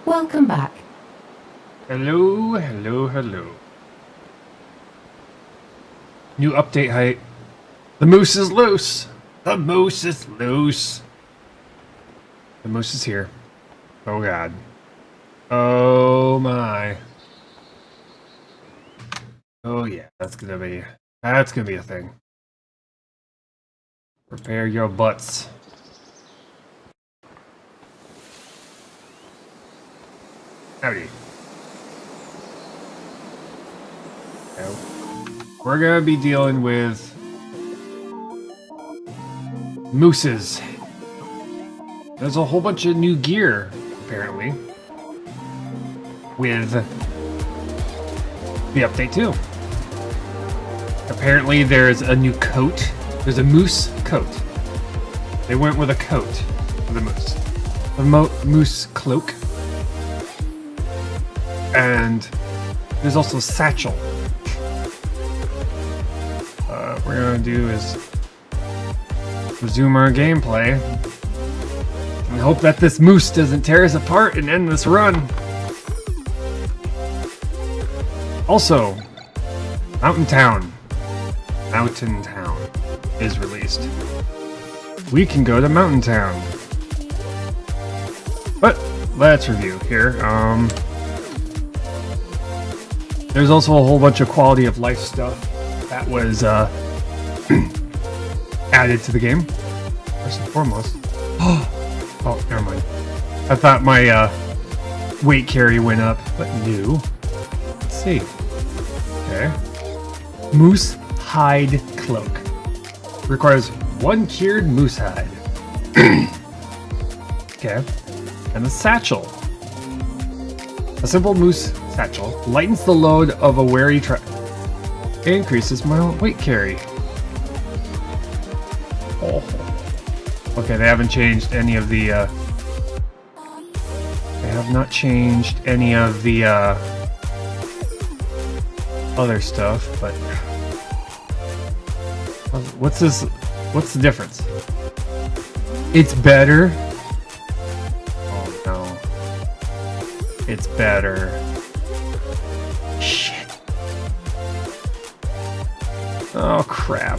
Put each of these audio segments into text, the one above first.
Welcome back. Hello, hello, hello. New update height. The moose is loose. The moose is loose. The moose is here. Oh god. Oh my. Oh yeah, that's gonna be a thing. Prepare your butts. Howdy. So, we're gonna be dealing with mooses. There's a whole bunch of new gear, apparently, with the update 2. Apparently there's a new coat. There's a moose coat. They went with a coat for the moose. A moose cloak. And there's also a satchel. What we're gonna do is resume our gameplay and hope that this moose doesn't tear us apart and end this run. Also, Mountain Town is released. We can go to Mountain Town. But let's review here. There's also a whole bunch of quality of life stuff that was added to the game. First and foremost. Oh, never mind. I thought my weight carry went up, but no. Let's see. Okay. Moose hide cloak. Requires 1 cured moose hide. Okay. And a satchel. A simple moose satchel lightens the load of a wary it increases my weight carry. Oh. Okay, they haven't changed any of the they have not changed any of the other stuff, but what's the difference? It's better. Oh no. It's better. Shit. Oh crap.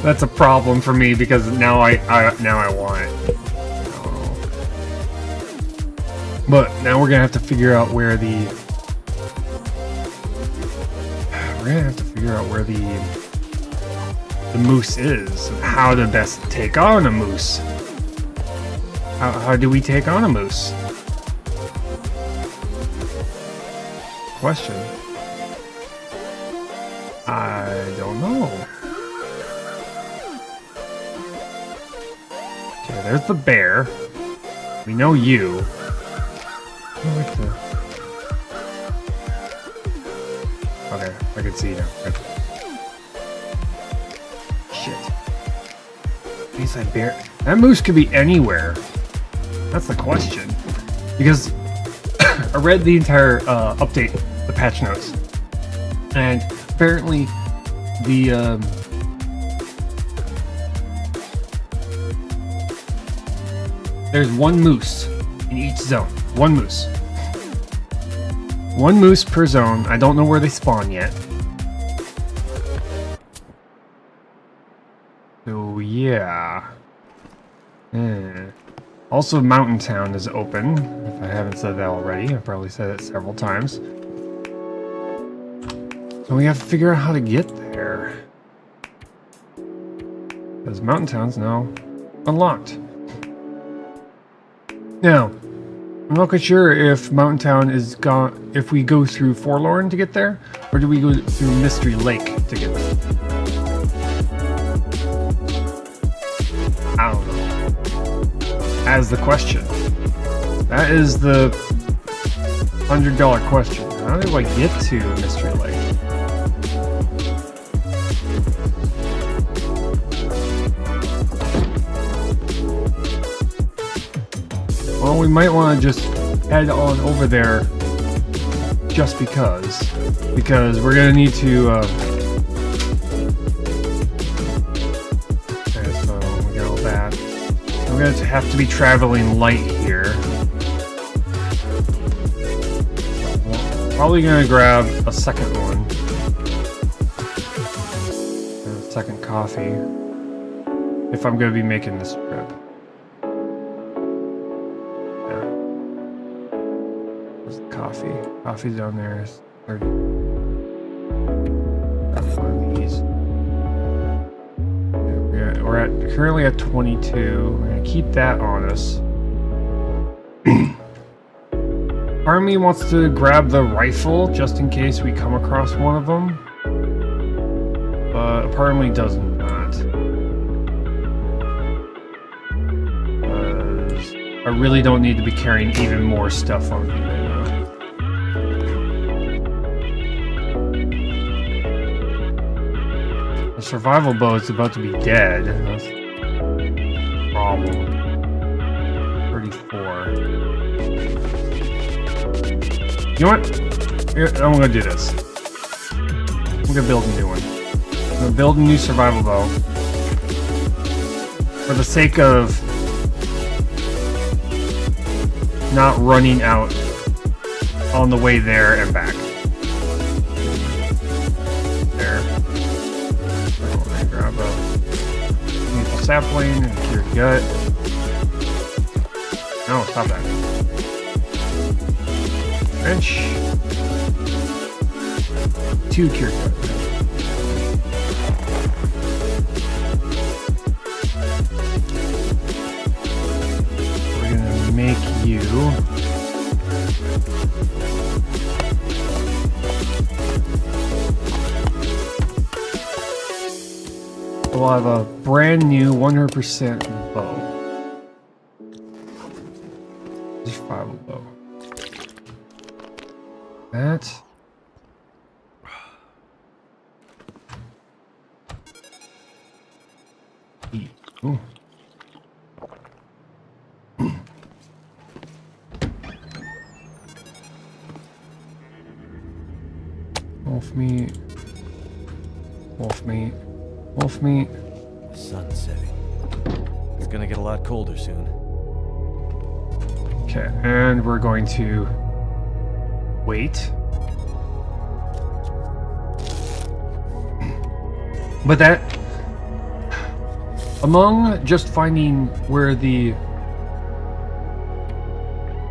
That's a problem for me because now I want it. Oh. But now we're gonna have to figure out where the moose is and how to best take on a moose. How do we take on a moose? Question. I don't know. Okay, there's the bear. We know you. I like the... Okay, I can see you now. Good. Shit. Bayside bear. That moose could be anywhere. That's the question. Because I read the entire update, the patch notes, and apparently there's 1 moose in each zone. 1 moose. 1 moose per zone. I don't know where they spawn yet. So yeah. Also, Mountain Town is open. If I haven't said that already, I've probably said it several times. So we have to figure out how to get there. Because Mountain Town's now unlocked. Now, I'm not quite sure if Mountain Town is gone, if we go through Forlorn to get there, or do we go through Mystery Lake to get there? I don't know. As the question. That is the $100 question. How do I get to Mystery Lake? Well, we might want to just head on over there just because we're going to need to okay, so we got all that. I'm going to have to be traveling light here. Probably going to grab a second one. And a second coffee. If I'm going to be making this trip. Yeah. There's the coffee. Coffee's down there. It's 30. Grab one of these. We're currently at 22. We're going to keep that on us. Part of me wants to grab the rifle just in case we come across one of them. But part of me does not. I really don't need to be carrying even more stuff on me right now. The survival boat is about to be dead. That's a problem. 34. You know what? I'm gonna do this. I'm gonna build a new one. I'm gonna build a new survival bow. For the sake of not running out on the way there and back. There. I'm gonna grab a maple sapling and cure gut. No, stop that. Wrench. 2 cure gut. We're gonna make you we'll have a brand new 100% bow. Survival bow. That. Ooh. Wolf meat. Wolf meat. Wolf meat. The sun's setting. It's gonna get a lot colder soon. Okay, and we're going to wait. But that, among just finding where the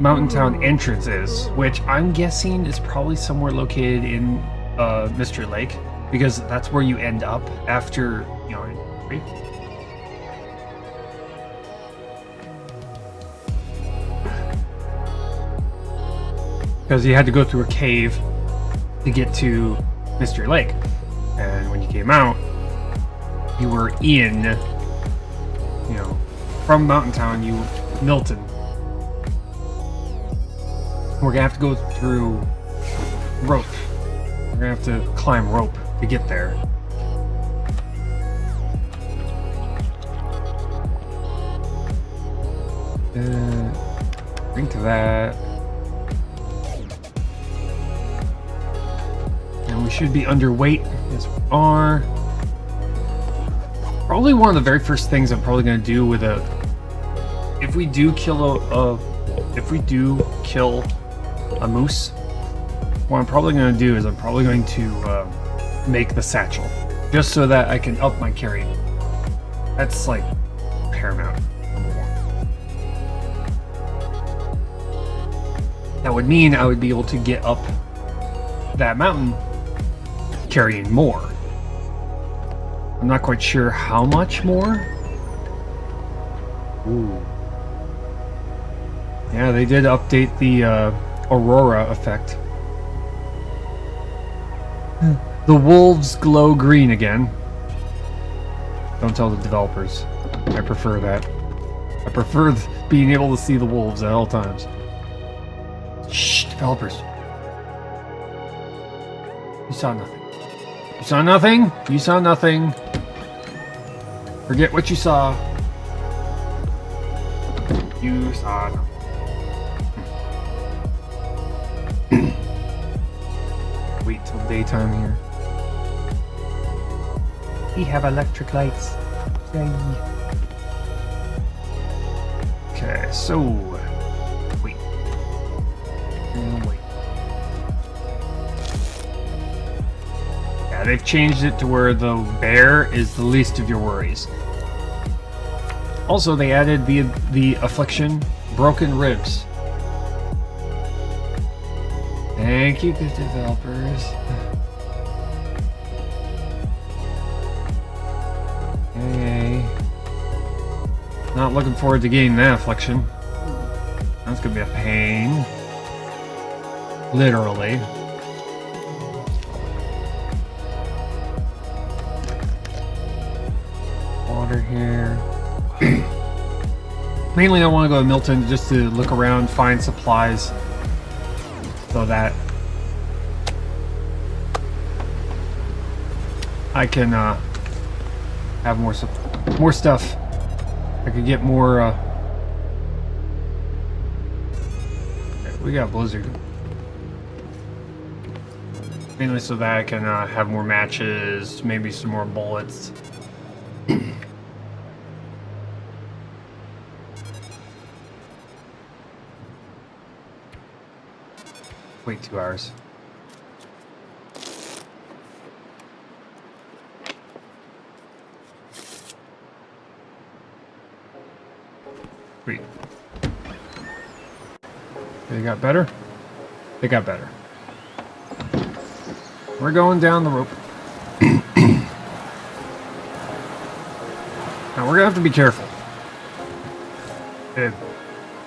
Mountain Town entrance is, which I'm guessing is probably somewhere located in Mystery Lake, because that's where you end up after, you know, right? Because you had to go through a cave to get to Mystery Lake. And when you came out, you were in, you know, from Mountain Town, Milton. We're gonna have to go through rope. We're gonna have to climb rope to get there. Drink to that. And we should be underweight. Yes, we are. Probably one of the very first things I'm probably going to do with a... If we do kill a moose, what I'm probably going to do is I'm probably going to make the satchel. Just so that I can up my carry. That's like paramount. That would mean I would be able to get up that mountain carrying more. I'm not quite sure how much more. Ooh. Yeah, they did update the Aurora effect. The wolves glow green again. Don't tell the developers. I prefer that. I prefer being able to see the wolves at all times. Shh, developers. You saw nothing. You saw nothing? You saw nothing. Forget what you saw. You saw nothing. Wait till daytime here. We have electric lights. Yay. so wait. Wait. Yeah, they've changed it to where the bear is the least of your worries. Also, they added the affliction, broken ribs. Thank you, good developers. Hey. Not looking forward to getting that affliction. That's gonna be a pain. Literally. Water here. Mainly I want to go to Milton just to look around, find supplies, so that I can have more stuff. I could get more. We got Blizzard. Mainly so that I can have more matches, maybe some more bullets. Wait 2 hours. Wait. They got better? They got better. We're going down the rope. Now we're gonna have to be careful.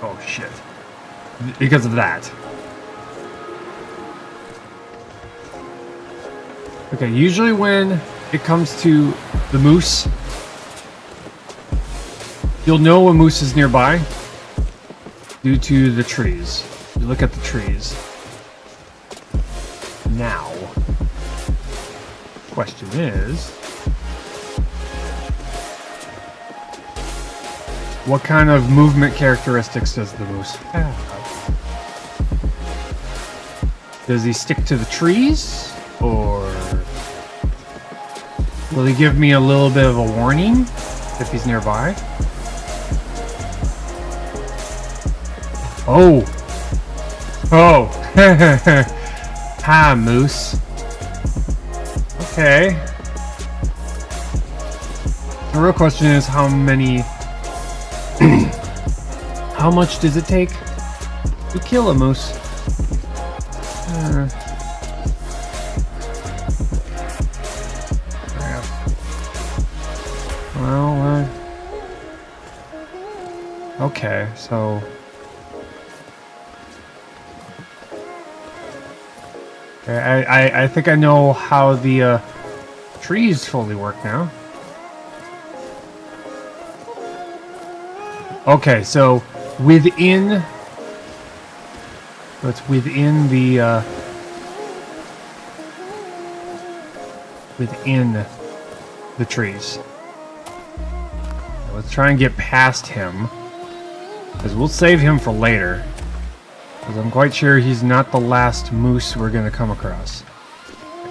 Oh shit. Because of that. Okay, usually when it comes to the moose, you'll know a moose is nearby due to the trees. You look at the trees. Now, question is, what kind of movement characteristics does the moose have? Does he stick to the trees? Or will he give me a little bit of a warning if he's nearby? Oh! Oh! Hi, moose. Okay. The real question is how many... how much does it take to kill a moose? Well, okay, so... I think I know how the trees fully work now. Okay, so within... it's within the... within the trees. Let's try and get past him, because we'll save him for later, because I'm quite sure he's not the last moose we're going to come across.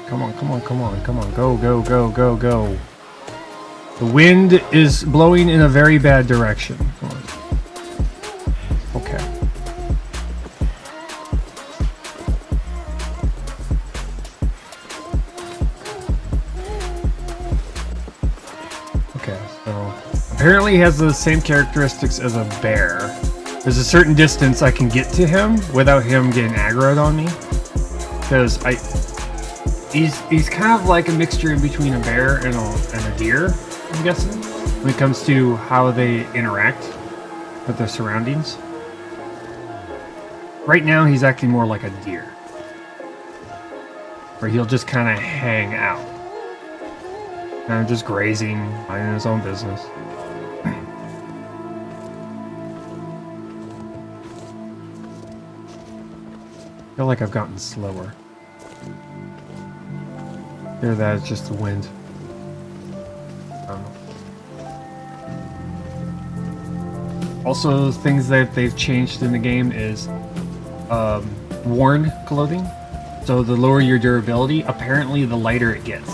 Come on, come on, come on, come on, go, go, go, go, go. The wind is blowing in a very bad direction. Come on. Okay. Okay, so apparently he has the same characteristics as a bear. There's a certain distance I can get to him without him getting aggroed on me. Because he's kind of like a mixture in between a bear and a deer, I'm guessing, when it comes to how they interact with their surroundings. Right now he's acting more like a deer, where he'll just kind of hang out. Kind of just grazing, minding his own business. I feel like I've gotten slower. Hear that, it's just the wind. I don't know. Also, things that they've changed in the game is worn clothing. So the lower your durability, apparently the lighter it gets.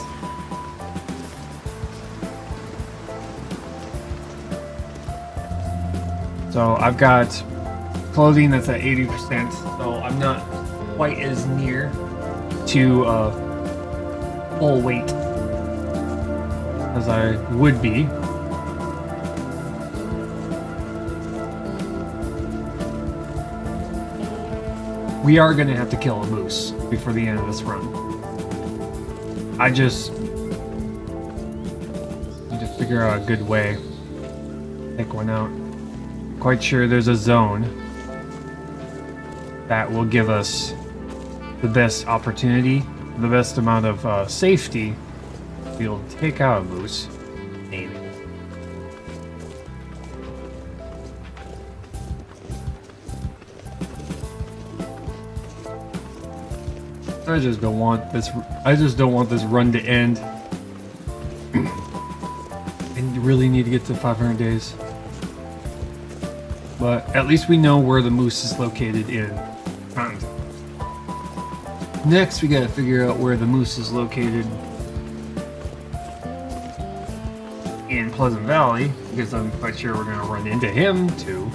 So I've got clothing that's at 80%, so I'm not quite as near to full weight as I would be. We are going to have to kill a moose before the end of this run. I just need to figure out a good way to take one out. Quite sure there's a zone that will give us the best opportunity, the best amount of safety to be able to take out a moose. Maybe. I just don't want this. I just don't want this run to end. And you really need to get to 500 days. But at least we know where the moose is located in Mountain. Next, we gotta figure out where the moose is located in Pleasant Valley, because I'm quite sure we're gonna run into him too.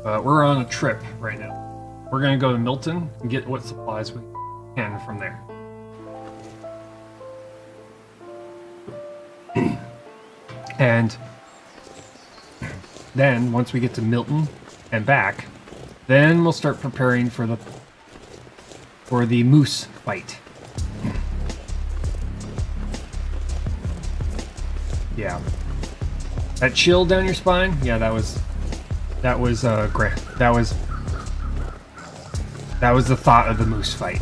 But we're on a trip right now. We're gonna go to Milton and get what supplies we can from there. And then once we get to Milton and back, then we'll start preparing for the moose fight. Yeah. That chill down your spine? Yeah, that was great. That was the thought of the moose fight.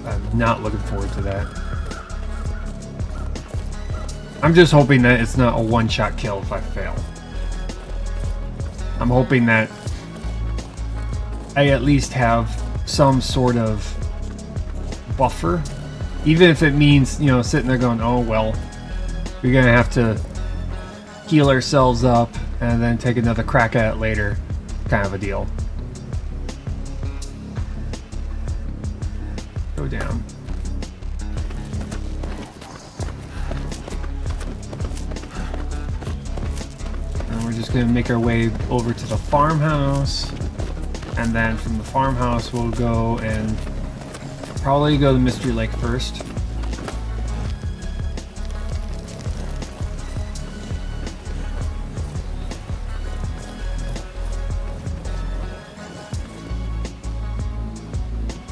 I'm not looking forward to that. I'm just hoping that it's not a one-shot kill if I fail. I'm hoping that I at least have some sort of buffer, even if it means, you know, sitting there going, oh well, we're gonna have to heal ourselves up and then take another crack at it later, kind of a deal. Go down. And we're just gonna make our way over to the farmhouse. And then from the farmhouse, we'll go and probably go to Mystery Lake first.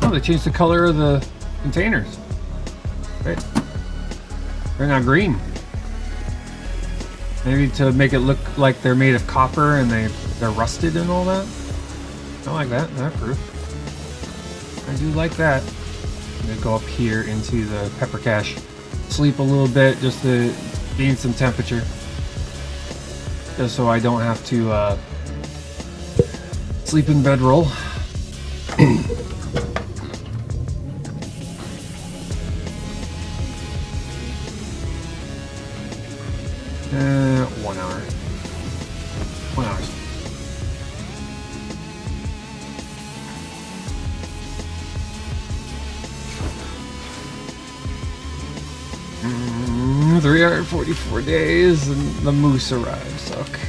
Oh, they changed the color of the containers. Right. They're now green. Maybe to make it look like they're made of copper and they're rusted and all that. I like that. That proof. I do like that. I'm gonna go up here into the pepper cache, sleep a little bit just to gain some temperature, just so I don't have to sleep in bedroll. 1 hour. 1 hour. Mm, 344 days and the moose arrives. Okay.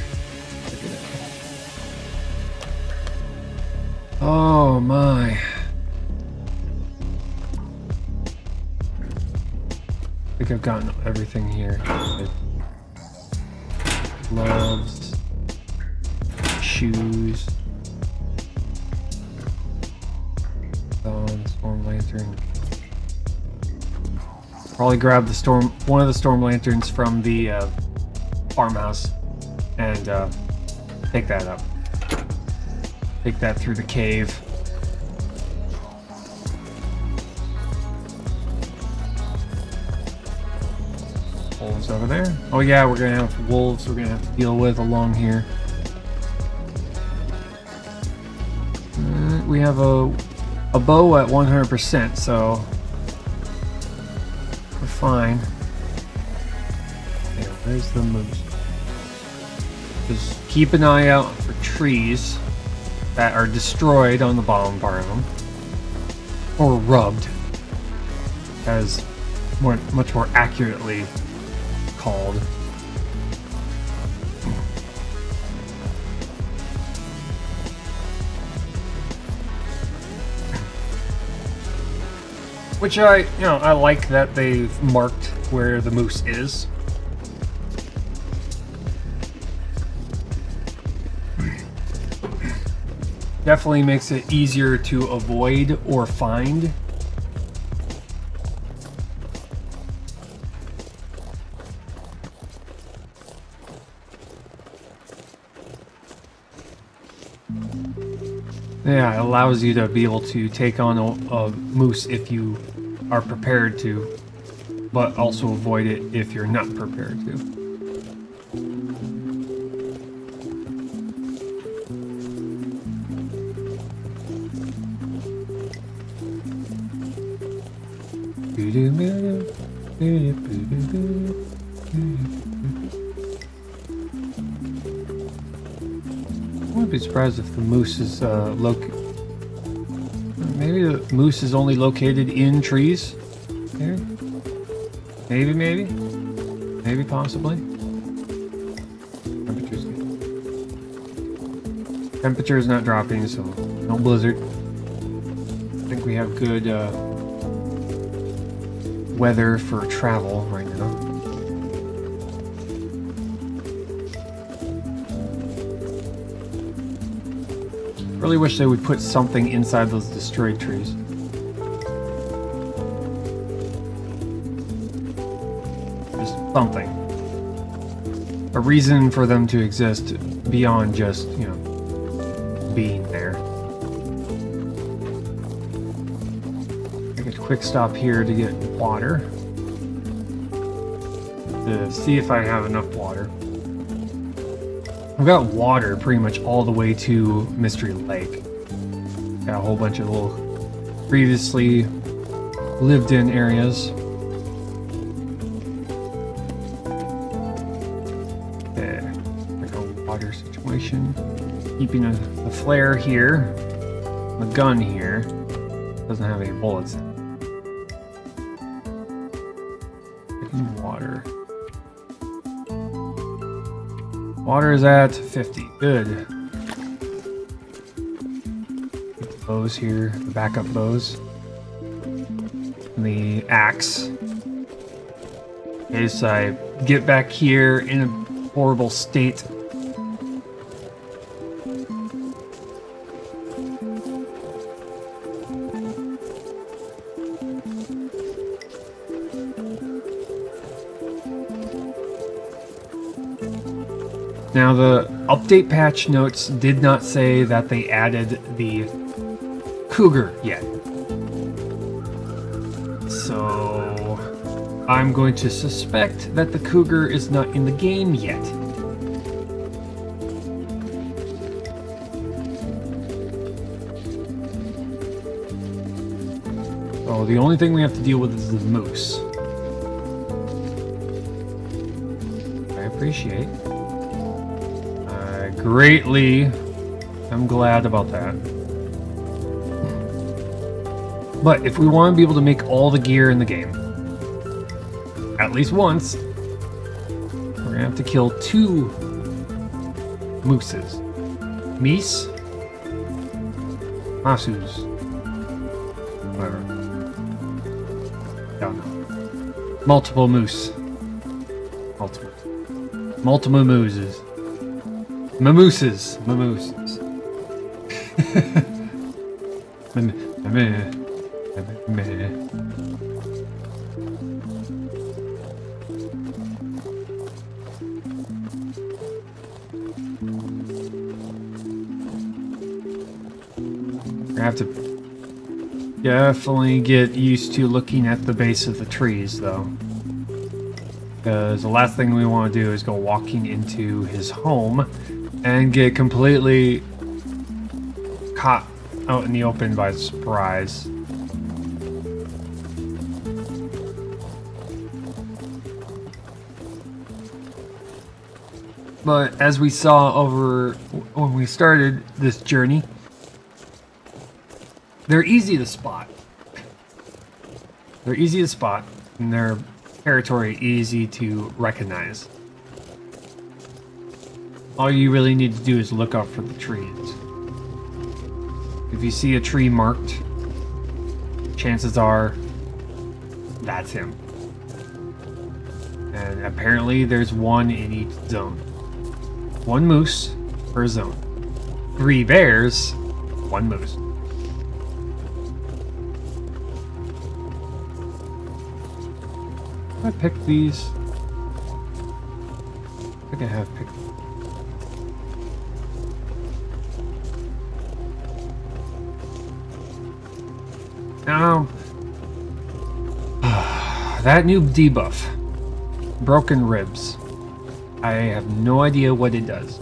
Oh my. I think I've gotten everything here. Gloves, shoes, storm lantern. Probably grab one of the storm lanterns from the farmhouse and take that up. Take that through the cave. Wolves over there. Oh yeah, we're gonna have wolves we're gonna have to deal with along here. We have a bow at 100%, so We're fine. Yeah, where's the moose? Just keep an eye out for trees that are destroyed on the bottom part of them. Or rubbed. As much more accurately called. Which I like that they've marked where the moose is. Definitely makes it easier to avoid or find. Yeah, it allows you to be able to take on a moose if you are prepared to, but also avoid it if you're not prepared to. I wouldn't be surprised if the moose is maybe the moose is only located in trees. Maybe possibly. Temperature is not dropping, so no blizzard. I think we have good weather for travel right now. Really wish they would put something inside those destroyed trees. Just something. A reason for them to exist beyond just, being there. Take a quick stop here to get water. To see if I have enough water. I've got water pretty much all the way to Mystery Lake. Got a whole bunch of little previously lived in areas. There. Like a water situation. Keeping the flare here. The gun here. Doesn't have any bullets in it. Taking water. Water is at 50. Good. Get the bows here, the backup bows. And the axe. In case I get back here in a horrible state. Now, the update patch notes did not say that they added the cougar yet. So, I'm going to suspect that the cougar is not in the game yet. So, the only thing we have to deal with is the moose. I appreciate. Greatly, I'm glad about that. But if we want to be able to make all the gear in the game, at least once, we're gonna have to kill 2 mooses. Meese? Masus. Whatever. Don't know. Multiple moose. Multiple mooses. Mamooses. I have to definitely get used to looking at the base of the trees, though. Because the last thing we want to do is go walking into his home and get completely caught out in the open by surprise. But as we saw over when we started this journey, they're easy to spot. They're easy to spot, and their territory easy to recognize. All you really need to do is look out for the trees. If you see a tree marked, chances are that's him. And apparently there's one in each zone. One moose per zone. 3 bears, 1 moose. Have I picked these? I think I have picked them. Now, that new debuff, broken ribs. I have no idea what it does.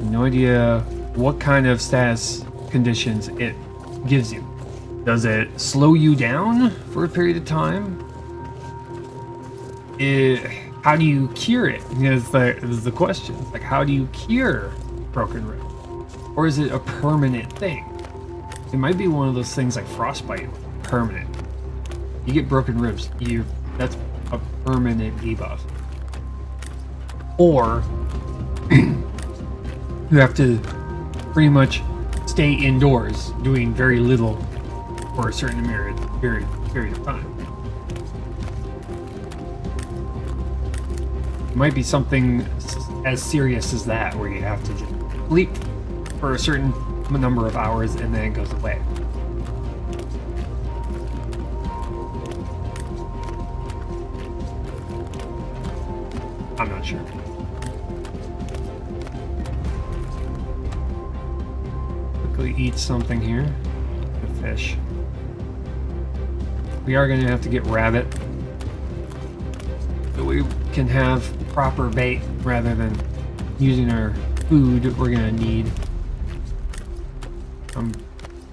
No idea what kind of status conditions it gives you. Does it slow you down for a period of time? How do you cure it? Is the question. Like, how do you cure broken rib? Or is it a permanent thing? It might be one of those things like frostbite, permanent. You get broken ribs, that's a permanent debuff. Or you have to pretty much stay indoors doing very little for a certain period of time. It might be something as serious as that, where you have to just sleep for a certain number of hours and then it goes away. I'm not sure. Quickly eat something here. The fish. We are going to have to get rabbit so we can have proper bait rather than using our food we're going to need. I'm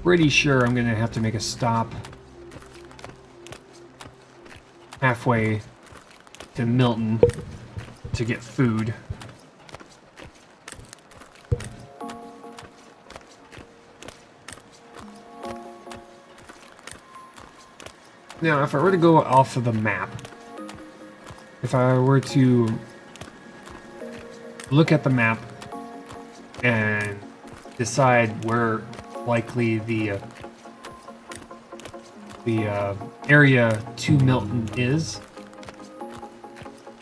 pretty sure I'm going to have to make a stop halfway to Milton to get food. Now, if I were to go off of the map, if I were to look at the map and decide where likely the area to Milton is,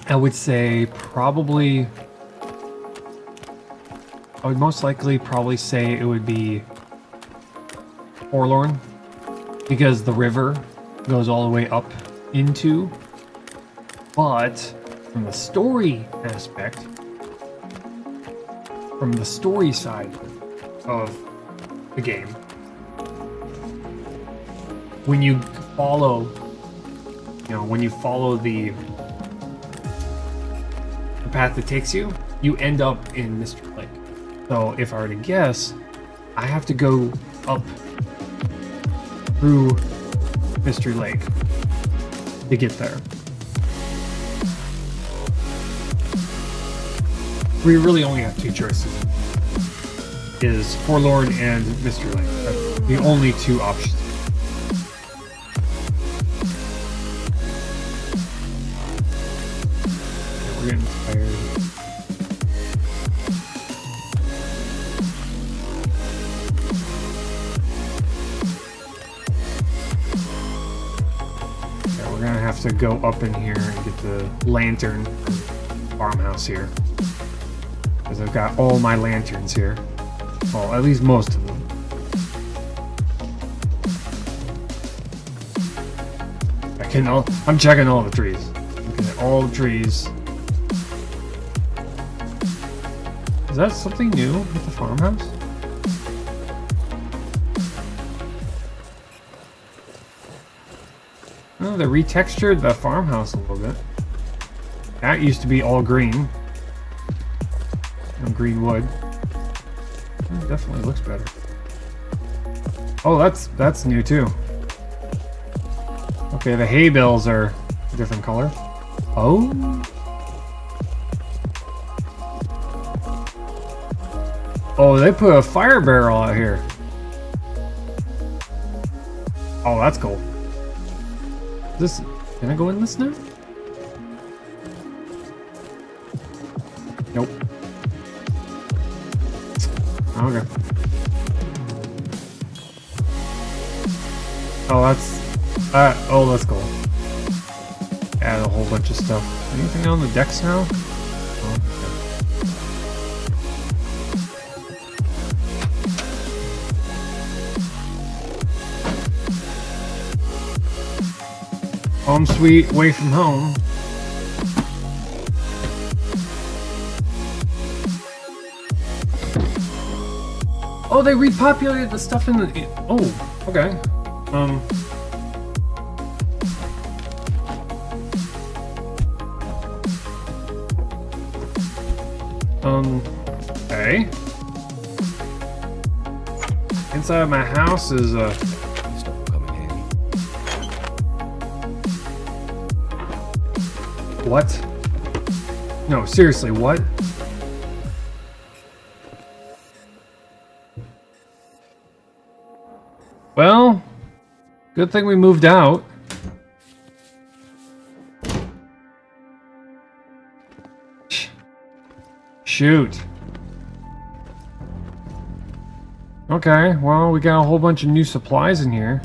I would say probably, I would most likely probably say it would be Forlorn, because the river goes all the way up into, but from the story aspect, from the story side of the game, when you follow the path that takes you, you end up in Mystery Lake. So if I were to guess, I have to go up through Mystery Lake to get there. We really only have 2 choices. Is Forlorn and Mystery Lake. That's the only 2 options. Okay, we're getting tired. Okay, we're gonna have to go up in here and get the lantern farmhouse here. Because I've got all my lanterns here. Well, at least most of them. I'm checking all the trees. Looking at all the trees. Is that something new with the farmhouse? Oh, they retextured the farmhouse a little bit. That used to be all green. Green wood. It definitely looks better. Oh, that's new too. Okay, the hay bales are a different color. Oh. Oh, they put a fire barrel out here. Oh, that's cool. This, can I go in this now? Nope. Okay. Oh, that's cool. Add a whole bunch of stuff. Anything on the decks now? Oh, okay. Home sweet, away from home. Oh, they repopulated the stuff in the... Oh, okay. Okay. Inside my house is, This stuff will come in handy. What? No, seriously, what? Well, good thing we moved out. Shoot. Okay, well, we got a whole bunch of new supplies in here.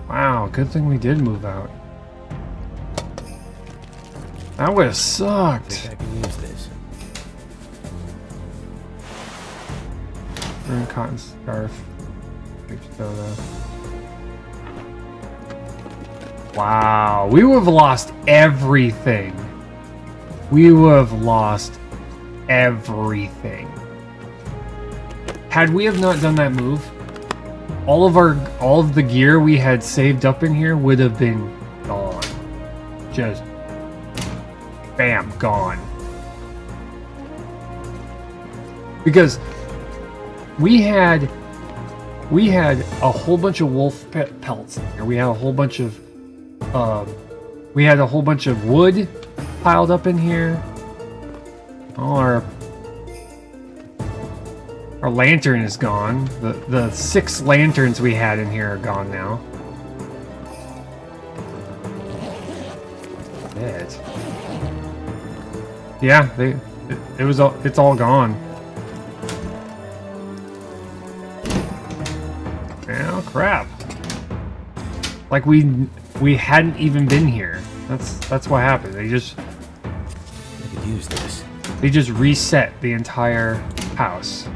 Wow, good thing we did move out. That would have I sucked. think I can use this. Green cotton scarf. Big soda. Wow, we would have lost everything. We would have lost everything. Had we have not done that move, all of the gear we had saved up in here would have been gone. Just bam, gone. Because we had a whole bunch of wolf pelts in here. We had a whole bunch of wood piled up in here. All our lantern is gone. The 6 lanterns we had in here are gone now. It. Yeah, it's all gone. Oh crap. Like we hadn't even been here. That's what happened. I could use this. They just reset the entire house.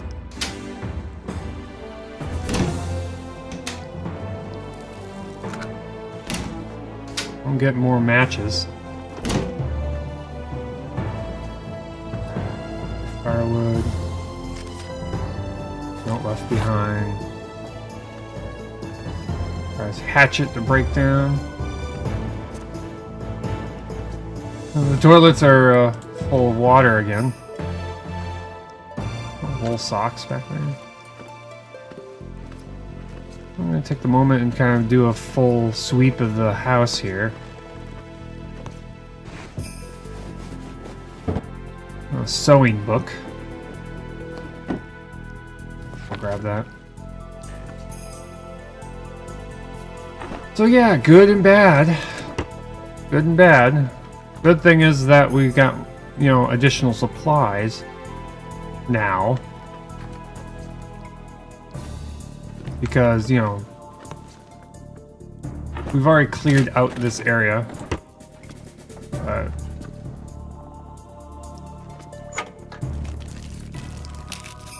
I'm getting more matches. Firewood. Not left behind. Guys, hatchet to break down. The toilets are full of water again. Wool socks back there. I'm going to take the moment and kind of do a full sweep of the house here. A sewing book. I'll grab that. So yeah, good and bad. Good and bad. Good thing is that we got, additional supplies now. Because, we've already cleared out this area.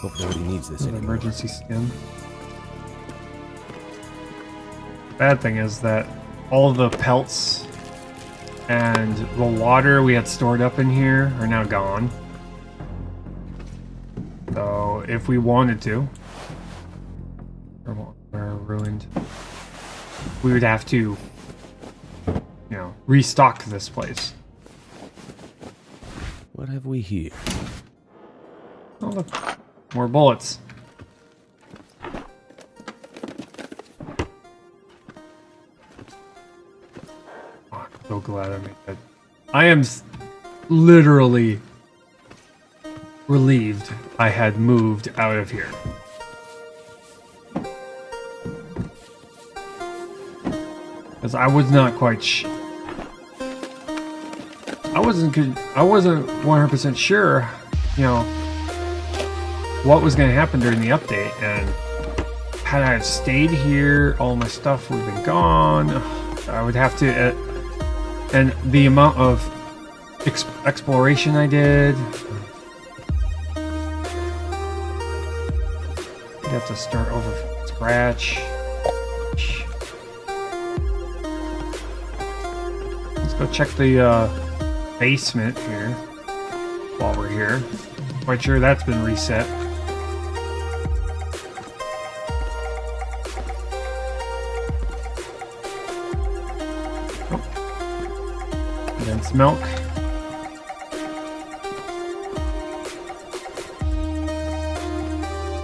Hope nobody needs this An anymore. emergency skin. Bad thing is that all of the pelts and the water we had stored up in here are now gone. So if we wanted to, or ruined, we would have to, restock this place. What have we here? Oh look, more bullets. So glad I made that. I am literally relieved I had moved out of here. Because I was not quite I wasn't 100% sure, you know, what was going to happen during the update, and had I have stayed here, all my stuff would have been gone. I would have to, and the amount of exploration I did, I'd have to start over from scratch. Let's go check the basement here while we're here. Quite sure that's been reset. Condensed milk.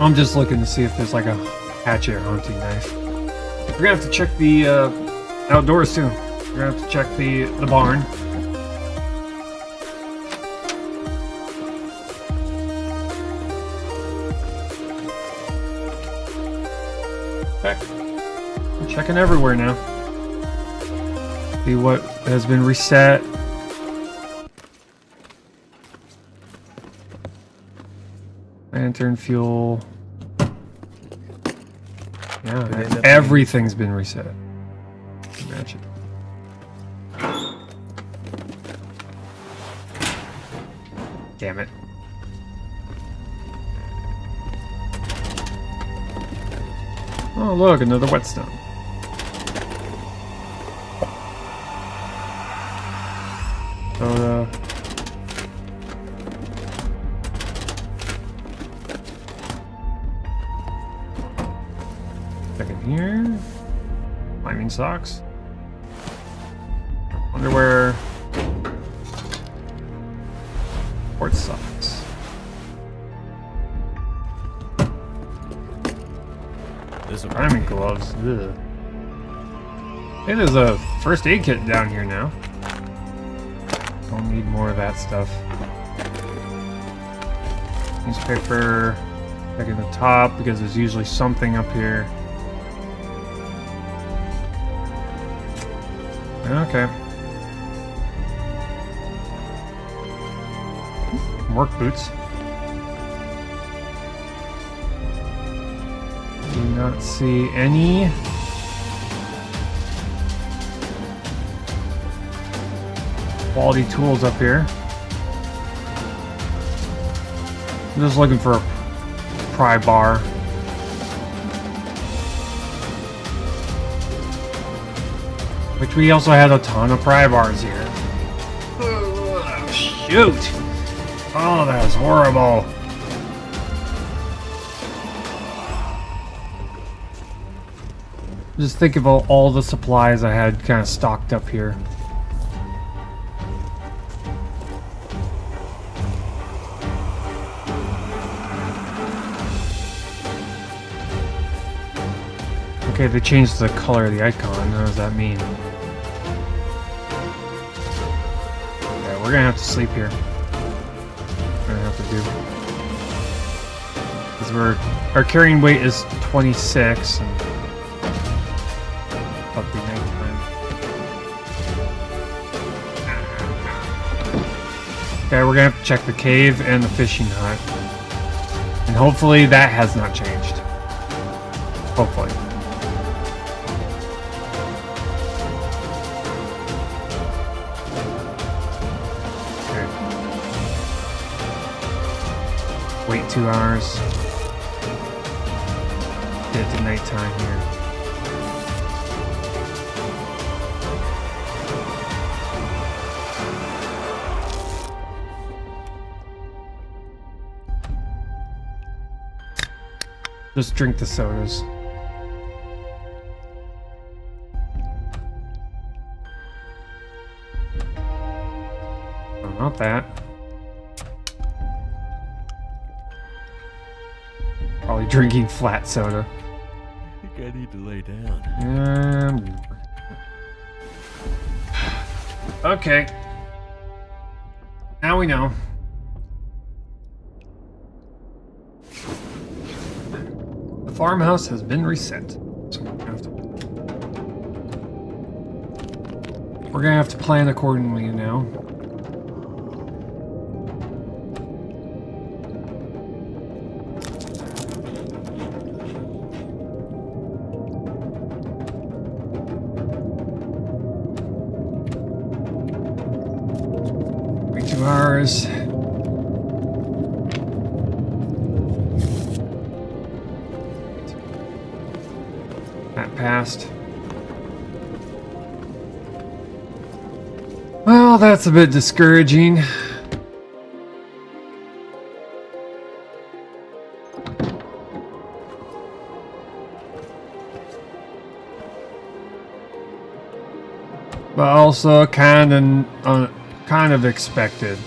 I'm just looking to see if there's like a hatchet or hunting knife. We're gonna have to check the outdoors too. We're gonna have to check the barn. Okay. I'm checking everywhere now. See what has been reset. Lantern fuel. Yeah, everything's been reset. Match it. Damn it. Oh look, another whetstone. Soda. Second here. Climbing socks. Underwear. Sports socks. Climbing gloves. Ugh. Hey, there's a first aid kit down here now. Don't need more of that stuff. Newspaper. Checking the top because there's usually something up here. Okay. Work boots. Do not see any. Quality tools up here. I'm just looking for a pry bar. Which we also had a ton of pry bars here. Oh, shoot! Oh, that was horrible. Just think about all the supplies I had kind of stocked up here. Okay, they changed the color of the icon. What does that mean? Yeah, we're gonna have to sleep here. We're gonna have to do. Because our carrying weight is 26 and it'll be nighttime. Okay, we're gonna have to check the cave and the fishing hut. And hopefully that has not changed. Hopefully. Wait 2 hours. Get to nighttime here. Just drink the sodas. Oh, not that. Probably drinking flat soda. I think I need to lay down. Okay. Now we know. farmhouse has been reset. So we're gonna have to plan accordingly now. Hours. That passed. Well, that's a bit discouraging. But also kind of expected.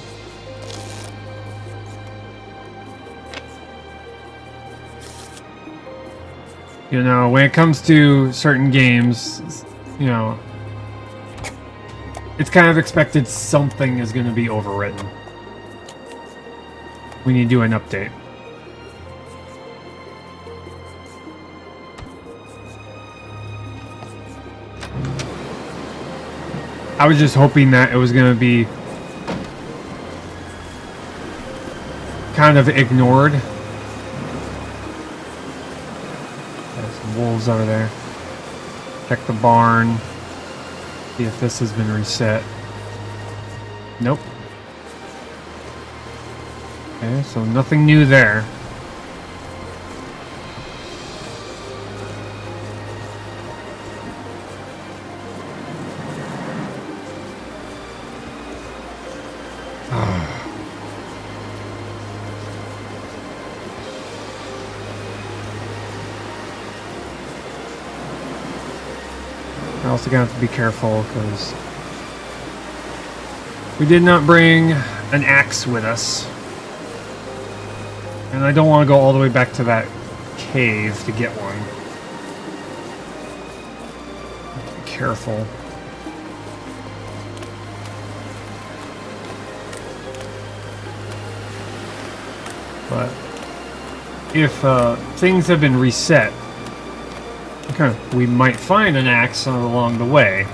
You know, when it comes to certain games, you know, it's kind of expected something is going to be overwritten. We need to do an update. I was just hoping that it was going to be kind of ignored. There's some wolves over there. Check the barn. See if this has been reset. Nope. Okay, so nothing new there. We're also gonna have to be careful because we did not bring an axe with us. And I don't want to go all the way back to that cave to get one. Be careful. But if things have been reset, okay, we might find an axe along the way.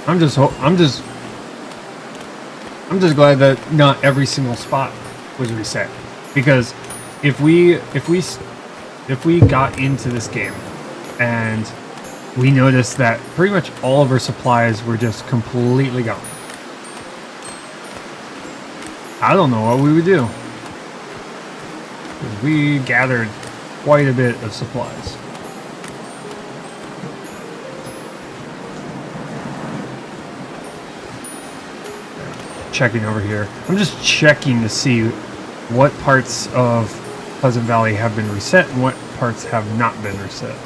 I'm just glad that not every single spot was reset, because if we got into this game and we noticed that pretty much all of our supplies were just completely gone, I don't know what we would do. We gathered quite a bit of supplies. Checking over here. I'm just checking to see what parts of Pleasant Valley have been reset and what parts have not been reset.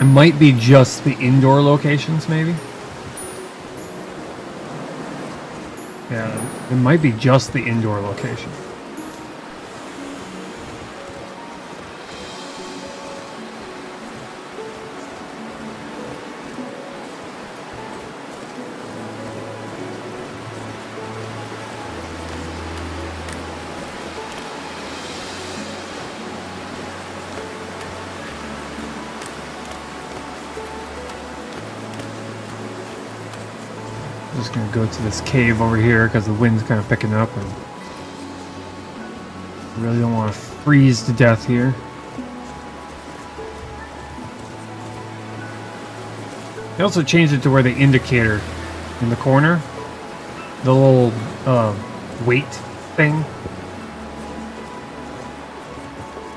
It might be just the indoor locations, maybe. Yeah, it might be just the indoor location. Just gonna go to this cave over here because the wind's kind of picking up and really don't want to freeze to death here. They also changed it to where the indicator in the corner, the little weight thing,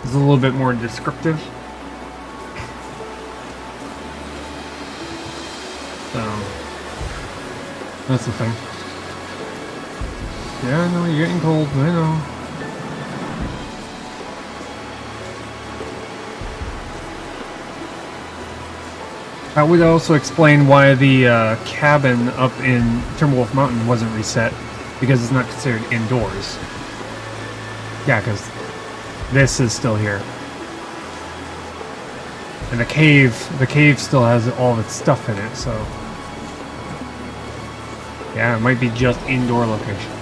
is a little bit more descriptive. So that's the thing. Yeah, I know, you're getting cold, I know. That would also explain why the cabin up in Timberwolf Mountain wasn't reset, because it's not considered indoors. Yeah, because this is still here. And the cave still has all of its stuff in it, so yeah, it might be just indoor location.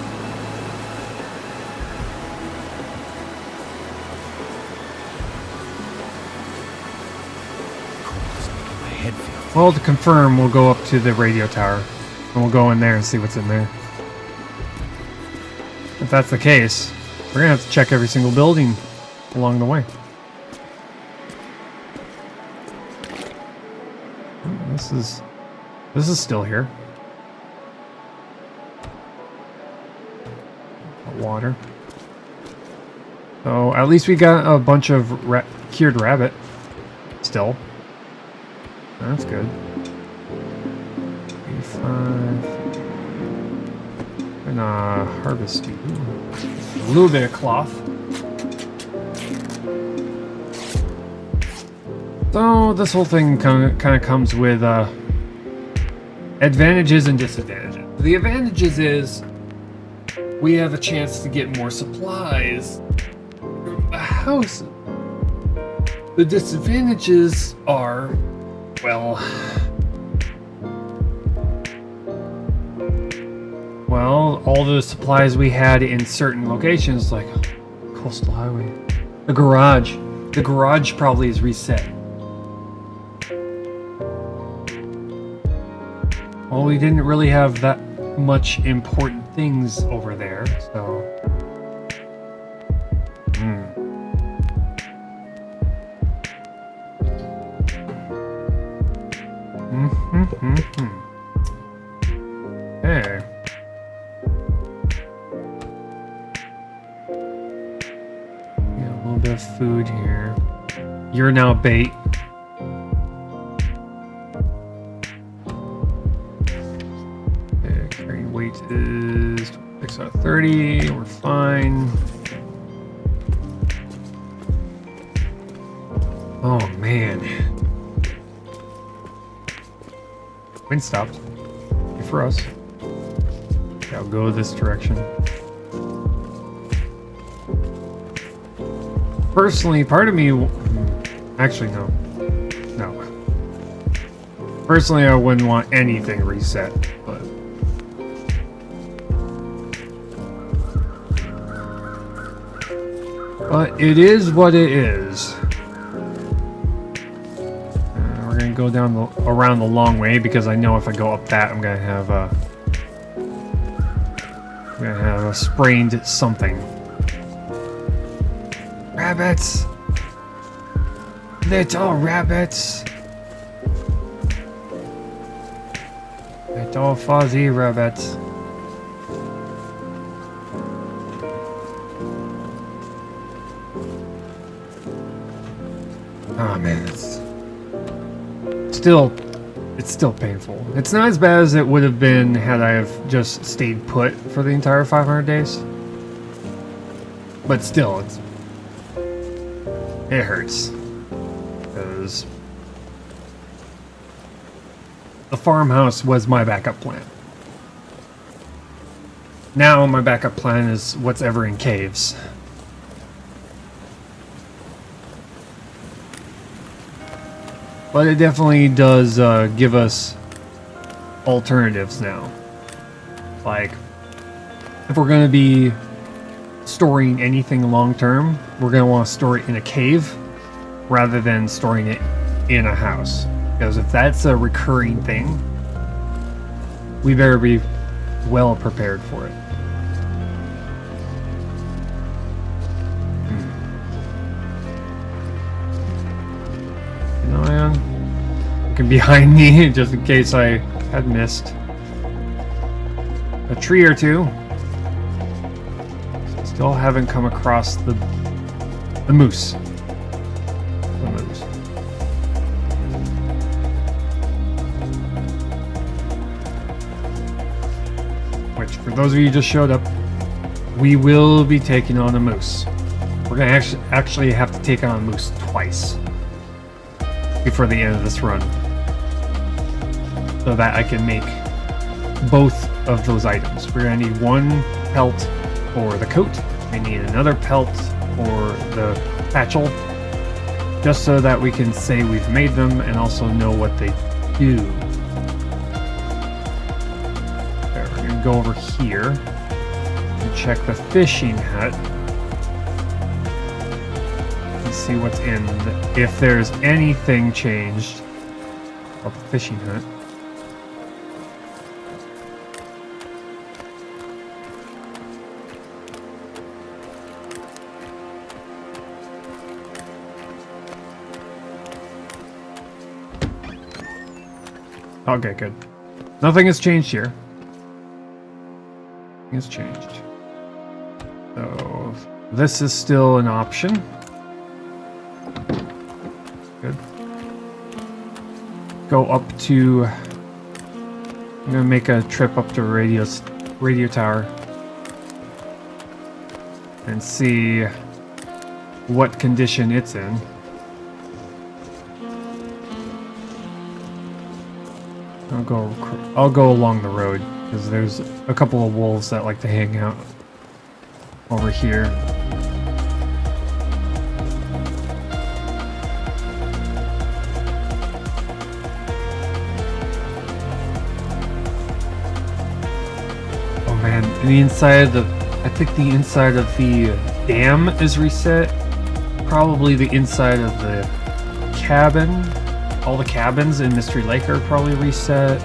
Cold's making my head feel. Well, to confirm, we'll go up to the radio tower and we'll go in there and see what's in there. If that's the case, we're gonna have to check every single building along the way. This is still here. Water. So at least we got a bunch of cured rabbit. Still. That's good. 85. And harvest. A little bit of cloth. So this whole thing kind of comes with advantages and disadvantages. The advantages is we have a chance to get more supplies from the house. The disadvantages are, well, all the supplies we had in certain locations, like Coastal Highway, the garage probably is reset. Well, we didn't really have that much important things over there, so Hey. Yeah, a little bit of food here. You're now bait. Weight is 6 out of 30. We're fine. Oh man. Wind stopped. Good for us. Okay, I'll go this direction. Personally, part of me... Actually, no. No. Personally, I wouldn't want anything reset, but... But it is what it is. We're gonna go down around the long way because I know if I go up that, I'm gonna have a sprained something. Rabbits, little rabbits, little fuzzy rabbits. Oh man, it's still painful. It's not as bad as it would have been had I have just stayed put for the entire 500 days. But still, it hurts. Because the farmhouse was my backup plan. Now my backup plan is what's ever in caves. But it definitely does give us alternatives now. Like, if we're going to be storing anything long term, we're going to want to store it in a cave rather than storing it in a house. Because if that's a recurring thing, we better be well prepared for it. Looking behind me just in case I had missed a tree or two. Still haven't come across the moose. The moose. Which, for those of you who just showed up, we will be taking on a moose. We're gonna actually have to take on a moose twice before the end of this run, so that I can make both of those items. We're gonna need one pelt for the coat. We need another pelt for the satchel, just so that we can say we've made them and also know what they do. There, we're gonna go over here and check the fishing hut and see what's in, if there's anything changed about the fishing hut. Okay, good. Nothing has changed here. Nothing has changed. So, this is still an option. Good. Go up to... I'm gonna make a trip up to radio tower. And see what condition it's in. I'll go along the road because there's a couple of wolves that like to hang out over here. Oh man, the inside of I think the inside of the dam is reset. Probably the inside of the cabin. All the cabins in Mystery Lake are probably reset.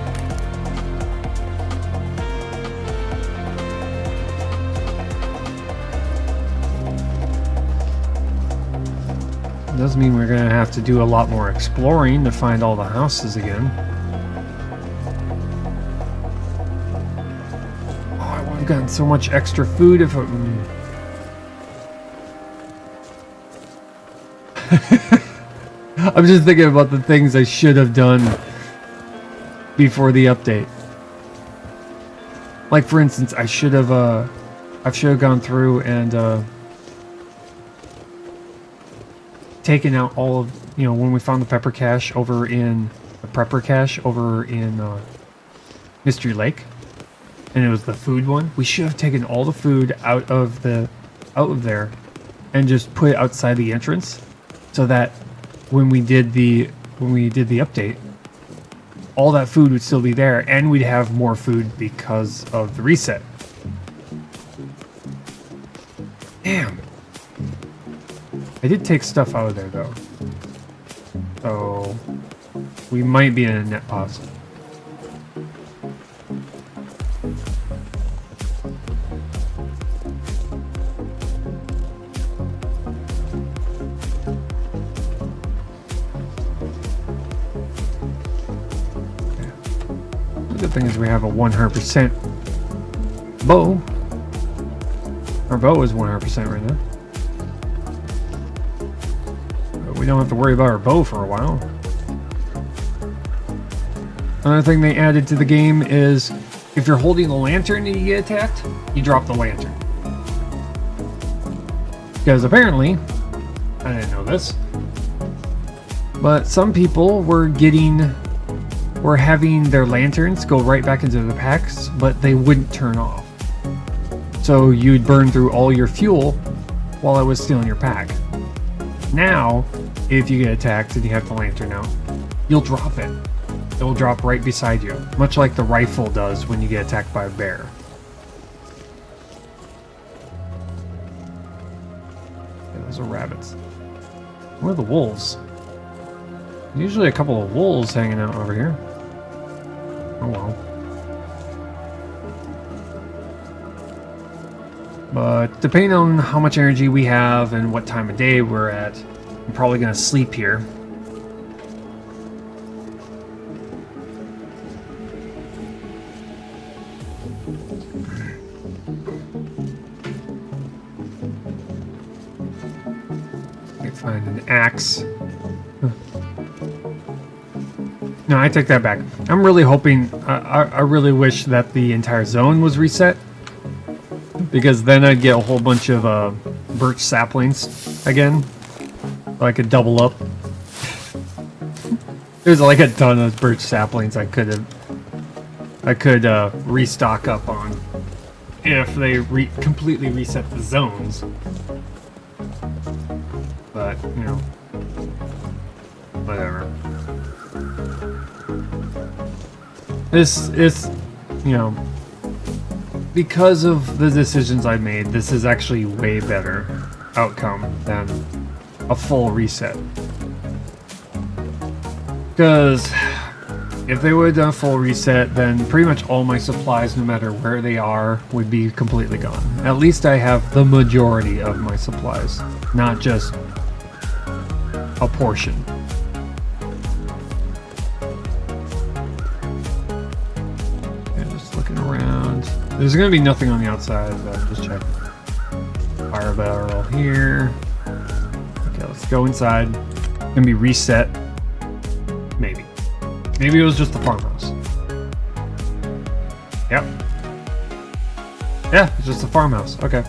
It does mean we're gonna have to do a lot more exploring to find all the houses again. Oh, I would have gotten so much extra food if it... I'm just thinking about the things I should have done before the update. Like, for instance, I should have gone through and taken out all of, you know, when we found the pepper cache over in the prepper cache over in Mystery Lake, and it was the food one. We should have taken all the food out of there and just put it outside the entrance, so that when we did the update, all that food would still be there, and we'd have more food because of the reset. Damn. I did take stuff out of there though, so we might be in a net positive. The thing is we have a 100% bow. Our bow is 100% right now. But we don't have to worry about our bow for a while. Another thing they added to the game is if you're holding the lantern and you get attacked, you drop the lantern. Because apparently, I didn't know this, but some people were having their lanterns go right back into the packs, but they wouldn't turn off. So you'd burn through all your fuel while it was still in your pack. Now, if you get attacked and you have the lantern out, you'll drop it. It'll drop right beside you, much like the rifle does when you get attacked by a bear. Yeah, those are rabbits. Where are the wolves? Usually a couple of wolves hanging out over here. Oh well. But depending on how much energy we have and what time of day we're at, I'm probably going to sleep here. I find an axe. No, I take that back. I'm really hoping, I really wish that the entire zone was reset, because then I'd get a whole bunch of birch saplings again, so I could double up. There's like a ton of birch saplings I could restock up on if they completely reset the zones. But, you know, whatever. This is, you know, because of the decisions I made, this is actually way better outcome than a full reset. Because if they would have done a full reset, then pretty much all my supplies, no matter where they are, would be completely gone. At least I have the majority of my supplies, not just a portion. Okay, just looking around. There's gonna be nothing on the outside, but just check. Fire barrel here. Okay, let's go inside. Gonna be reset. Maybe. Maybe it was just the farmhouse. Yep. Yeah, it's just the farmhouse. Okay.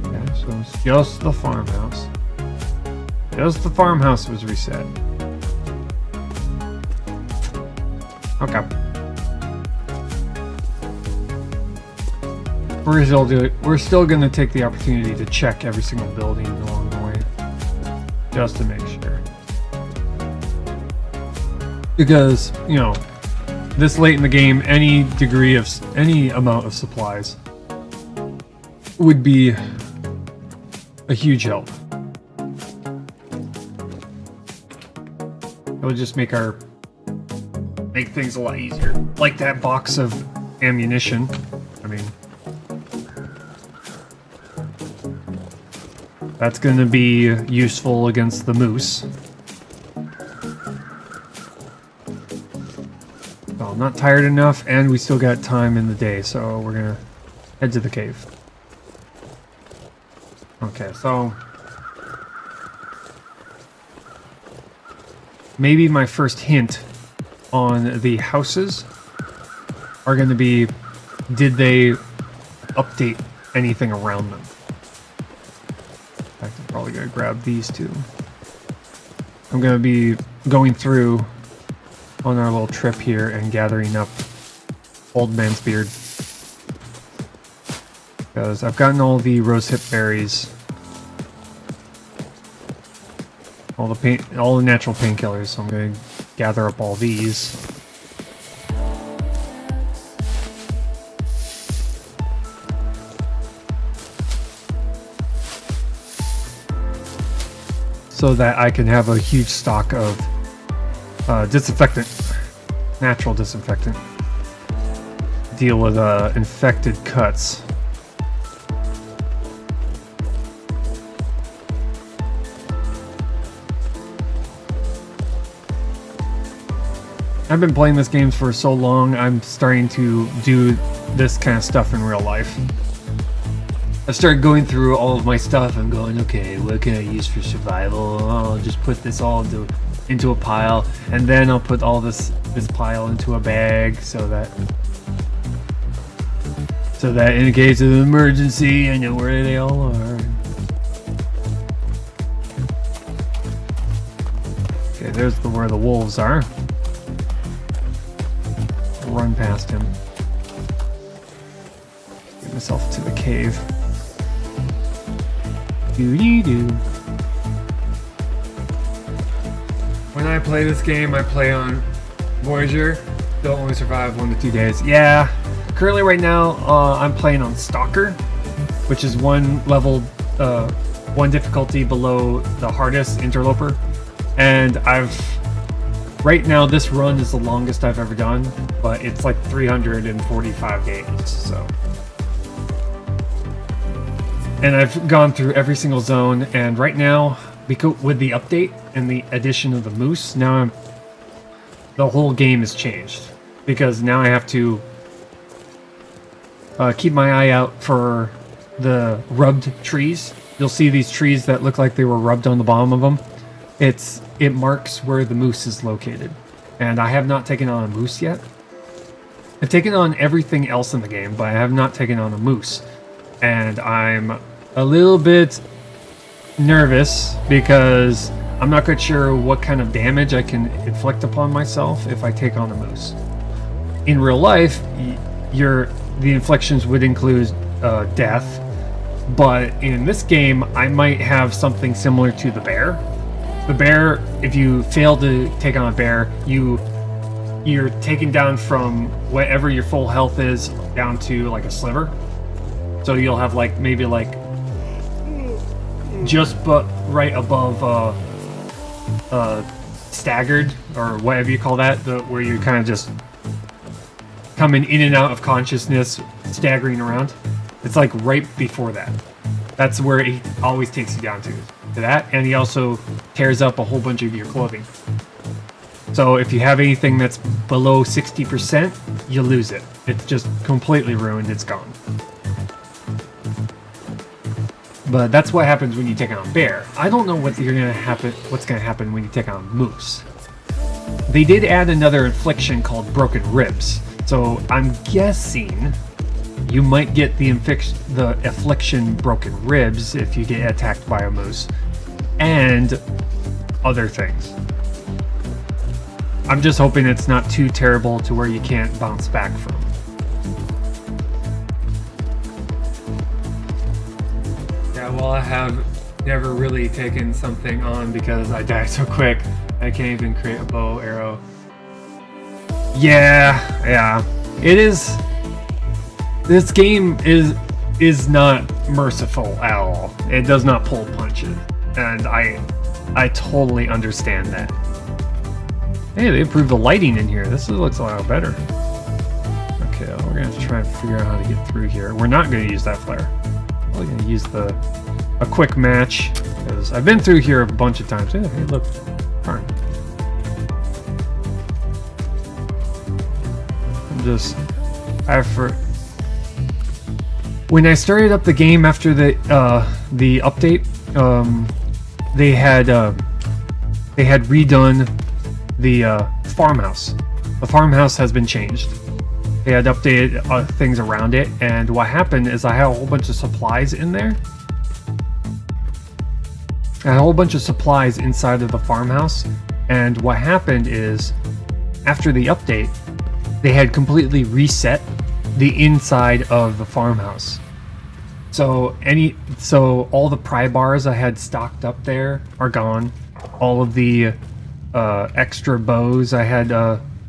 Okay, so it's just the farmhouse. Just the farmhouse was reset. Okay. We're still gonna take the opportunity to check every single building along the way, just to make sure. Because, you know, this late in the game, any amount of supplies would be a huge help. It would just make things a lot easier. Like that box of ammunition. I mean, that's going to be useful against the moose. So I'm not tired enough, and we still got time in the day, so we're going to head to the cave. Okay, so maybe my first hint on the houses are going to be, did they update anything around them? In fact, I'm probably going to grab these two. I'm going to be going through on our little trip here and gathering up Old Man's Beard. Because I've gotten all the rosehip berries. All the natural painkillers, so I'm going to gather up all these. So that I can have a huge stock of disinfectant, natural disinfectant. Deal with infected cuts. I've been playing this game for so long, I'm starting to do this kind of stuff in real life. I've started going through all of my stuff and going, okay, what can I use for survival? Oh, I'll just put this all into a pile, and then I'll put all this pile into a bag so that in case of an emergency, I know where they all are. Okay, there's where the wolves are. Run past him. Get myself to the cave. Doo-dee-doo. When I play this game, I play on Voyager. They'll only survive 1 to 2 days. Yeah. Currently, right now, I'm playing on Stalker, which is one difficulty below the hardest, Interloper. And right now, this run is the longest I've ever done, but it's like 345 days, so. And I've gone through every single zone, and right now, because with the update and the addition of the moose, now the whole game has changed. Because now I have to keep my eye out for the rubbed trees. You'll see these trees that look like they were rubbed on the bottom of them. It marks where the moose is located. And I have not taken on a moose yet. I've taken on everything else in the game, but I have not taken on a moose. And I'm a little bit nervous because I'm not quite sure what kind of damage I can inflict upon myself if I take on a moose. In real life, the inflictions would include death, But in this game, I might have something similar to the bear. The bear, if you fail to take on a bear, you're taken down from whatever your full health is down to like a sliver. So you'll have like maybe like just but right above staggered or whatever you call that, where you're kind of just coming in and out of consciousness, staggering around. It's like right before that. That's where he always takes you down to that, and he also tears up a whole bunch of your clothing. So if you have anything that's below 60%, you lose it. It's just completely ruined. It's gone. But that's what happens when you take on bear. I don't know what's gonna happen when you take on moose. They did add another affliction called broken ribs. So I'm guessing you might get the affliction broken ribs if you get attacked by a moose, and other things. I'm just hoping it's not too terrible to where you can't bounce back from. Yeah, well, I have never really taken something on because I die so quick. I can't even create a bow arrow. Yeah. It is. This game is not merciful at all. It does not pull punches, and I totally understand that. Hey, they improved the lighting in here. This looks a lot better. Okay, we're gonna try and figure out how to get through here. We're not gonna use that flare. We're gonna use a quick match, because I've been through here a bunch of times. Hey, look, fine. When I started up the game after the update, they had redone the farmhouse. The farmhouse has been changed. They had updated things around it, and what happened is I had a whole bunch of supplies in there. I had a whole bunch of supplies inside of the farmhouse, and what happened is after the update, they had completely reset the inside of the farmhouse. So all the pry bars I had stocked up there are gone. All of the extra bows I had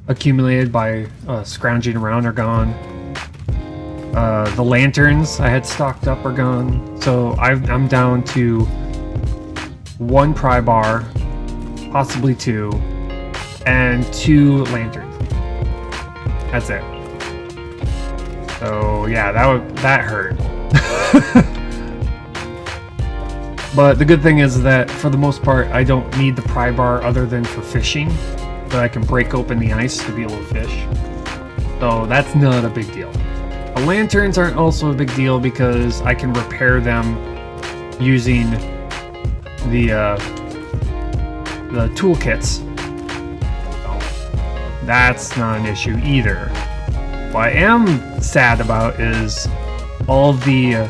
accumulated by scrounging around are gone. The lanterns I had stocked up are gone. So I'm down to one pry bar, possibly two, and 2 lanterns. That's it. So yeah, that hurt. But the good thing is that for the most part, I don't need the pry bar other than for fishing, but I can break open the ice to be able to fish. So that's not a big deal. The lanterns aren't also a big deal because I can repair them using the toolkits. So that's not an issue either. What I am sad about is all the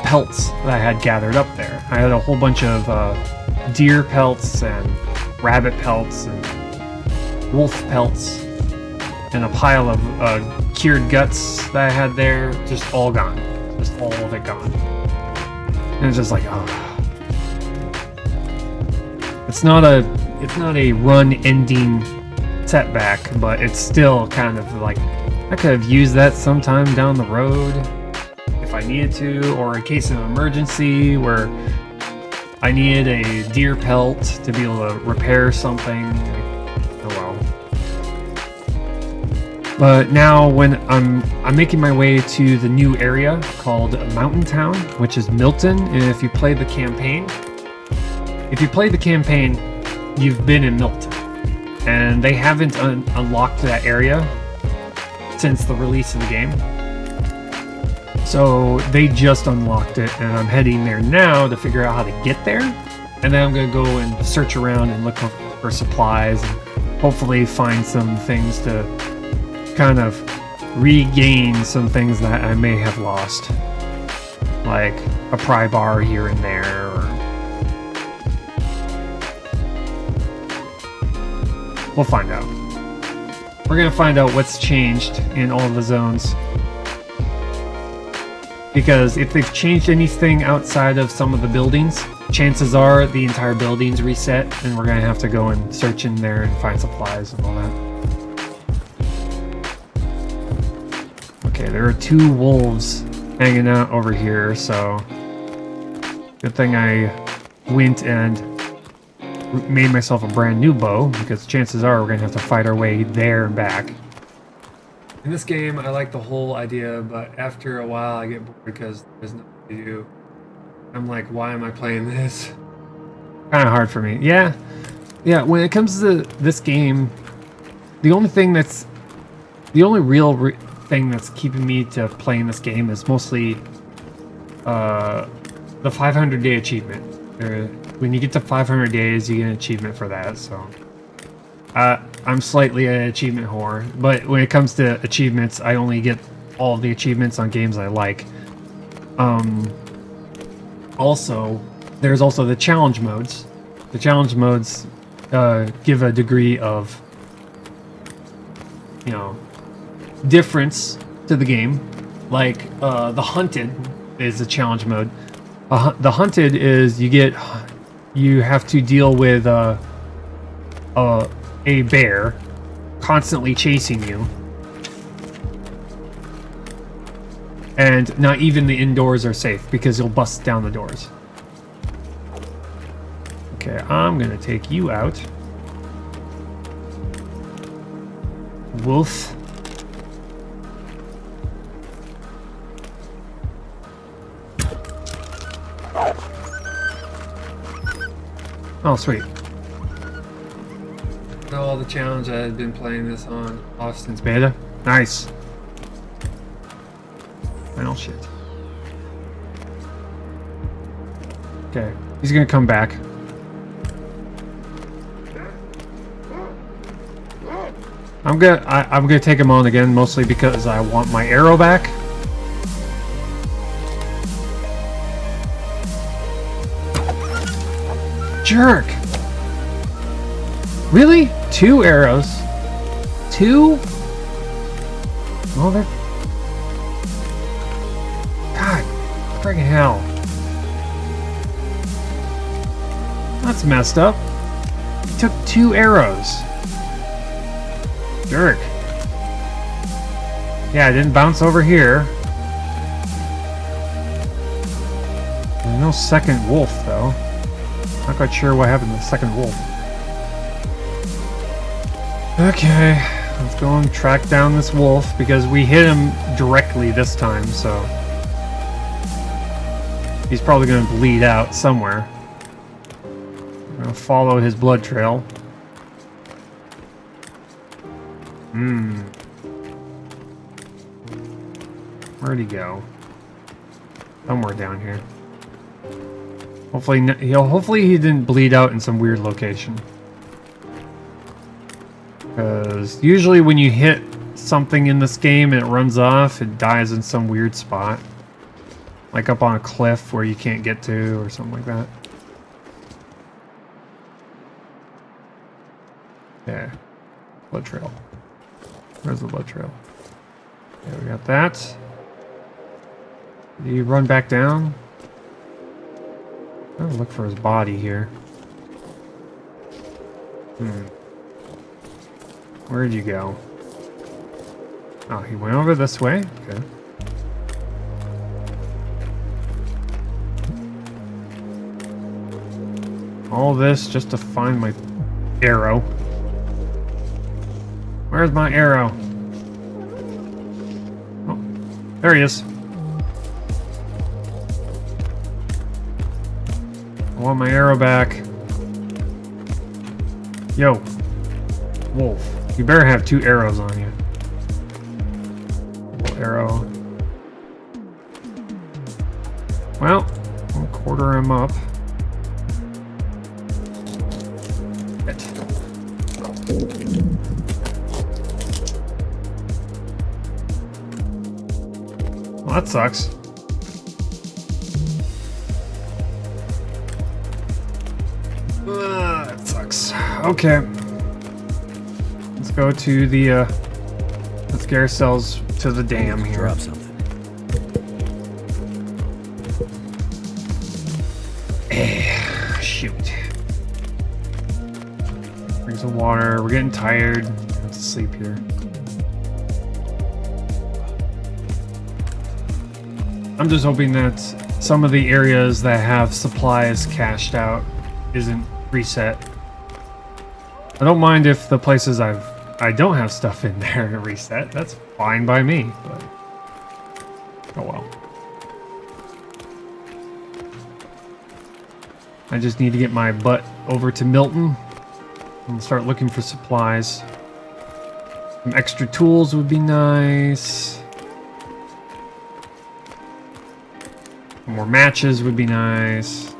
pelts that I had gathered up there. I had a whole bunch of deer pelts and rabbit pelts and wolf pelts and a pile of cured guts that I had there, just all gone. Just all of it gone. And it's just like, oh. It's not a run-ending setback, but it's still kind of like, I could have used that sometime down the road if I needed to, or in case of emergency where I needed a deer pelt to be able to repair something. Oh well. But now when I'm making my way to the new area called Mountain Town, which is Milton, and if you play the campaign, you've been in Milton, and they haven't unlocked that area since the release of the game. So they just unlocked it, and I'm heading there now to figure out how to get there. And then I'm going to go and search around and look for supplies and hopefully find some things to kind of regain some things that I may have lost. Like a pry bar here and there, or we'll find out. We're going to find out what's changed in all of the zones. because if they've changed anything outside of some of the buildings, chances are the entire building's reset, and we're gonna have to go and search in there and find supplies and all that. Okay, there are 2 wolves hanging out over here, so good thing I went and made myself a brand new bow, because chances are we're gonna have to fight our way there and back. In this game, I like the whole idea, but after a while I get bored because there's nothing to do. I'm like, why am I playing this? Kind of hard for me. Yeah, when it comes to this game, the only real thing that's keeping me to playing this game is mostly the 500-day achievement. When you get to 500 days, you get an achievement for that, so... I'm slightly an achievement whore, but when it comes to achievements, I only get all the achievements on games I like. Also, there's also the challenge modes. The challenge modes give a degree of, you know, difference to the game. Like, the Hunted is a challenge mode. The Hunted is you have to deal with a bear constantly chasing you, and not even the indoors are safe because you'll bust down the doors. Okay, I'm gonna take you out, wolf. Oh, sweet. All the challenge I had been playing this on off since beta. Nice. Final shit. Okay, he's gonna come back. I'm gonna take him on again, mostly because I want my arrow back. Jerk! Really? 2 arrows? 2? Oh, they're... God, friggin' hell. That's messed up. He took 2 arrows. Jerk. Yeah, I didn't bounce over here. There's no second wolf, though. Not quite sure what happened to the second wolf. Okay, let's go and track down this wolf, because we hit him directly this time, so... he's probably going to bleed out somewhere. I'm going to follow his blood trail. Where'd he go? Somewhere down here. Hopefully he didn't bleed out in some weird location. Because usually when you hit something in this game and it runs off, it dies in some weird spot. Like up on a cliff where you can't get to, or something like that. Yeah. Blood trail. Where's the blood trail? Yeah, we got that. Did he run back down? I'm gonna look for his body here. Where'd you go? Oh, he went over this way? Okay. All this just to find my arrow. Where's my arrow? Oh, there he is. I want my arrow back. Yo, wolf. You better have 2 arrows on you. Arrow. Well, we'll quarter him up. Well, that sucks. That sucks. Okay. Let's go to the, let's get ourselves to the dam here. Drop something. some water. We're getting tired. Let's sleep here. I'm just hoping that some of the areas that have supplies cached out isn't reset. I don't mind if the places I don't have stuff in there reset. That's fine by me, but oh well. I just need to get my butt over to Milton and start looking for supplies. Some extra tools would be nice. More matches would be nice.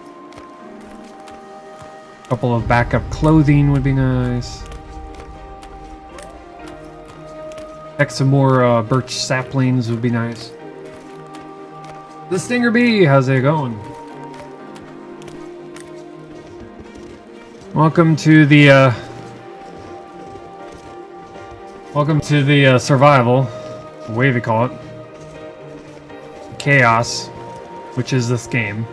A couple of backup clothing would be nice. Heck, some more birch saplings would be nice. The Stinger Bee, how's it going? Welcome to the survival, whatever you call it, chaos, which is this game.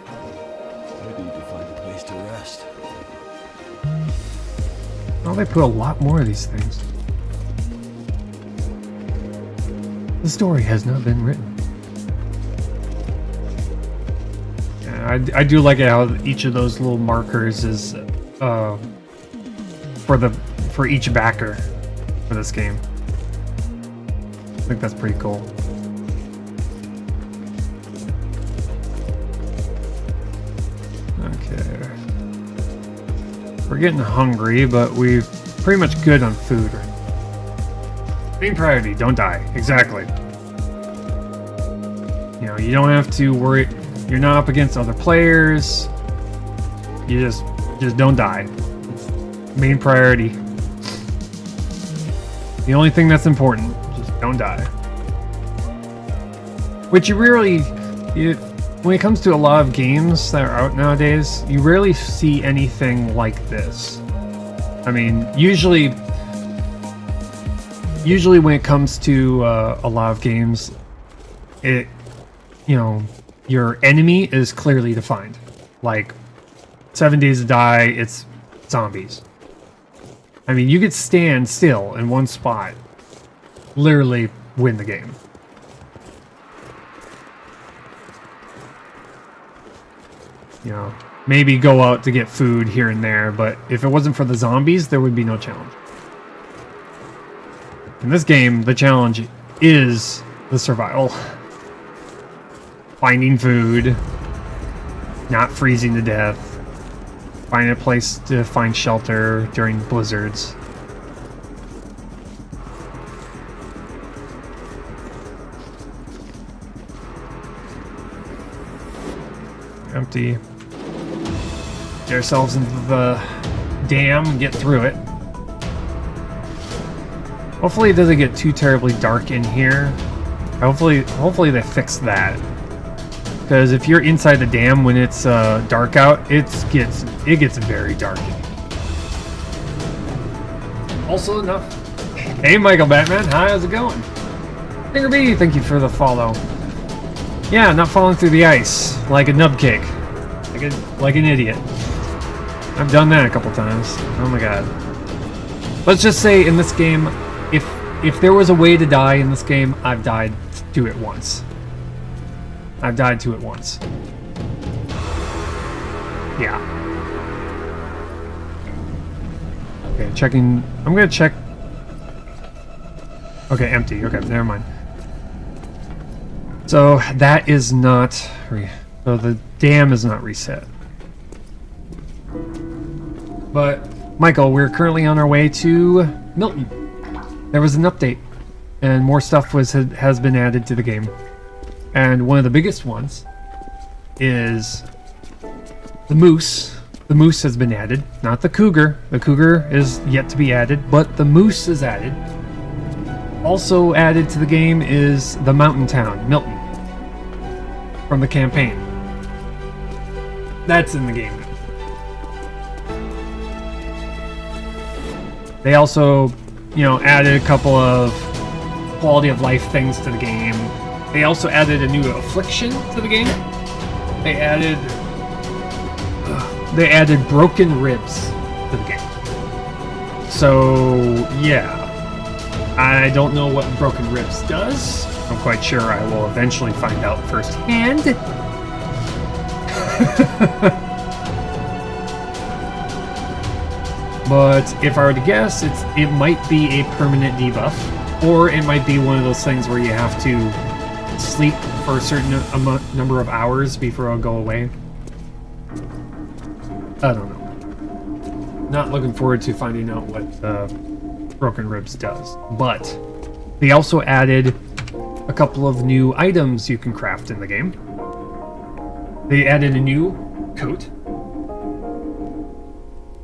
I need to find a place to rest. Oh, they put a lot more of these things. The story has not been written. I do like it how each of those little markers is for each backer for this game. I think that's pretty cool. Okay. We're getting hungry, but we're pretty much good on food right now. Main priority, don't die. Exactly. You know, you don't have to worry. You're not up against other players. You just don't die. Main priority. The only thing that's important, just don't die. Which you rarely, when it comes to a lot of games that are out nowadays, you rarely see anything like this. I mean, usually when it comes to a lot of games, your enemy is clearly defined. Like 7 Days to Die, it's zombies. I mean, you could stand still in one spot, literally win the game. You know, maybe go out to get food here and there, but if it wasn't for the zombies, there would be no challenge. In this game, the challenge is the survival. Finding food, not freezing to death, finding a place to find shelter during blizzards. Empty. Get ourselves into the dam and get through it. Hopefully it doesn't get too terribly dark in here. Hopefully they fix that. Because if you're inside the dam when it's dark out, it gets very dark. Also enough. Hey, Michael Batman, hi, how's it going? Finger B, thank you for the follow. Yeah, not falling through the ice like a nub cake, like an idiot. I've done that a couple times. Oh my god. Let's just say in this game, if there was a way to die in this game, I've died to it once. I've died to it once. Yeah. Okay, checking. I'm gonna check. Okay, empty. Okay, never mind. So that is not. So the dam is not reset. But Michael, we're currently on our way to Milton. There was an update, and more stuff has been added to the game. And one of the biggest ones is the moose. The moose has been added, not the cougar. The cougar is yet to be added, but the moose is added. Also added to the game is the mountain town, Milton, from the campaign. That's in the game. They also, added a couple of quality of life things to the game. They also added a new affliction to the game. They added broken ribs to the game. So, yeah. I don't know what Broken Ribs does. I'm quite sure I will eventually find out firsthand. But if I were to guess, it might be a permanent debuff, or it might be one of those things where you have to sleep for a certain number of hours before it'll go away. I don't know. Not looking forward to finding out what Broken Ribs does. But they also added a couple of new items you can craft in the game. They added a new coat.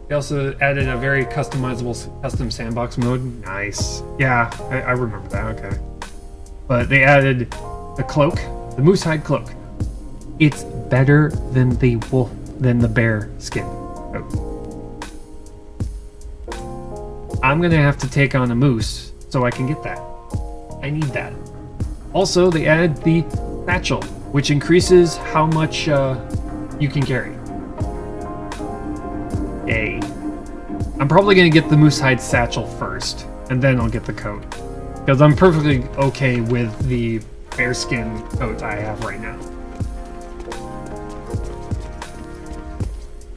They also added a very customizable custom sandbox mode. Nice. Yeah, I remember that. Okay. But they added the cloak, the moose hide cloak. It's better than the bear skin coat. I'm gonna have to take on a moose so I can get that. I need that. Also, they added the satchel, which increases how much you can carry. Yay. I'm probably going to get the moose hide satchel first, and then I'll get the coat. Because I'm perfectly okay with the bearskin coat I have right now.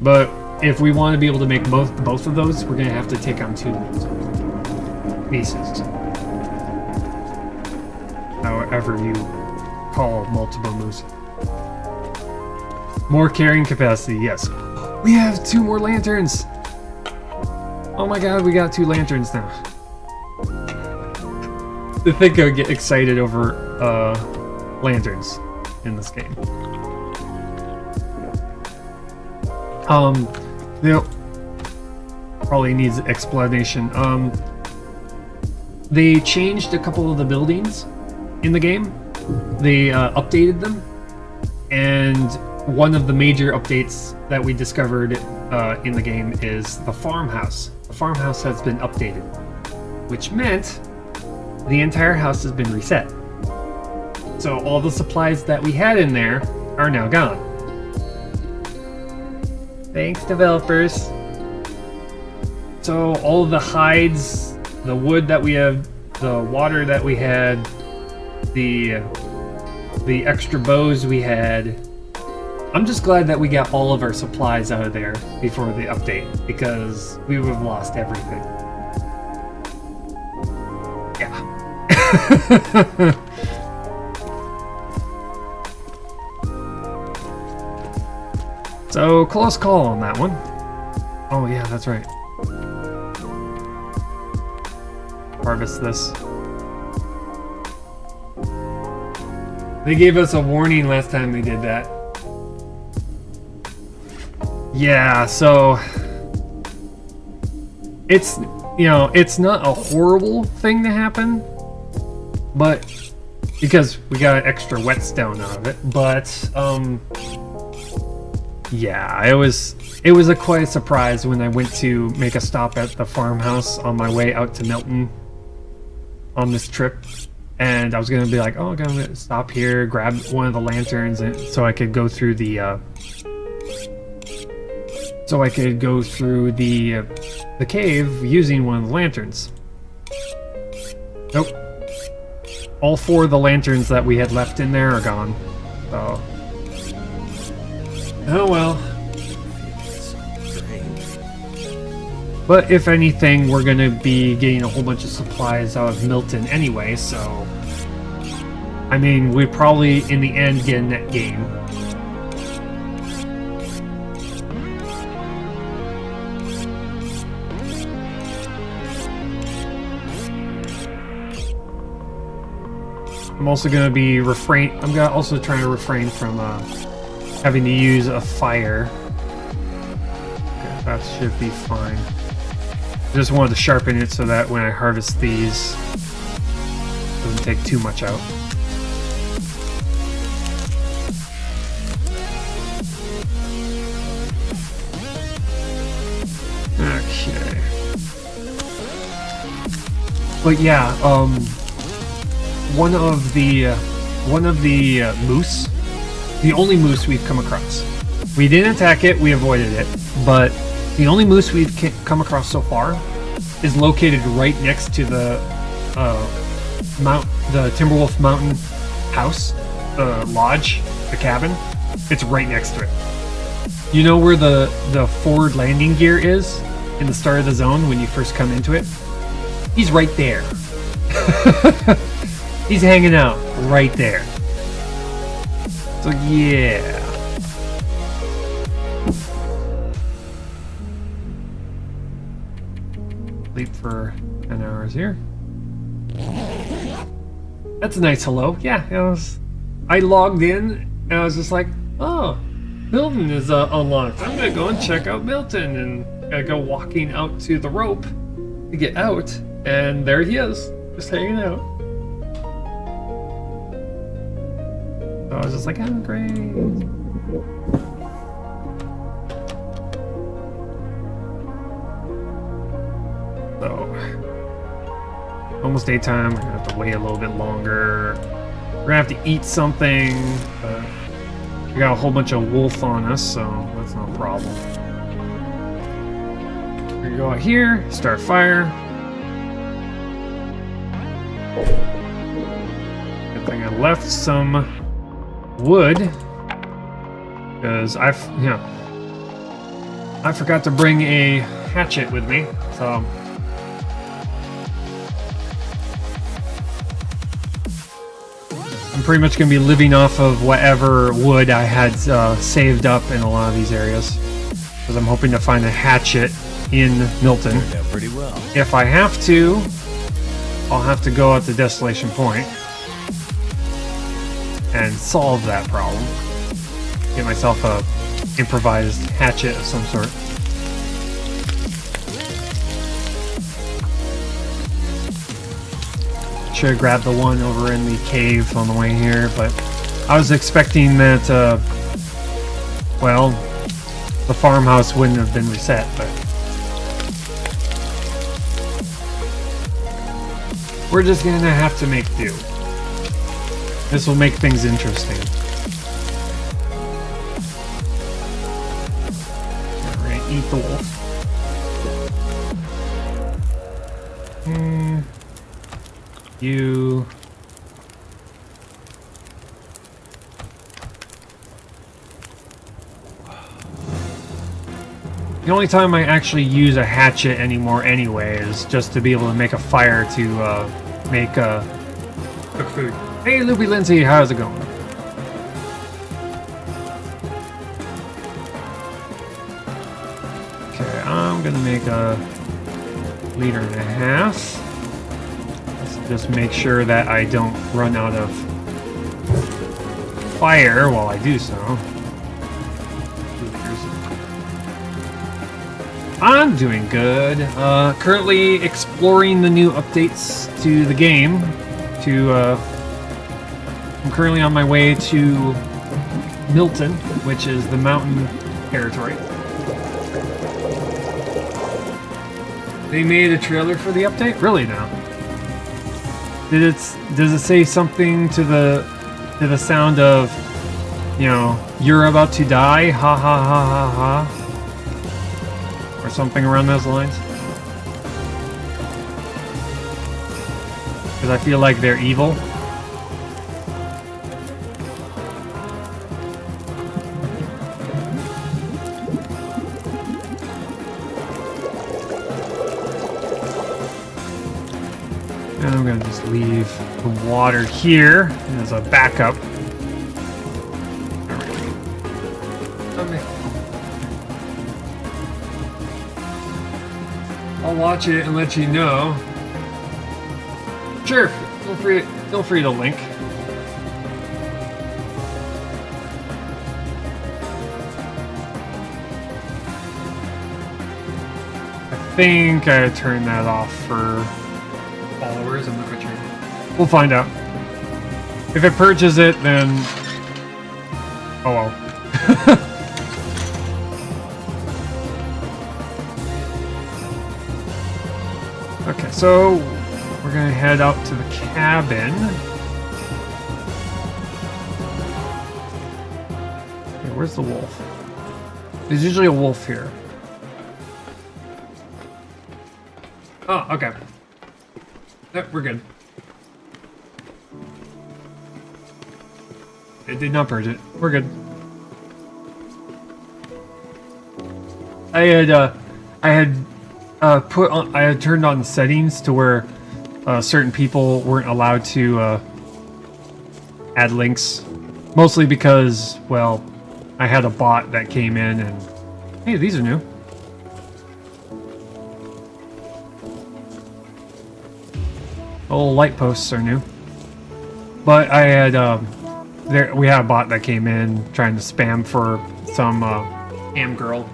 But if we want to be able to make both of those, we're going to have to take on 2 pieces. However you call multiple moose. More carrying capacity, yes. We have 2 more lanterns! Oh my god, we got 2 lanterns now. To think I would get excited over lanterns in this game. Probably needs explanation. They changed a couple of the buildings in the game. They updated them, and one of the major updates that we discovered in the game is the farmhouse. The farmhouse has been updated, which meant the entire house has been reset. So all the supplies that we had in there are now gone. Thanks, developers. So all of the hides, the wood that we have, the water that we had, the extra bows we had. I'm just glad that we got all of our supplies out of there before the update, because we would have lost everything. Yeah. So, close call on that one. Oh yeah, that's right. Harvest this. They gave us a warning last time they did that. Yeah, so it's, you know, it's not a horrible thing to happen, but because we got an extra whetstone out of it, but yeah, it was a quite a surprise when I went to make a stop at the farmhouse on my way out to Milton on this trip, and I was gonna be like, oh, I'm gonna stop here, grab one of the lanterns, and so I could go through the the cave using one of the lanterns. Nope. All 4 of the lanterns that we had left in there are gone. So. Oh well. But if anything, we're gonna be getting a whole bunch of supplies out of Milton anyway, so. I mean, we probably in the end get a net gain. I'm also going to be I'm also trying to refrain from having to use a fire. Okay, that should be fine. I just wanted to sharpen it so that when I harvest these, it doesn't take too much out. Okay. But yeah, one of the moose, the only moose we've come across. We didn't attack it, we avoided it, but The only moose we've come across so far is located right next to the Timberwolf Mountain house, the lodge, the cabin. It's right next to it. You know where the forward landing gear is in the start of the zone when you first come into it? He's right there. He's hanging out right there. So yeah. Sleep for 10 hours here. That's a nice hello. Yeah, I logged in and I was just like, oh, Milton is unlocked. I'm gonna go and check out Milton, and I go walking out to the rope to get out, and there he is, just hanging out. So I was just like, oh, great. So, almost daytime. We're gonna have to wait a little bit longer. We're gonna have to eat something. We got a whole bunch of wolf on us, so that's no problem. We're gonna go out here, start fire. Good thing I left some wood, because I forgot to bring a hatchet with me, so. I'm pretty much going to be living off of whatever wood I had saved up in a lot of these areas. Because I'm hoping to find a hatchet in Milton. Turned out pretty well. If I have to, I'll have to go out to Desolation Point and solve that problem. Get myself a improvised hatchet of some sort. Should have grabbed the one over in the cave on the way here, but I was expecting that, well, the farmhouse wouldn't have been reset, but we're just gonna have to make do. This will make things interesting. We're gonna eat the wolf. You. The only time I actually use a hatchet anymore anyway is just to be able to make a fire to make cook food. Hey Loopy Lindsay, how's it going? Okay, I'm gonna make a 1.5 liters. Just make sure that I don't run out of fire while I do so. I'm doing good. Currently exploring the new updates to the game. I'm currently on my way to Milton, which is the mountain territory. They made a trailer for the update? Really now? Does it say something to the sound of, you know, you're about to die, ha ha ha ha ha, or something around those lines? Because I feel like they're evil. And I'm gonna just leave the water here as a backup. I'll watch it and let you know. Sure, feel free to link. I think I turned that off for followers. I'm not quite sure. We'll find out. If it purges it, then oh well. Okay, so we're gonna head out to the cabin. Okay, where's the wolf? There's usually a wolf here. Oh, okay. Yep, we're good. It did not purge it. We're good. I had turned on settings to where certain people weren't allowed to add links, mostly because, well, I had a bot that came in and, hey, these are new. The little light posts are new. But I had, we had a bot that came in trying to spam for some cam girl.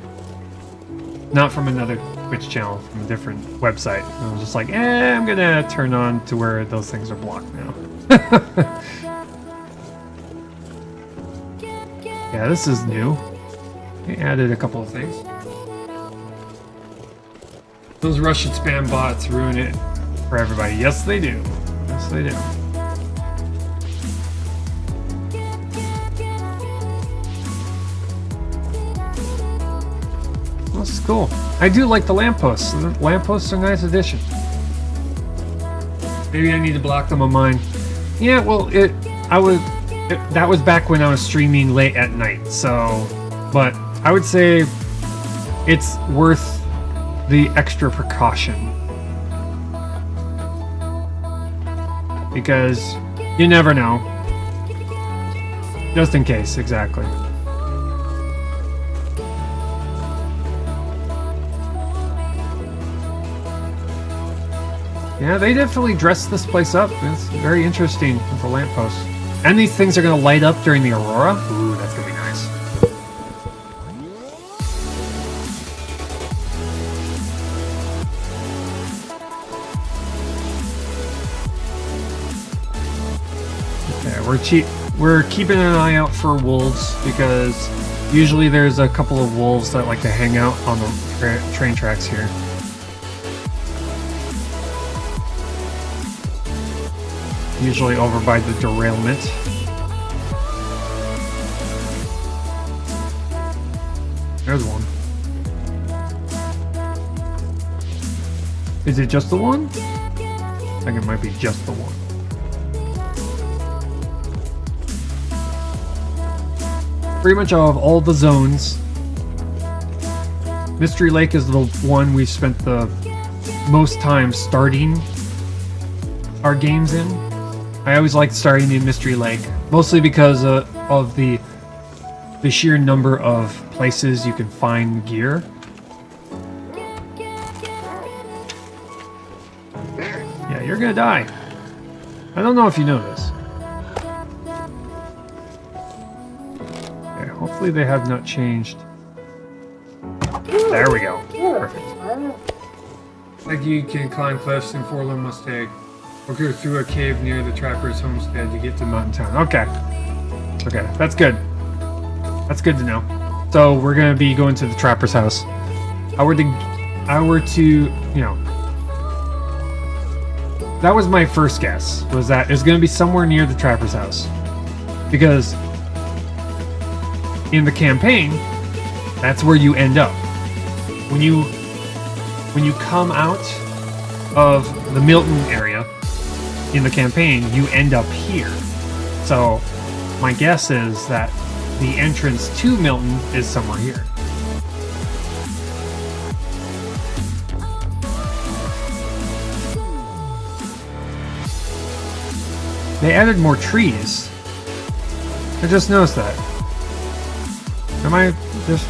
Not from another Twitch channel, from a different website. And I was just like, I'm gonna turn on to where those things are blocked now. Yeah, this is new. They added a couple of things. Those Russian spam bots ruin it for everybody. Yes, they do. Yes, they do. This is cool. I do like the lampposts. The lampposts are a nice addition. Maybe I need to block them on mine. Yeah, well, that was back when I was streaming late at night. So, but I would say it's worth the extra precaution. Because you never know. Just in case, exactly. Yeah, they definitely dressed this place up. It's very interesting with the lampposts. And these things are going to light up during the aurora. Ooh, that's going to be nice. Okay, we're keeping an eye out for wolves because usually there's a couple of wolves that like to hang out on the train tracks here. Usually over by the derailment. There's one. Is it just the one? I think it might be just the one. Pretty much out of all the zones, Mystery Lake is the one we've spent the most time starting our games in. I always liked starting in Mystery Lake, mostly because of the sheer number of places you can find gear. Yeah, you're gonna die. I don't know if you know this. Okay, hopefully they have not changed. There we go. Perfect. Like you can climb cliffs in Forlorn Mustang. Or go through a cave near the trapper's homestead to get to Mountain Town. Okay. Okay, that's good. That's good to know. So we're gonna be going to the trapper's house. I were to, you know, that was my first guess, was that it's gonna be somewhere near the trapper's house. Because in the campaign, that's where you end up. When you come out of the Milton area in the campaign, you end up here. So my guess is that the entrance to Milton is somewhere here. They added more trees. I just noticed that. Am I just...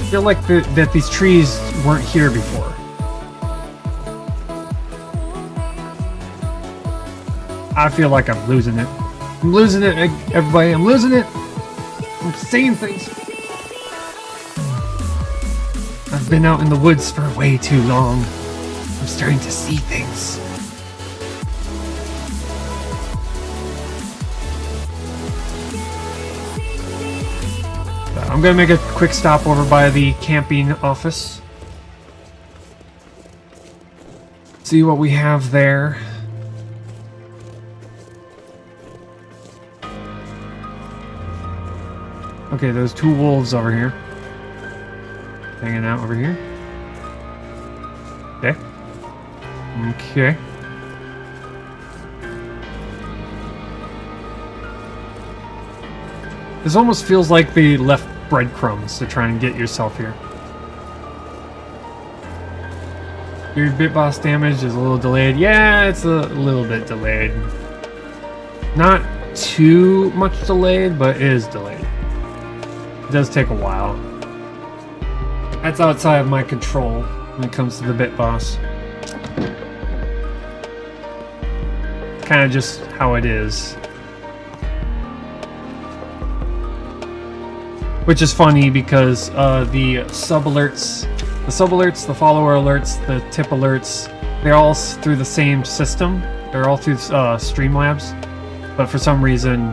I feel like that these trees weren't here before. I feel like I'm losing it. I'm losing it, everybody. I'm losing it. I'm saying things. I've been out in the woods for way too long. I'm starting to see things. So I'm gonna make a quick stop over by the camping office. See what we have there. Okay, there's two wolves over here. Hanging out over here. Okay. This almost feels like they left breadcrumbs to try and get yourself here. Your bit boss damage is a little delayed. Yeah, it's a little bit delayed. Not too much delayed, but it is delayed. It does take a while. That's outside of my control when it comes to the bit boss. Kind of just how it is. Which is funny because the sub-alerts, the follower alerts, the tip alerts, they're all through the same system. They're all through Streamlabs. But for some reason,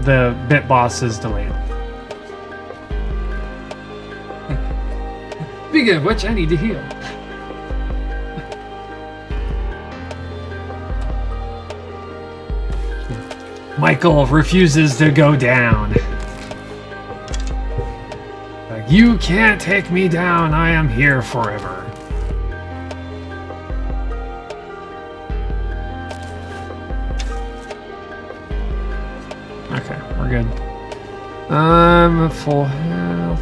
the bit boss is delayed. Speaking of which, I need to heal. Michael refuses to go down. Like, you can't take me down, I am here forever. Okay, we're good. I'm at full health.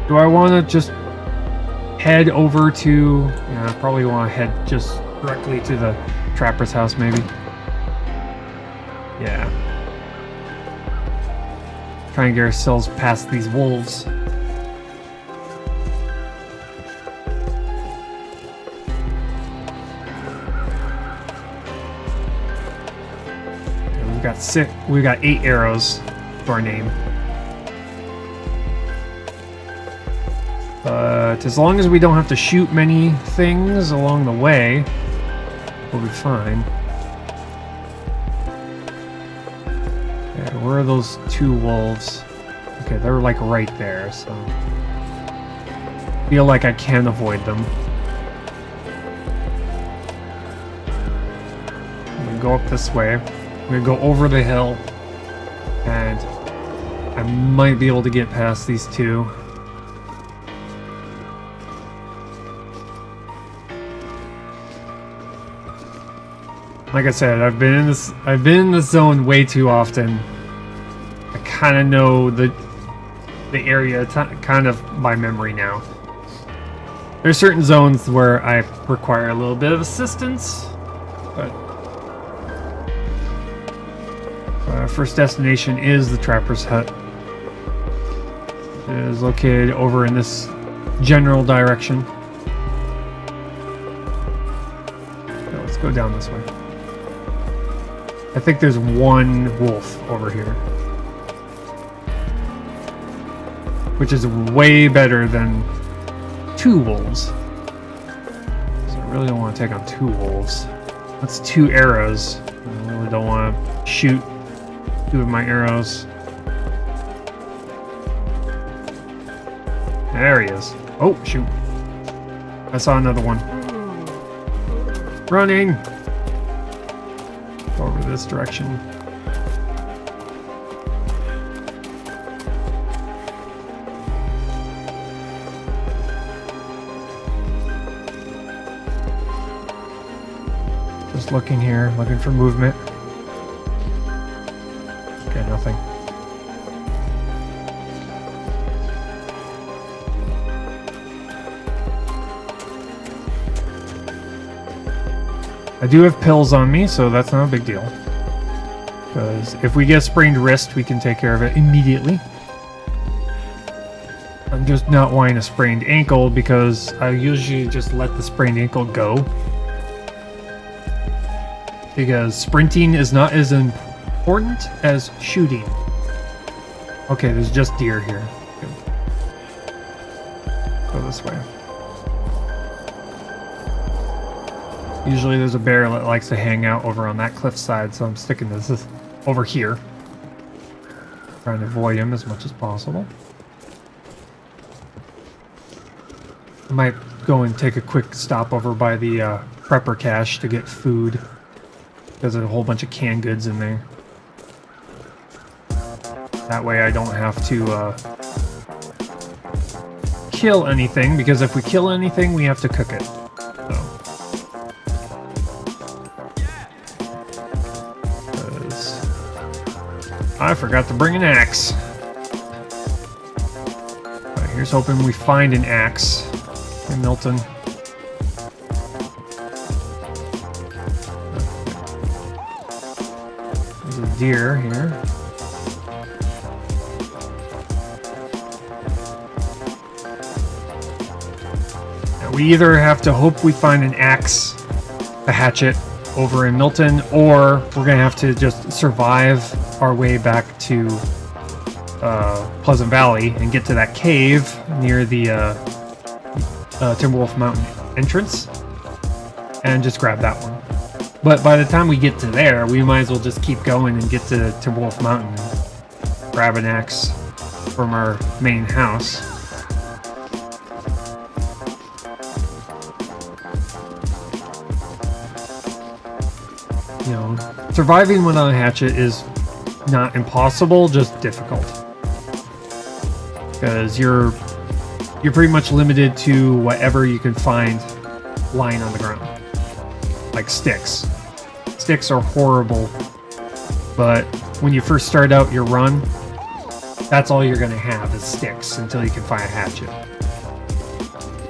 Do I want to just head over to... Yeah, I probably want to head just directly to the trapper's house, maybe. Yeah. Try and get ourselves past these wolves. Okay, we got 8 arrows to our name. But as long as we don't have to shoot many things along the way, we'll be fine. Yeah, where are those 2 wolves? Okay, they're like right there, so... feel like I can avoid them. I'm gonna go up this way. I'm gonna go over the hill. And I might be able to get past these 2. Like I said, I've been in this zone way too often. I kind of know the area kind of by memory now. There's certain zones where I require a little bit of assistance, but our first destination is the Trapper's Hut. It is located over in this general direction. So let's go down this way. I think there's 1 wolf over here. Which is way better than 2 wolves. So I really don't want to take on 2 wolves. That's 2 arrows. I really don't want to shoot 2 of my arrows. There he is. Oh, shoot. I saw another one. Running! Over this direction. Just looking here, looking for movement. Okay, nothing. I do have pills on me, so that's not a big deal. Because if we get a sprained wrist, we can take care of it immediately. I'm just not wanting a sprained ankle because I usually just let the sprained ankle go. Because sprinting is not as important as shooting. Okay, there's just deer here. Good. Go this way. Usually there's a bear that likes to hang out over on that cliffside, so I'm sticking this over here. Trying to avoid him as much as possible. I might go and take a quick stop over by the prepper cache to get food. There's a whole bunch of canned goods in there. That way I don't have to kill anything, because if we kill anything, we have to cook it. I forgot to bring an axe. But here's hoping we find an axe in Milton. There's a deer here. We either have to hope we find an axe, a hatchet over in Milton, or we're gonna have to just survive our way back to Pleasant Valley and get to that cave near the Timberwolf Mountain entrance and just grab that one. But by the time we get to there, we might as well just keep going and get to Timberwolf Mountain and grab an axe from our main house. You know, surviving without a hatchet is not impossible, just difficult. Because you're pretty much limited to whatever you can find lying on the ground. Like sticks. Sticks are horrible, but when you first start out your run, that's all you're going to have is sticks until you can find a hatchet.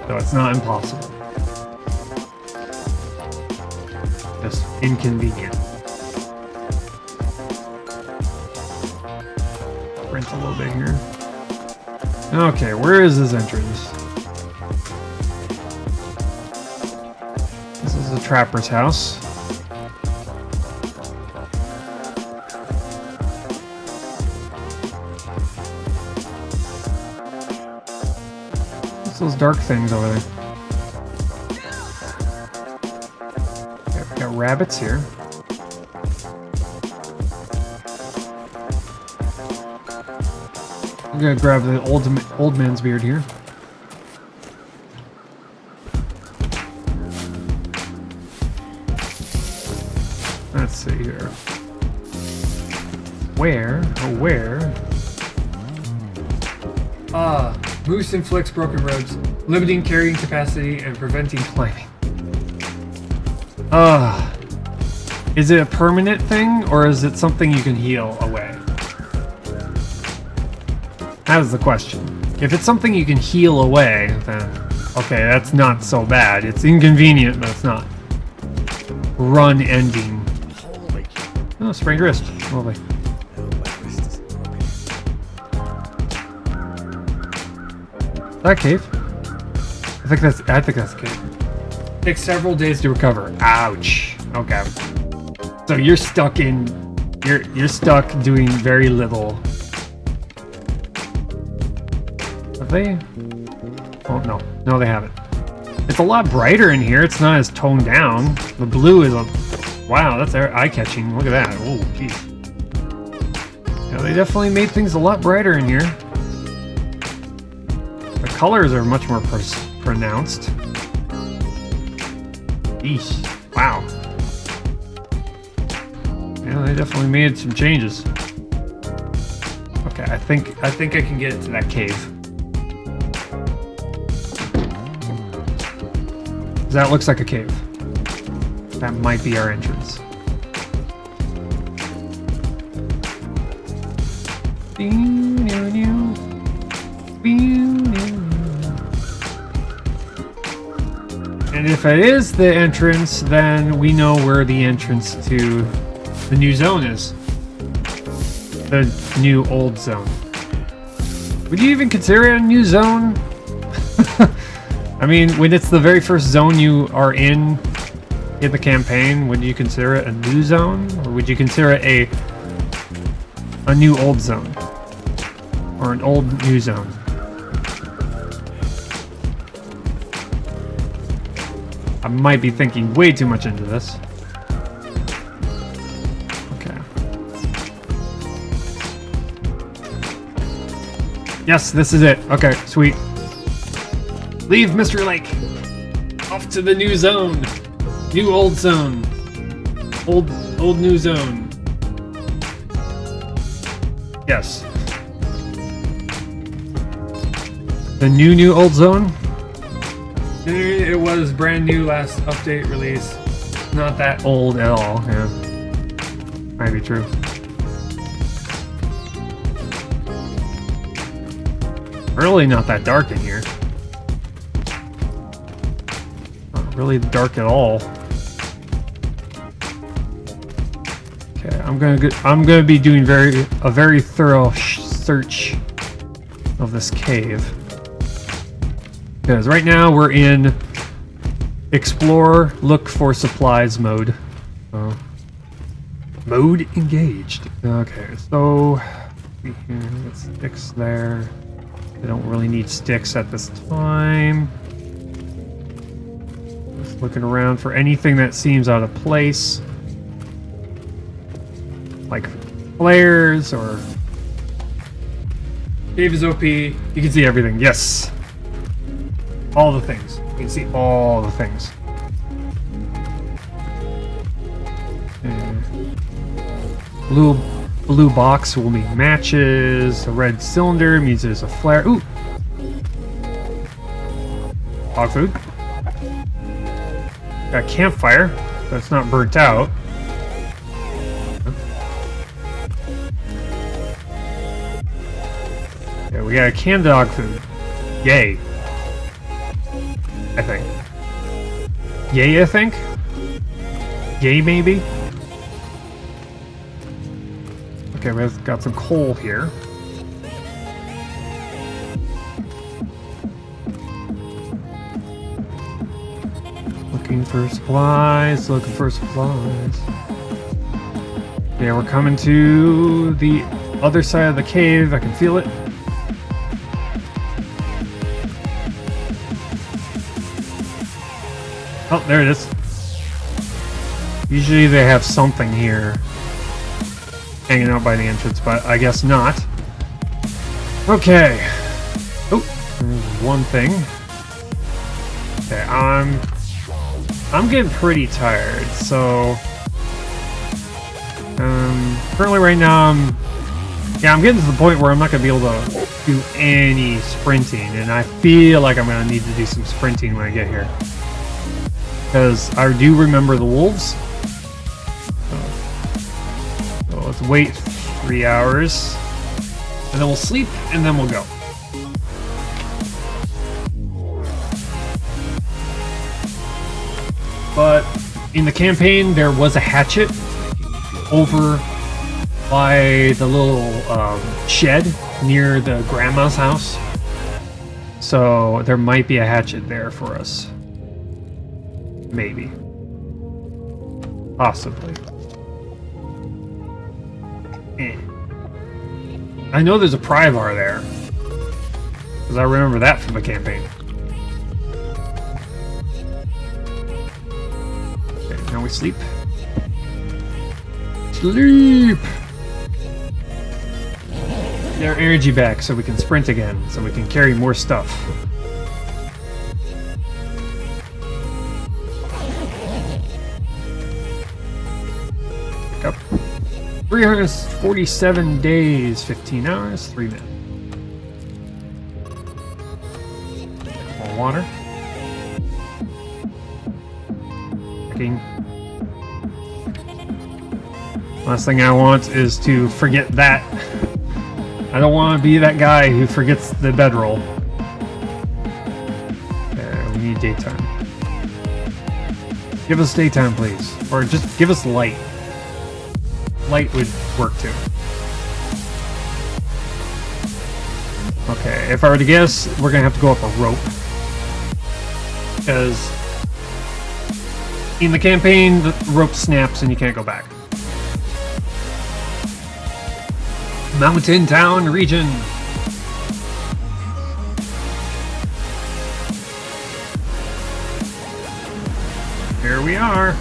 So it's not impossible. Just inconvenient. Sprint a little bit here. Okay, where is this entrance? This is the trapper's house. What's those dark things over there? Got rabbits here. I'm gonna grab the old man's beard here. Let's see here. Where? Oh, where? Moose inflicts broken roads, limiting carrying capacity and preventing climbing. Is it a permanent thing, or is it something you can heal away? That is the question. If it's something you can heal away, then okay, that's not so bad. It's inconvenient, but it's not run ending. Holy. Oh, sprained wrist. Lovely. Oh, my wrist is broken. That cave? I think that's a cave. Takes several days to recover. Ouch. Okay. So you're stuck in. You're stuck doing very little. Have they? Oh no, no, they haven't. It's a lot brighter in here. It's not as toned down. The blue is a. Wow, that's eye-catching. Look at that. Oh, jeez. Yeah, they definitely made things a lot brighter in here. The colors are much more pronounced. Eesh. Wow. Yeah, they definitely made some changes. Okay, I think I can get it to that cave. That looks like a cave. That might be our entrance. And if it is the entrance, then we know where the entrance to the new zone is. The new old zone. Would you even consider it a new zone? I mean, when it's the very first zone you are in the campaign, would you consider it a new zone? Or would you consider it a new old zone? Or an old new zone? I might be thinking way too much into this. Okay. Yes, this is it. Okay, sweet. Leave Mr. Lake. Off to the new zone. New old zone. Old new zone. Yes. The new old zone? It was brand new last update release. Not that old at all, yeah. Might be true. Really not that dark in here. Not really dark at all. Okay, I'm gonna be doing a very thorough search of this cave. Because right now we're in explore, look for supplies mode. So, mode engaged. Okay, so we can get sticks there. I don't really need sticks at this time. Just looking around for anything that seems out of place. Like flares or... Cave is OP. You can see everything. Yes. All the things. You can see all the things. Blue box will need matches. A red cylinder means there's a flare. Ooh! Dog food. Got a campfire. That's not burnt out. Yeah, we got a canned dog food. Yay. I think. Yay, I think? Yay, maybe? Okay, we've got some coal here. Looking for supplies, looking for supplies. Yeah, we're coming to the other side of the cave. I can feel it. Oh, there it is. Usually they have something here hanging out by the entrance, but I guess not. Okay. Oh, there's one thing. Okay, I'm getting pretty tired, so currently right now I'm getting to the point where I'm not gonna be able to do any sprinting, and I feel like I'm gonna need to do some sprinting when I get here. Because I do remember the wolves. So let's wait 3 hours. And then we'll sleep, and then we'll go. But in the campaign, there was a hatchet over by the little shed near the grandma's house. So there might be a hatchet there for us. Maybe. Possibly. I know there's a pry bar there. Because I remember that from the campaign. Okay, now we sleep. Sleep! Get our energy back so we can sprint again. So we can carry more stuff. Up. 347 days, 15 hours, 3 minutes. More water. Checking. Last thing I want is to forget that. I don't want to be that guy who forgets the bedroll. We need daytime. Give us daytime, please. Or just give us light. Light would work too. Okay, if I were to guess, we're gonna have to go up a rope. Because in the campaign, the rope snaps and you can't go back. Mountain Town region. Here we are.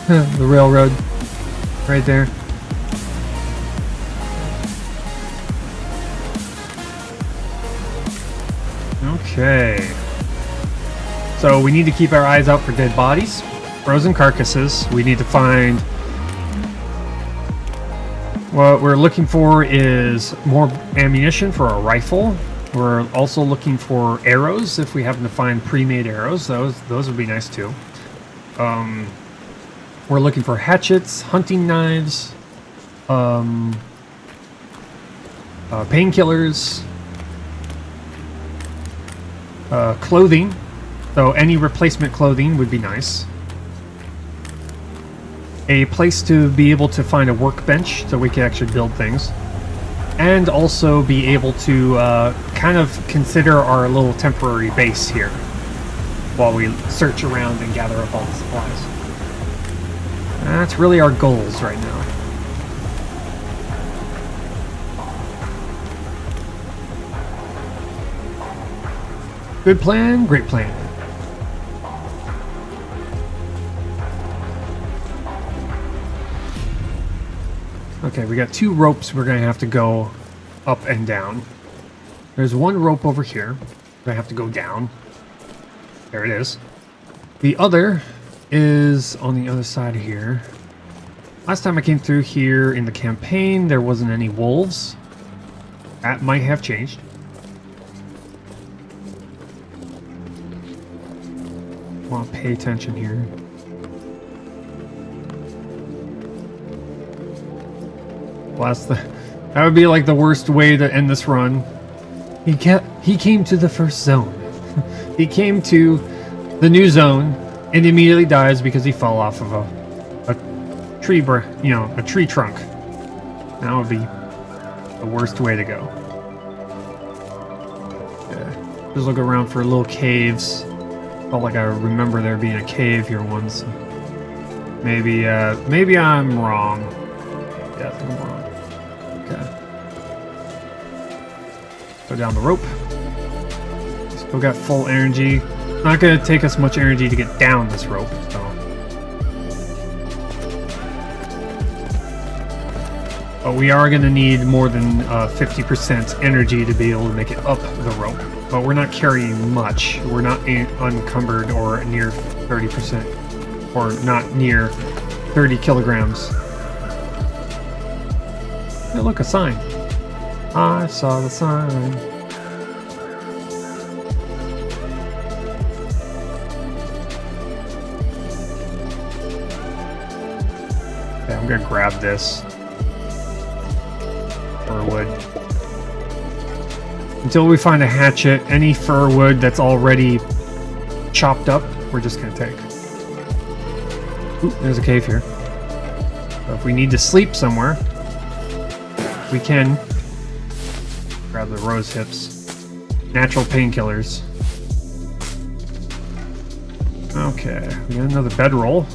The railroad, right there. Okay. So we need to keep our eyes out for dead bodies, frozen carcasses. We need to find... What we're looking for is more ammunition for a rifle. We're also looking for arrows, if we happen to find pre-made arrows. Those would be nice too. We're looking for hatchets, hunting knives, painkillers, clothing. So any replacement clothing would be nice. A place to be able to find a workbench so we can actually build things. And also be able to kind of consider our little temporary base here while we search around and gather up all the supplies. That's really our goals right now. Good plan, great plan. Okay, we got 2 ropes we're gonna have to go up and down. There's 1 rope over here. We're gonna have to go down. There it is. The other is on the other side here. Last time I came through here in the campaign, there wasn't any wolves. That might have changed. Want to pay attention here. Well, that would be like the worst way to end this run. He came to the first zone. He came to the new zone and immediately dies because he fell off of a tree, a tree trunk. That would be the worst way to go. Yeah. Just look around for little caves. Felt like I remember there being a cave here once. Maybe I'm wrong. Yeah, I think I'm wrong. Okay. Go down the rope. Still got full energy. Not gonna take us much energy to get down this rope, so. But we are gonna need more than 50% energy to be able to make it up the rope. But we're not carrying much. We're not unencumbered or near 30%, or not near 30 kilograms. Hey, look, a sign. I saw the sign. Okay, I'm gonna grab this. Fir wood. Until we find a hatchet, any fir wood that's already chopped up, we're just gonna take. Ooh, there's a cave here. So if we need to sleep somewhere, we can grab the rose hips. Natural painkillers. Okay, we got another bedroll.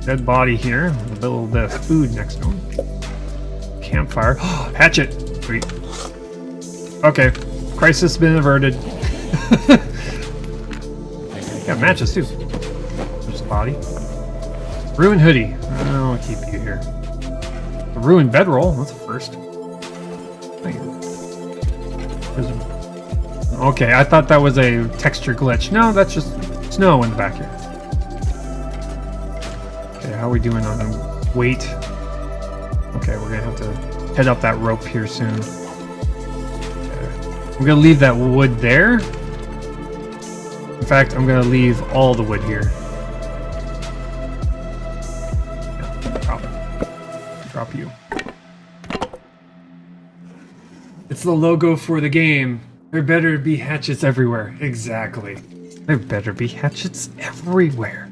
Dead body here, with a little bit of food next to him. Campfire. Hatchet! Sweet. Okay, crisis been averted. Got matches too. There's a body. Ruined hoodie. I'll keep you here. A ruined bedroll. That's a first. Okay, I thought that was a texture glitch. No, that's just snow in the back here. Okay, how are we doing on weight? Okay, we're gonna have to head up that rope here soon. Okay. I'm gonna leave that wood there. In fact, I'm gonna leave all the wood here. Yeah, drop you. It's the logo for the game. There better be hatchets everywhere. Exactly. There better be hatchets everywhere.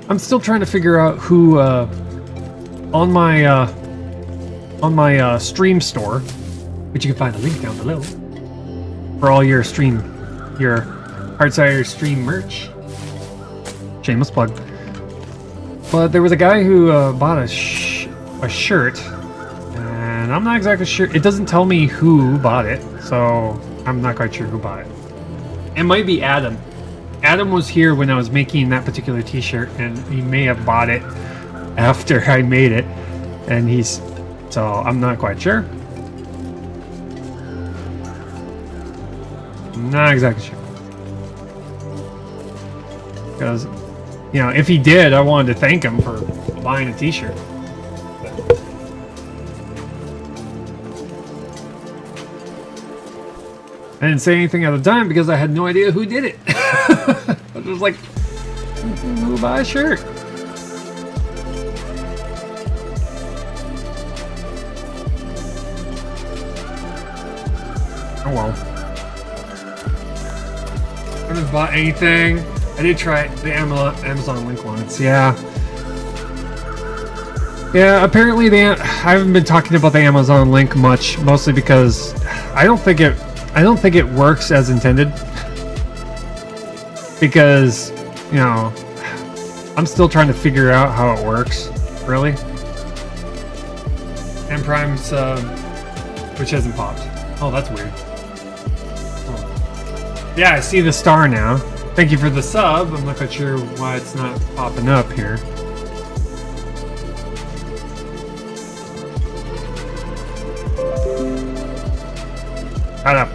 I'm still trying to figure out who on my stream store, which you can find the link down below, for all your Hardsider stream merch. Shameless plug. But there was a guy who bought a shirt, and I'm not exactly sure. It doesn't tell me who bought it, so I'm not quite sure who bought it. It might be Adam. Adam was here when I was making that particular t-shirt, and he may have bought it after I made it, and so I'm not quite sure. Not exactly sure. Because You know, if he did, I wanted to thank him for buying a t-shirt. I didn't say anything at the time because I had no idea who did it. I was just like, who buy a shirt? Oh well. I haven't bought anything. I did try the Amazon link once. Yeah. Yeah, apparently I haven't been talking about the Amazon link much, mostly because I don't think it works as intended. Because, you know, I'm still trying to figure out how it works, really. And Prime sub, which hasn't popped. Oh, that's weird. Oh. Yeah, I see the star now. Thank you for the sub. I'm not quite sure why it's not popping up here. Shut up,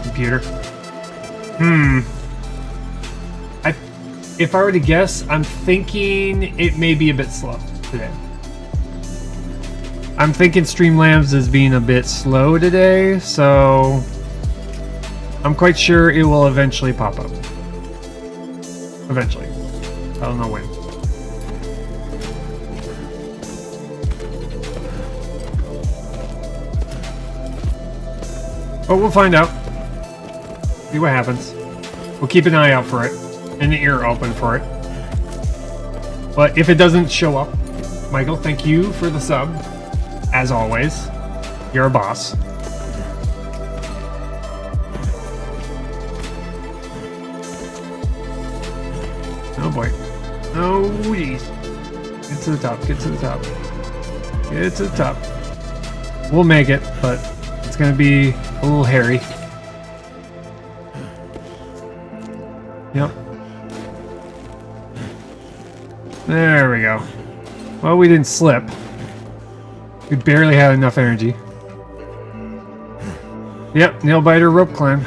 computer. If I were to guess, I'm thinking it may be a bit slow today. I'm thinking Streamlabs is being a bit slow today, so I'm quite sure it will eventually pop up. Eventually. I don't know when. But we'll find out. See what happens. We'll keep an eye out for it. And the ear open for it. But if it doesn't show up, Michael, thank you for the sub. As always. You're a boss. Oh boy. Oh jeez. Get to the top, get to the top. Get to the top. We'll make it, but it's gonna be a little hairy. Yep. There we go. Well, we didn't slip. We barely had enough energy. Yep, nail biter rope climb.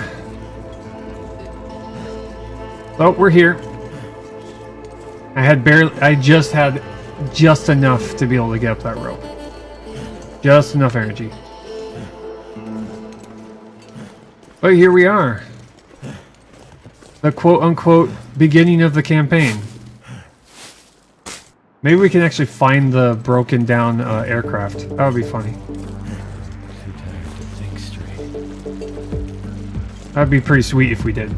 Oh, we're here. I just had just enough to be able to get up that rope. Just enough energy. But here we are. The quote-unquote beginning of the campaign. Maybe we can actually find the broken down aircraft. That would be funny. Too tired to think straight. That'd be pretty sweet if we did.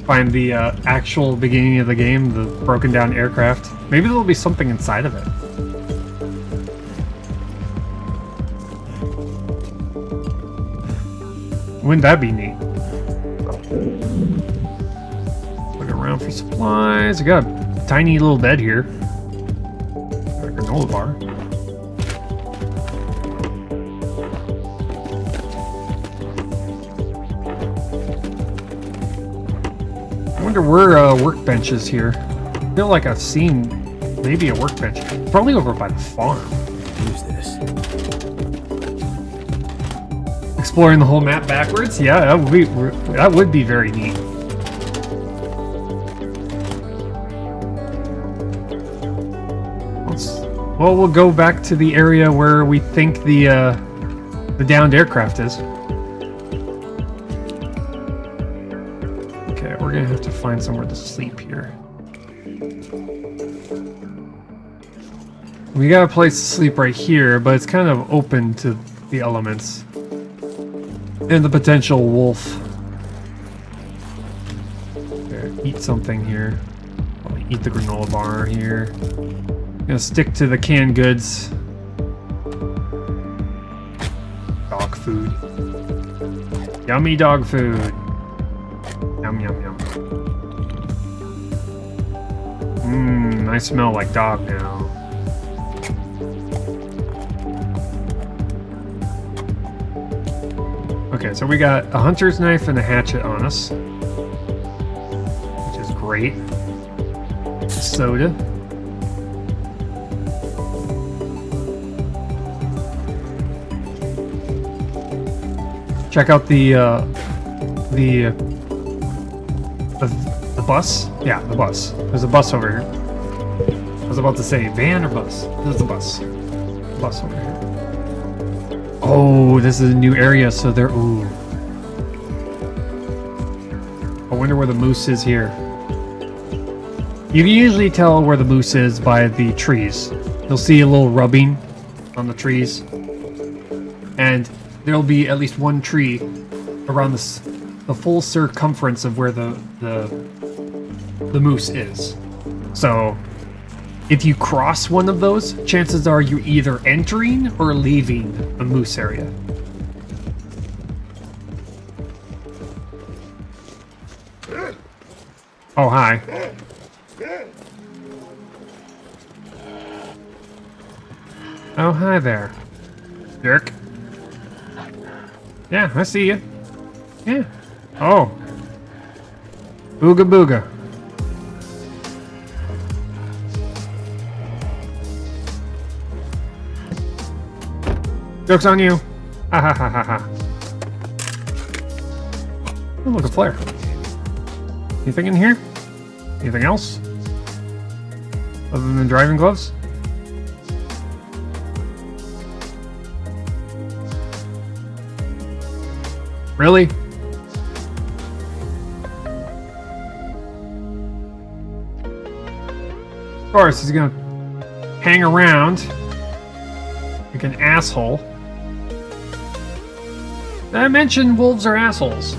Find the actual beginning of the game, the broken down aircraft. Maybe there'll be something inside of it. Wouldn't that be neat? Look around for supplies. I got a tiny little bed here. Got a granola bar. I wonder where workbench is here. I feel like I've seen maybe a workbench. Probably over by the farm. Use this. Exploring the whole map backwards? Yeah, that would be very neat. Well, we'll go back to the area where we think the downed aircraft is. Okay, we're gonna have to find somewhere to sleep here. We got a place to sleep right here, but it's kind of open to the elements. And the potential wolf. Okay, eat something here. Probably eat the granola bar here. Gonna stick to the canned goods. Dog food. Yummy dog food. Yum, yum, yum. Mmm, I smell like dog now. Okay, so we got a hunter's knife and a hatchet on us, which is great. Soda. Check out the bus? Yeah, the bus. There's a bus over here. I was about to say van or bus. There's a bus. Bus over here. Oh, this is a new area, so they're... Ooh. I wonder where the moose is here. You can usually tell where the moose is by the trees. You'll see a little rubbing on the trees. And there'll be at least one tree around the full circumference of where the moose is. So if you cross one of those, chances are you're either entering or leaving a moose area. Oh, hi. Oh, hi there, jerk. Yeah, I see you. Yeah. Oh. Booga booga. Joke's on you. Ha ha ha ha ha. Oh, look, a flare. Anything in here? Anything else? Other than the driving gloves? Really? Of course, he's gonna hang around like an asshole. Did I mention wolves are assholes?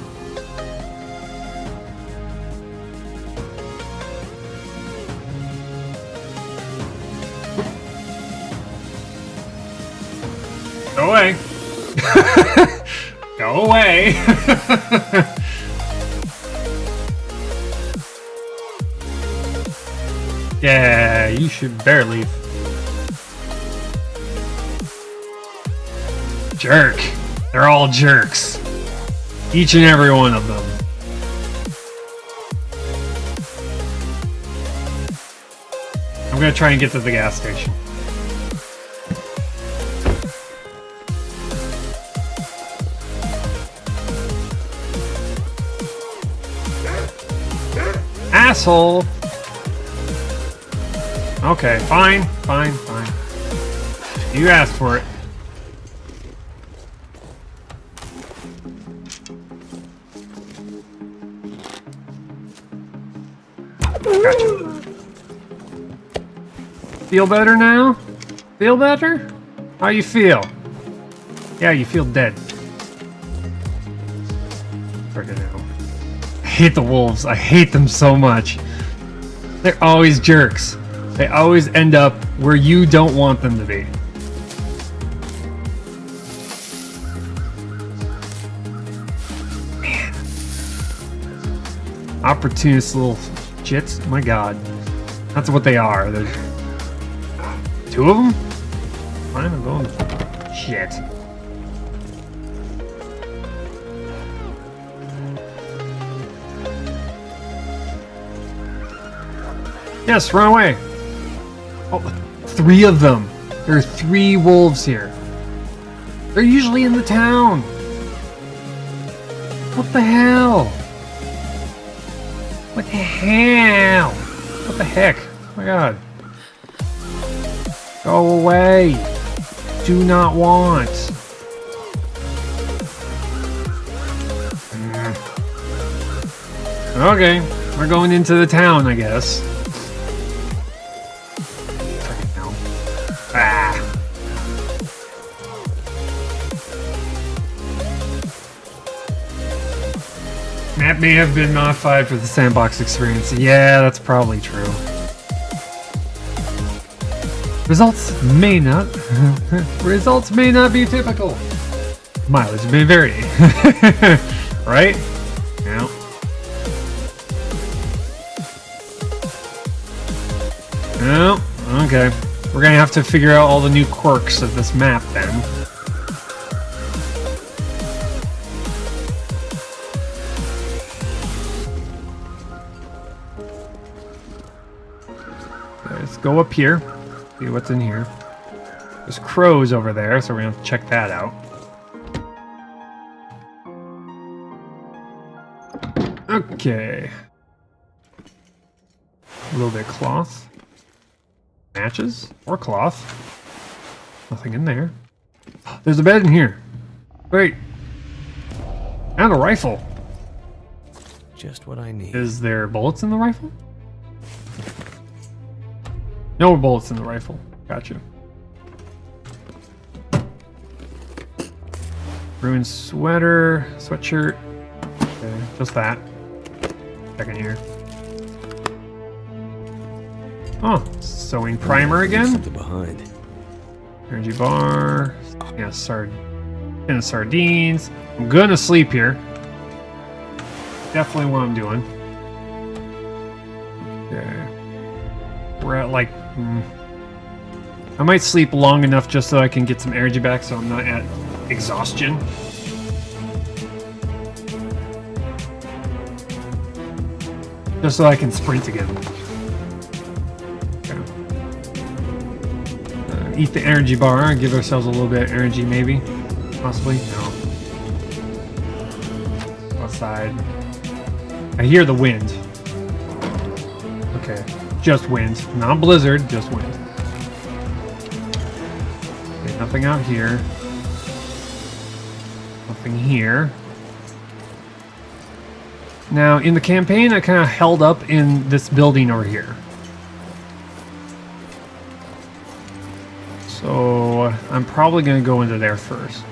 Go away. Go away. Yeah, you should better leave. Jerk. They're all jerks. Each and every one of them. I'm gonna try and get to the gas station. Asshole. Okay, fine, fine, fine. You asked for it. Gotcha. Feel better now? Feel better? How you feel? Yeah, you feel dead. Freaking hell. I hate the wolves. I hate them so much. They're always jerks. They always end up where you don't want them to be. Man. Opportunist little shits. My god. That's what they are. They're... Two of them? Fine, I'm going. Shit. Yes, run away. Oh, 3 of them. There are 3 wolves here. They're usually in the town. What the hell? What the hell? What the heck? Oh my god. Go away. Do not want. Okay, we're going into the town, I guess. Ah. Map may have been modified for the sandbox experience. Yeah, that's probably true. Results may not. Results may not be typical. Mileage may vary. Right? Yeah. Oh, okay. We're gonna have to figure out all the new quirks of this map then. Let's go up here, see what's in here. There's crows over there, so we're gonna have to check that out. Okay. A little bit of cloth. Matches or cloth. Nothing in there. There's a bed in here. Wait. And a rifle. Just what I need. Is there bullets in the rifle? No bullets in the rifle. Gotcha. Ruined sweater, sweatshirt. Okay, just that. Second here. Oh, sewing primer again. Something behind. Energy bar. Yeah, sardines. I'm gonna sleep here. Definitely what I'm doing. Okay. We're at like... I might sleep long enough just so I can get some energy back so I'm not at exhaustion. Just so I can sprint again. Okay. Eat the energy bar and give ourselves a little bit of energy maybe. Possibly? No. Outside. I hear the wind. Okay. Just wind. Not blizzard, just wind. Okay, nothing out here. Nothing here. Now, in the campaign, I kind of held up in this building over here. So, I'm probably going to go into there first.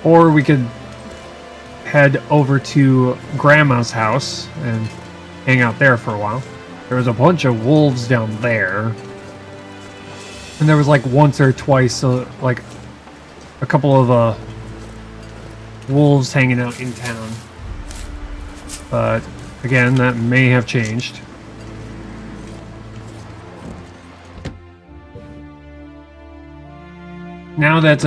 Or we could head over to Grandma's house and hang out there for a while. There was a bunch of wolves down there. And there was like once or twice, like a couple of wolves hanging out in town. But again, that may have changed. Now that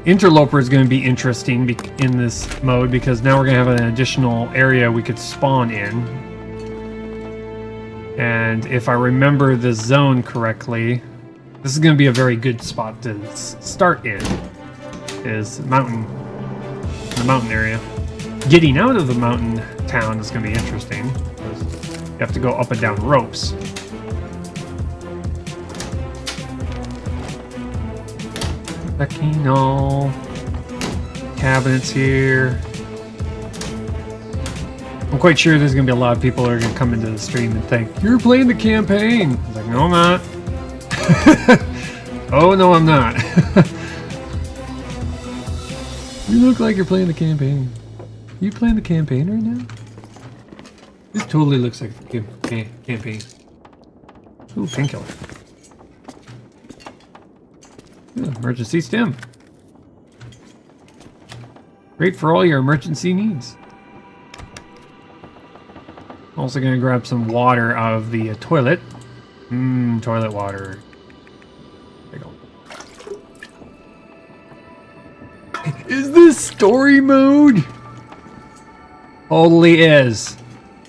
Interloper is going to be interesting in this mode because now we're going to have an additional area we could spawn in. And if I remember the zone correctly, this is going to be a very good spot to start in. Is the mountain area. Getting out of the mountain town is going to be interesting. You have to go up and down ropes. Aquino. Cabinets here. I'm quite sure there's going to be a lot of people that are going to come into the stream and think, you're playing the campaign. I was like, no, I'm not. Oh, no, I'm not. You look like you're playing the campaign. You playing the campaign right now? This totally looks like the campaign. Ooh, painkiller. Emergency stim. Great for all your emergency needs. Also gonna grab some water out of the toilet. Toilet water. There you go. Is this story mode? Totally is.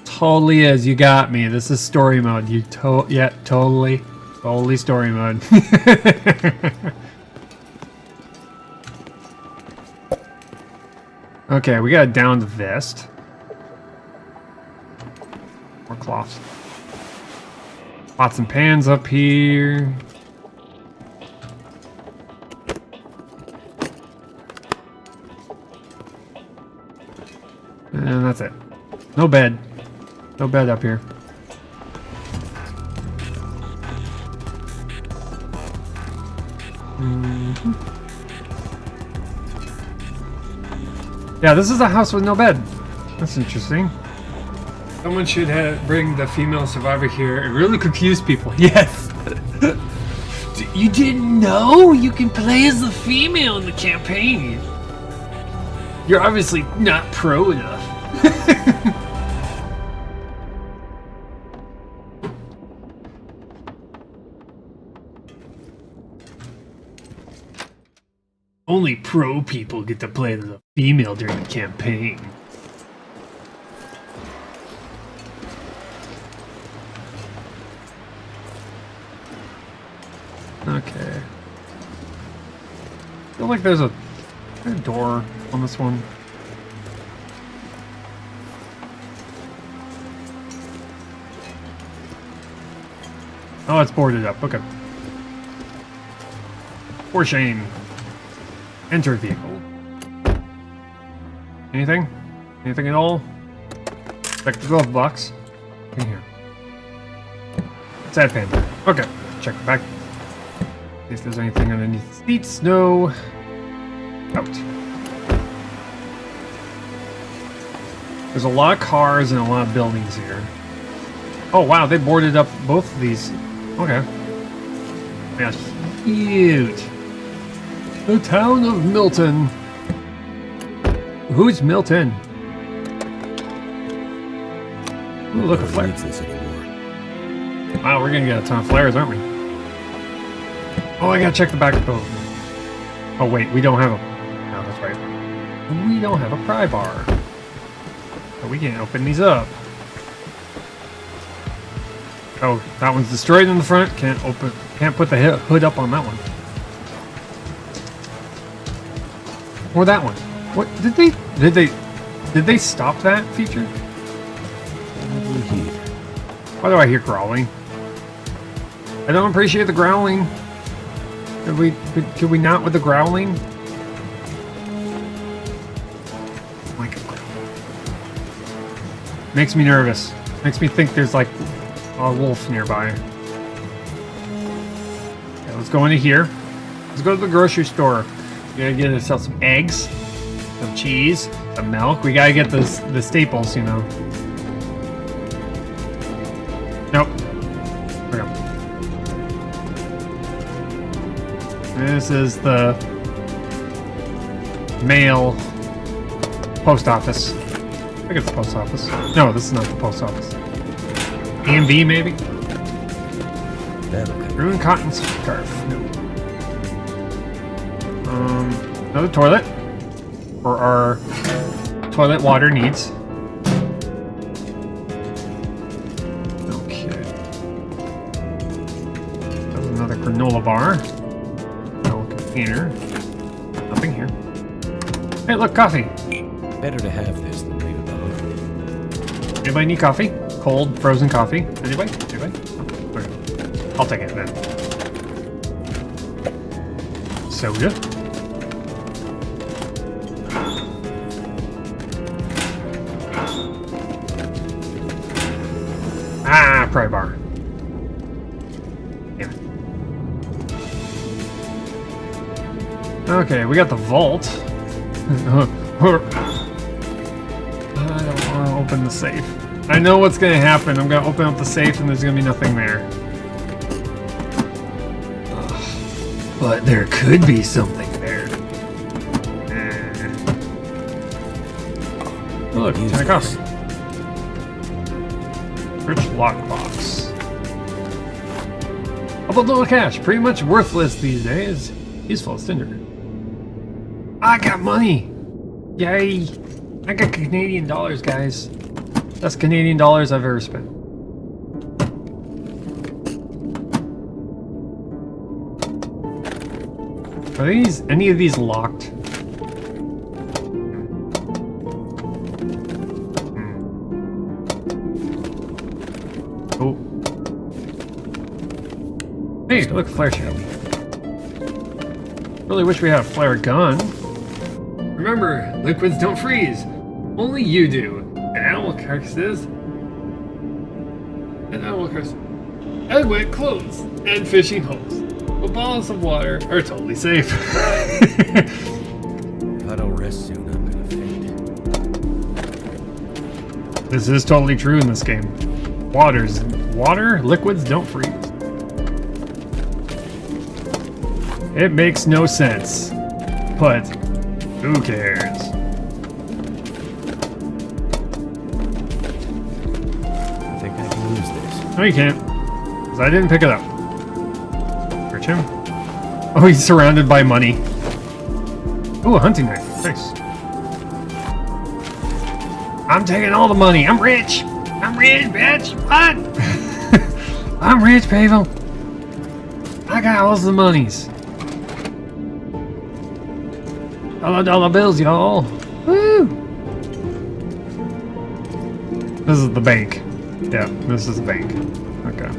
Totally is. You got me. This is story mode. Yeah, totally. Totally story mode. Okay, we got down the vest. More cloths. Pots and pans up here. And that's it. No bed. No bed up here. Yeah, this is a house with no bed. That's interesting. Someone should bring the female survivor here. It really confused people. Yes. You didn't know? You can play as the female in the campaign. You're obviously not pro enough. Only pro people get to play the female during the campaign. Okay. I feel like there's a door on this one. Oh, it's boarded up. Okay. For shame. Enter vehicle. Anything? Anything at all? Check the glove box. In here. Sad panda. Okay. Check the back. See if there's anything underneath the seats. No. Out. There's a lot of cars and a lot of buildings here. Oh wow, they boarded up both of these. Okay. Yeah, huge. The town of Milton. Who's Milton? Ooh, look, a flare. This anymore. Wow, we're gonna get a ton of flares, aren't we? Oh, I gotta check the back. Oh wait, we don't have a... No, that's right. We don't have a pry bar. So we can't open these up. Oh, that one's destroyed in the front. Can't put the hood up on that one. Or that one. What did they stop that feature? Why do I hear growling? I don't appreciate the growling. Could we not with the growling? Like, makes me nervous. Makes me think there's like a wolf nearby. Okay, let's go into here. Let's go to the grocery store. We gotta get ourselves some eggs, some cheese, some milk. We gotta get the staples, you know. Nope. Okay. This is the mail post office. I think it's the post office. No, this is not the post office. AMV maybe? Ruined cotton scarf. No. Another toilet for our toilet water needs. Okay. There's another granola bar. No container. Nothing here. Hey, look, coffee. Better to have this than leave it alone. Anybody need coffee? Cold, frozen coffee? Anybody? Anybody? Okay. I'll take it then. Soda. Ah, pry bar. Damn it. Okay, we got the vault. I don't want to open the safe. I know what's going to happen. I'm going to open up the safe and there's going to be nothing there. But there could be something there. Oh, look, Use ton of this. coffee. Rich lockbox. Although little cash, pretty much worthless these days. Useful as tinder. I got money! Yay! I got Canadian dollars, guys. Best Canadian dollars I've ever spent. Are any of these locked? Oh. Hey, look, flare shield. Really wish we had a flare gun. Remember, liquids don't freeze. Only you do. And animal carcasses. And animal carcasses. And wet clothes. And fishing holes. But bottles of water are totally safe. If I don't rest soon, I'm gonna faint. This is totally true in this game. Water, liquids don't freeze. It makes no sense. But who cares? I think I can use this. No, you can't. Because I didn't pick it up. Search him. Oh, he's surrounded by money. Ooh, a hunting knife. Nice. I'm taking all the money. I'm rich. I'm rich, bitch. What? I'm rich, people. I got all the monies. $1 bills, y'all. Woo! This is the bank. Yeah, this is the bank. Okay.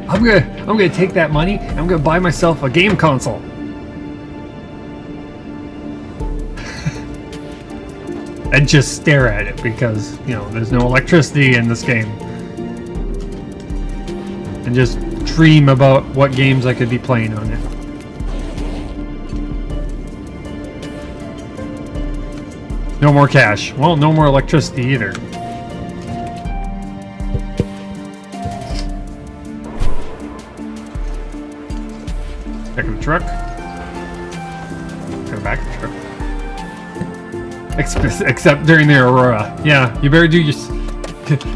I'm gonna take that money and I'm gonna buy myself a game console. And just stare at it because, you know, there's no electricity in this game. And just dream about what games I could be playing on it. No more cash. Well, no more electricity either. Back in the truck. Go back in the truck. Except during the Aurora. Yeah, you better do your...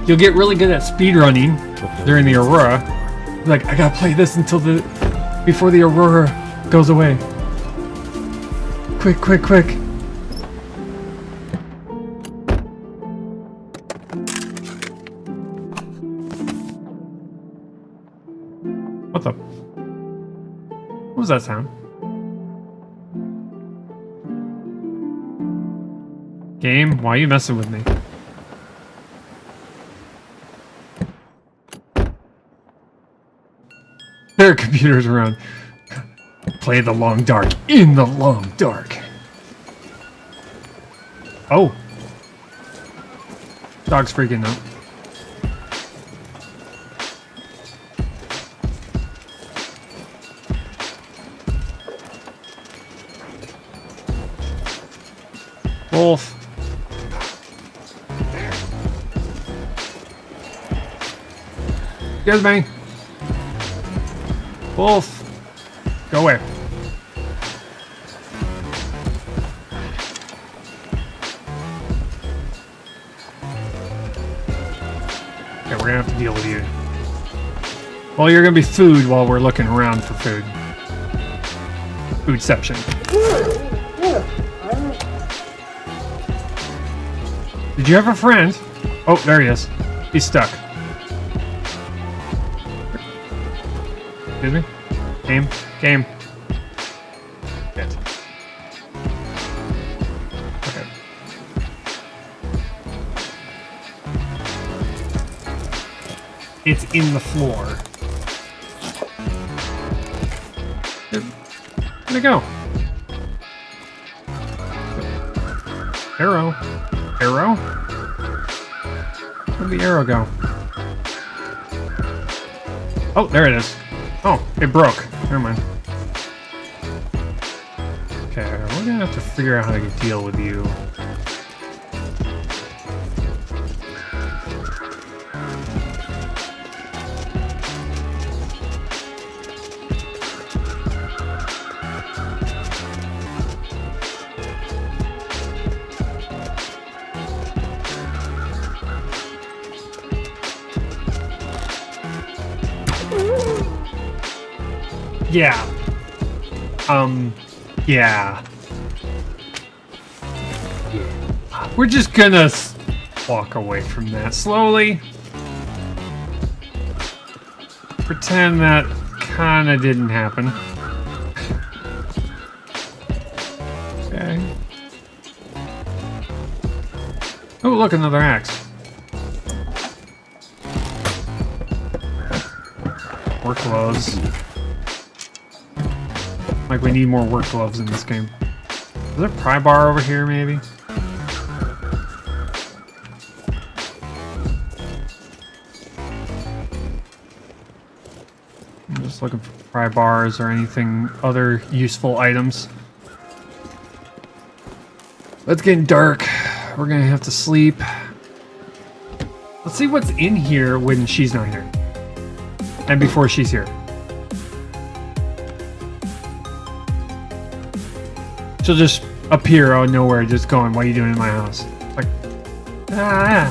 You'll get really good at speedrunning during the Aurora. Like, I gotta play this until before the Aurora goes away. Quick, quick, quick. What the... What was that sound? Game, why are you messing with me? There are computers around. Play the long dark in the long dark. Oh. Dog's freaking out. Wolf. Excuse me. Wolf. Go away. Okay, we're gonna have to deal with you. Well, you're gonna be food while we're looking around for food. Foodception. Did you have a friend? Oh, there he is. He's stuck. Excuse me? Game? Game. Shit. Okay. It's in the floor. Where'd it go? Arrow. Arrow? Where'd the arrow go? Oh, there it is. Oh, it broke. Never mind. Okay, we're gonna have to figure out how to deal with you. Yeah. Yeah. We're just gonna walk away from that slowly. Pretend that kinda didn't happen. Okay. Oh, look, another axe. Work gloves. Like we need more work gloves in this game. Is there a pry bar over here, maybe? I'm just looking for pry bars or anything, other useful items. It's getting dark. We're gonna have to sleep. Let's see what's in here when she's not here. And before she's here. She'll just appear out of nowhere, just going, "What are you doing in my house?" Like, ah.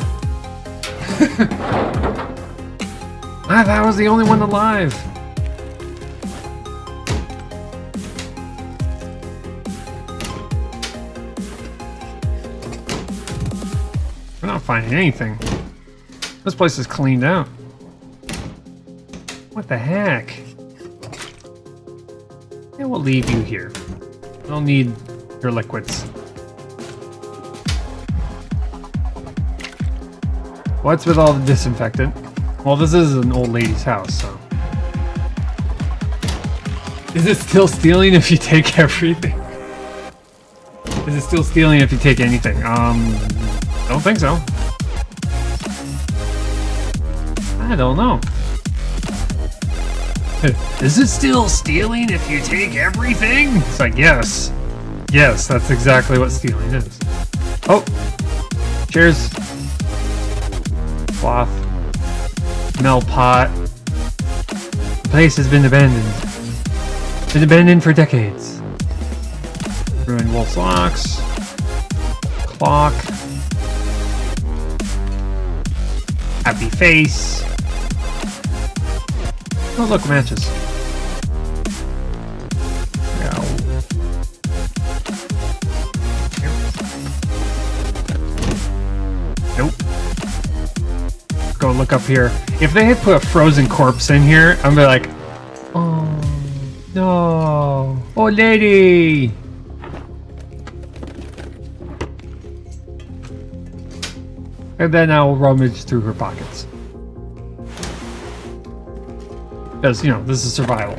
I thought I was the only one alive. We're not finding anything. This place is cleaned out. What the heck? Yeah, we'll leave you here. I don't need your liquids. What's with all the disinfectant? Well, this is an old lady's house, so Is it still stealing if you take everything? Is it still stealing if you take anything? Don't think so. I don't know. Is it still stealing if you take everything? It's like, yes. Yes, that's exactly what stealing is. Oh! Cheers. Cloth. Mel pot. The place has been abandoned. Been abandoned for decades. Ruined wolf locks. Clock. Happy face. Oh look, matches. Yeah. Nope. Go look up here. If they had put a frozen corpse in here, I'm gonna be like, oh no, oh lady. And then I'll rummage through her pockets. Because, you know, this is survival.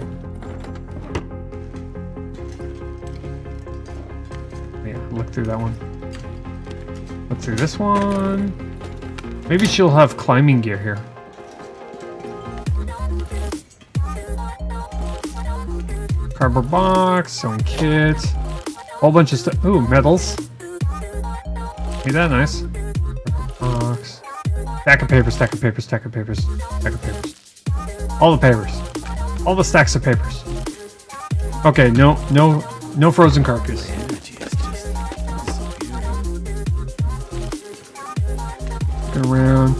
Yeah, look through that one. Look through this one. Maybe she'll have climbing gear here. Cardboard box, sewing kit. Whole bunch of stuff. Ooh, medals. Ain't that nice? Box. Stack of papers, stack of papers, stack of papers, stack of papers. All the papers. All the stacks of papers. Okay, no frozen carcass. The energy is just disappearing. Go around.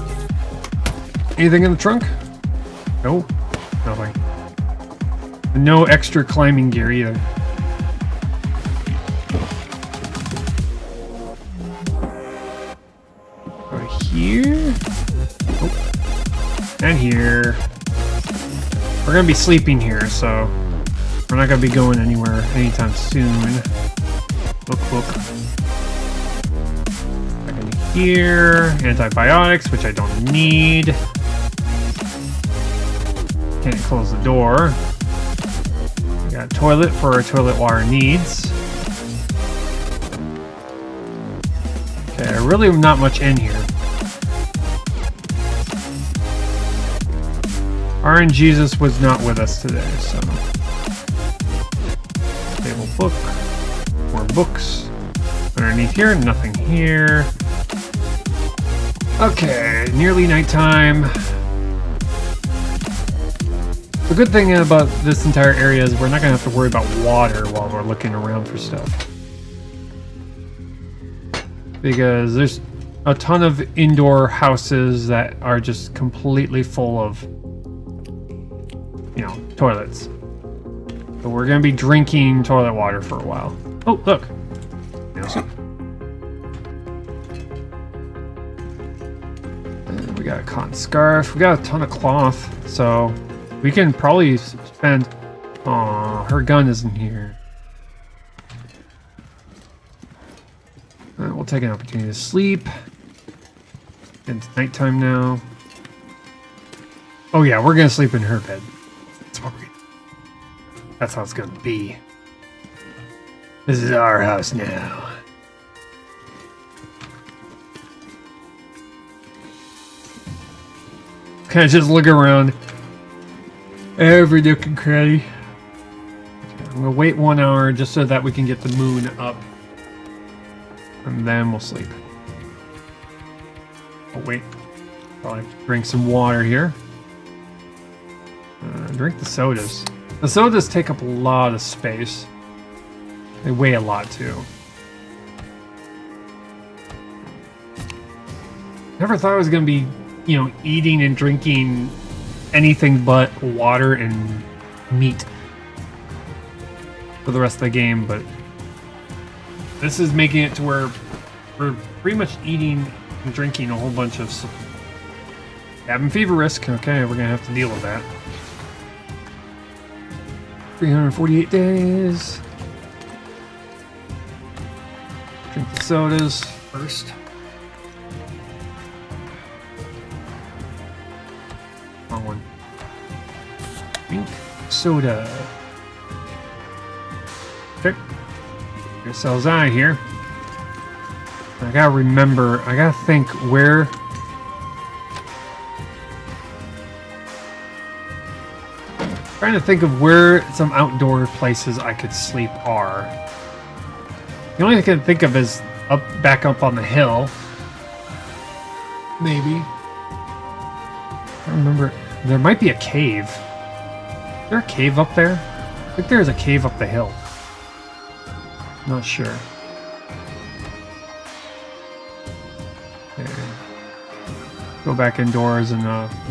Anything in the trunk? No, nothing. No extra climbing gear either. Right here. Oh. And here. We're gonna be sleeping here, so we're not gonna be going anywhere anytime soon. Look. Back in here. Antibiotics, which I don't need. Can't close the door. We got a toilet for our toilet water needs. Okay, really not much in here. RN Jesus was not with us today, so. Table book. More books. Underneath here, nothing here. Okay, nearly nighttime. The good thing about this entire area is we're not gonna have to worry about water while we're looking around for stuff. Because there's a ton of indoor houses that are just completely full of, you know, toilets. So we're gonna be drinking toilet water for a while. Oh, look. And we got a cotton scarf. We got a ton of cloth, so we can probably spend... Aw, her gun isn't here. We'll take an opportunity to sleep. It's nighttime now. Oh yeah, we're gonna sleep in her bed. That's how it's gonna be. This is our house now. Kind of just look around every nook and cranny. I'm gonna wait 1 hour just so that we can get the moon up. And then we'll sleep. Oh wait, probably drink some water here. Drink the sodas. The sodas take up a lot of space. They weigh a lot too. Never thought I was gonna be, you know, eating and drinking anything but water and meat for the rest of the game, but this is making it to where we're pretty much eating and drinking a whole bunch of stuff. Cabin fever risk. Okay, we're gonna have to deal with that. 348 days. Drink the sodas first. Wrong one. Drink soda. Okay. Get yourselves out of here. I gotta remember, I gotta think where... Trying to think of where some outdoor places I could sleep are. The only thing I can think of is back up on the hill. Maybe. I don't remember. There might be a cave. Is there a cave up there? I think there's a cave up the hill. Not sure. Okay. Go back indoors and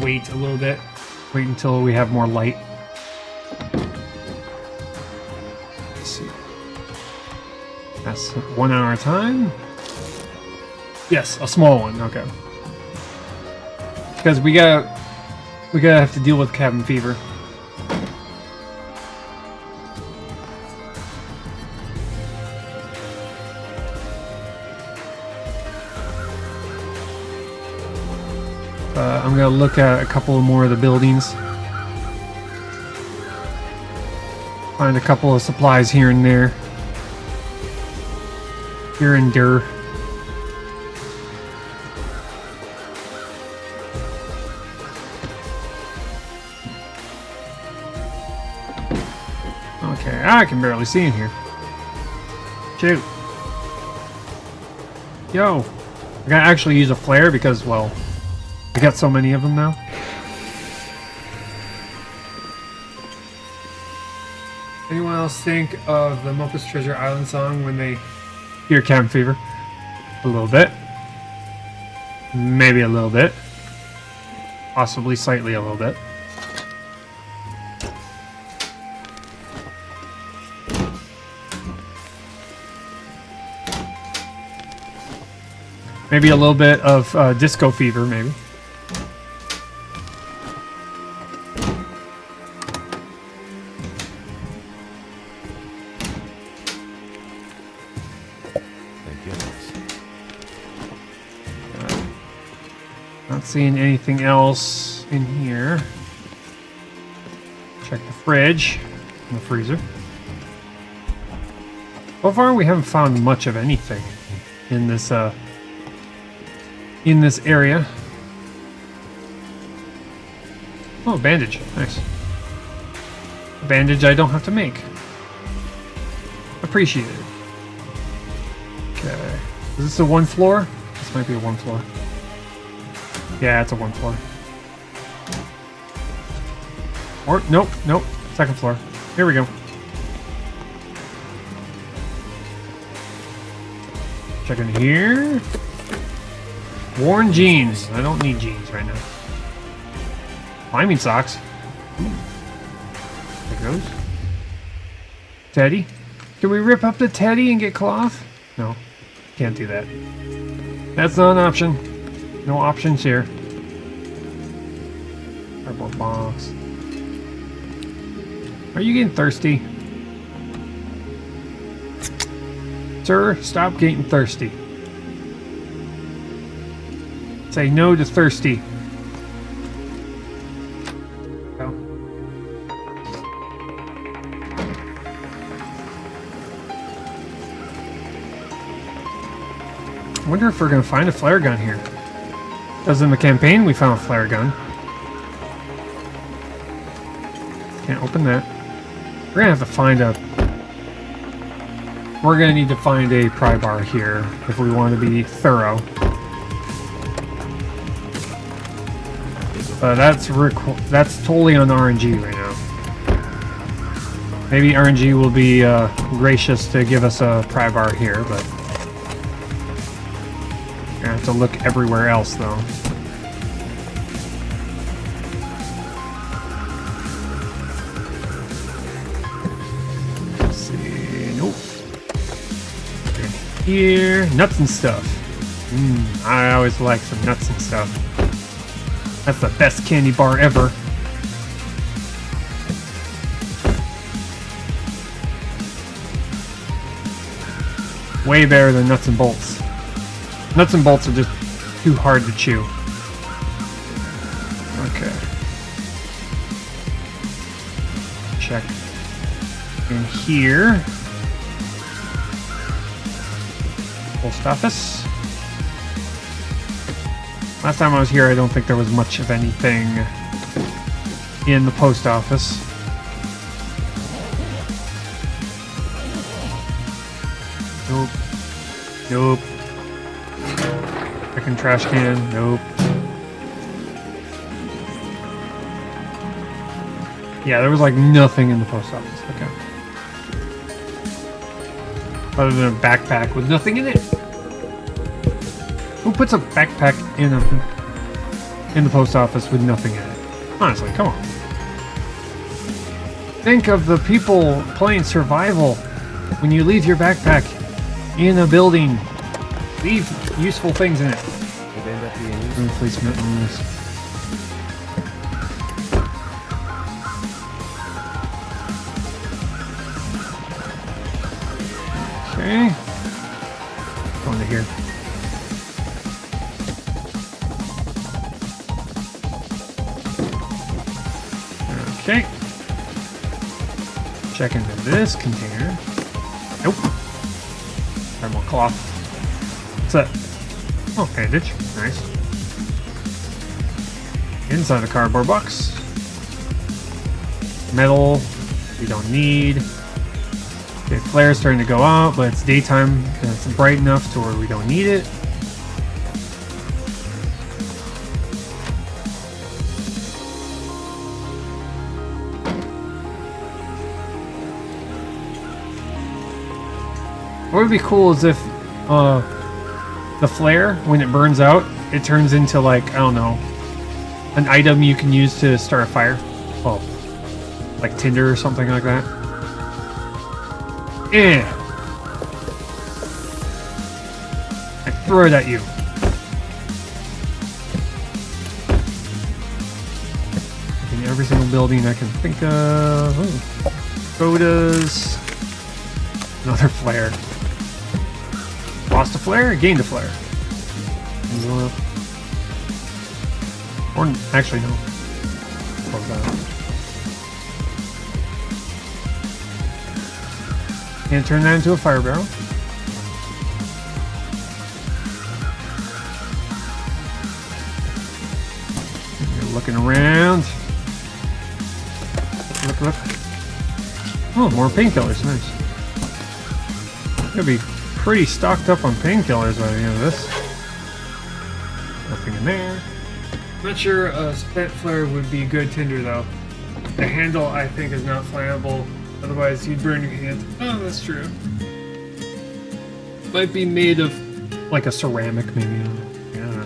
wait a little bit. Wait until we have more light. Let's see. That's 1 hour time. Yes, a small one. Okay. Because we gotta have to deal with cabin fever. I'm gonna look at a couple more of the buildings. Find a couple of supplies here and there. Here and there. Okay, I can barely see in here. Shoot. Yo. I gotta actually use a flare because, well, I got so many of them now. Anyone else think of the Muppets Treasure Island song when they hear cabin fever? A little bit. Maybe a little bit. Possibly slightly a little bit. Maybe a little bit of disco fever, maybe. Not seeing anything else in here. Check the fridge and the freezer. So far, we haven't found much of anything in this area. Oh, bandage. Nice. A bandage I don't have to make. Appreciate it. Okay. Is this a one floor? This might be a one floor. Yeah, it's a one floor. Or, nope, nope. Second floor. Here we go. Check in here. Worn jeans. I don't need jeans right now. Climbing socks. Ooh. There goes. Teddy. Can we rip up the teddy and get cloth? No. Can't do that. That's not an option. No options here. Cardboard box. Are you getting thirsty? Sir, stop getting thirsty. Say no to thirsty. Oh. I wonder if we're going to find a flare gun here. Because in the campaign we found a flare gun. Can't open that. We're going to have to find a... We're going to need to find a pry bar here if we want to be thorough. That's totally on RNG right now. Maybe RNG will be gracious to give us a pry bar here, but... I have to look everywhere else, though. Let's see. Nope. Here. Nuts and stuff. I always like some nuts and stuff. That's the best candy bar ever. Way better than nuts and bolts. Nuts and bolts are just too hard to chew. Okay. Check in here. Post office. Last time I was here, I don't think there was much of anything in the post office. Nope. Nope. Second trash can. Nope. Yeah, there was like nothing in the post office. Okay. Other than a backpack with nothing in it. Who puts a backpack in the post office with nothing in it? Honestly, come on. Think of the people playing survival when you leave your backpack in a building. Leave useful things in it. Would end up being useful. Room fleece mittens. Okay. Going to here. Okay. Check into this container. Nope. Thermal cloth. What's that? Oh, bandage. Nice. Inside the cardboard box. Metal. We don't need. Okay, flare's starting to go out, but it's daytime and it's bright enough to where we don't need it. What would be cool is if the flare, when it burns out, it turns into like, I don't know, an item you can use to start a fire. Oh, like tinder or something like that. Yeah. I throw it at you. In every single building I can think of. Oh. Sodas. Another flare. Lost a flare, gained a flare. Or actually no. Close that. And turn that into a fire barrel. You're looking around. Look, look. Oh, more painkillers. Nice. Gonna be pretty stocked up on painkillers by the end of this. Nothing in there. Not sure a spent flare would be good tinder though. The handle I think is not flammable. Otherwise, you'd burn your hand. Oh, that's true. Might be made of like a ceramic, maybe. Yeah.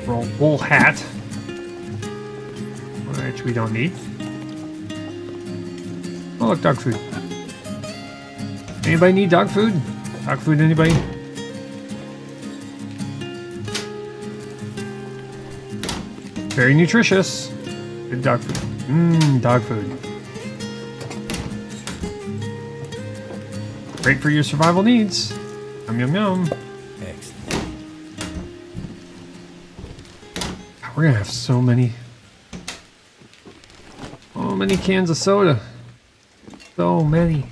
Oh, wool hat, which we don't need. Oh, look, dog food. Anybody need dog food? Dog food, anybody? Very nutritious. Good dog food. Mmm, dog food. Great for your survival needs. Yum, yum, yum. Excellent. We're gonna have so many cans of soda. So many.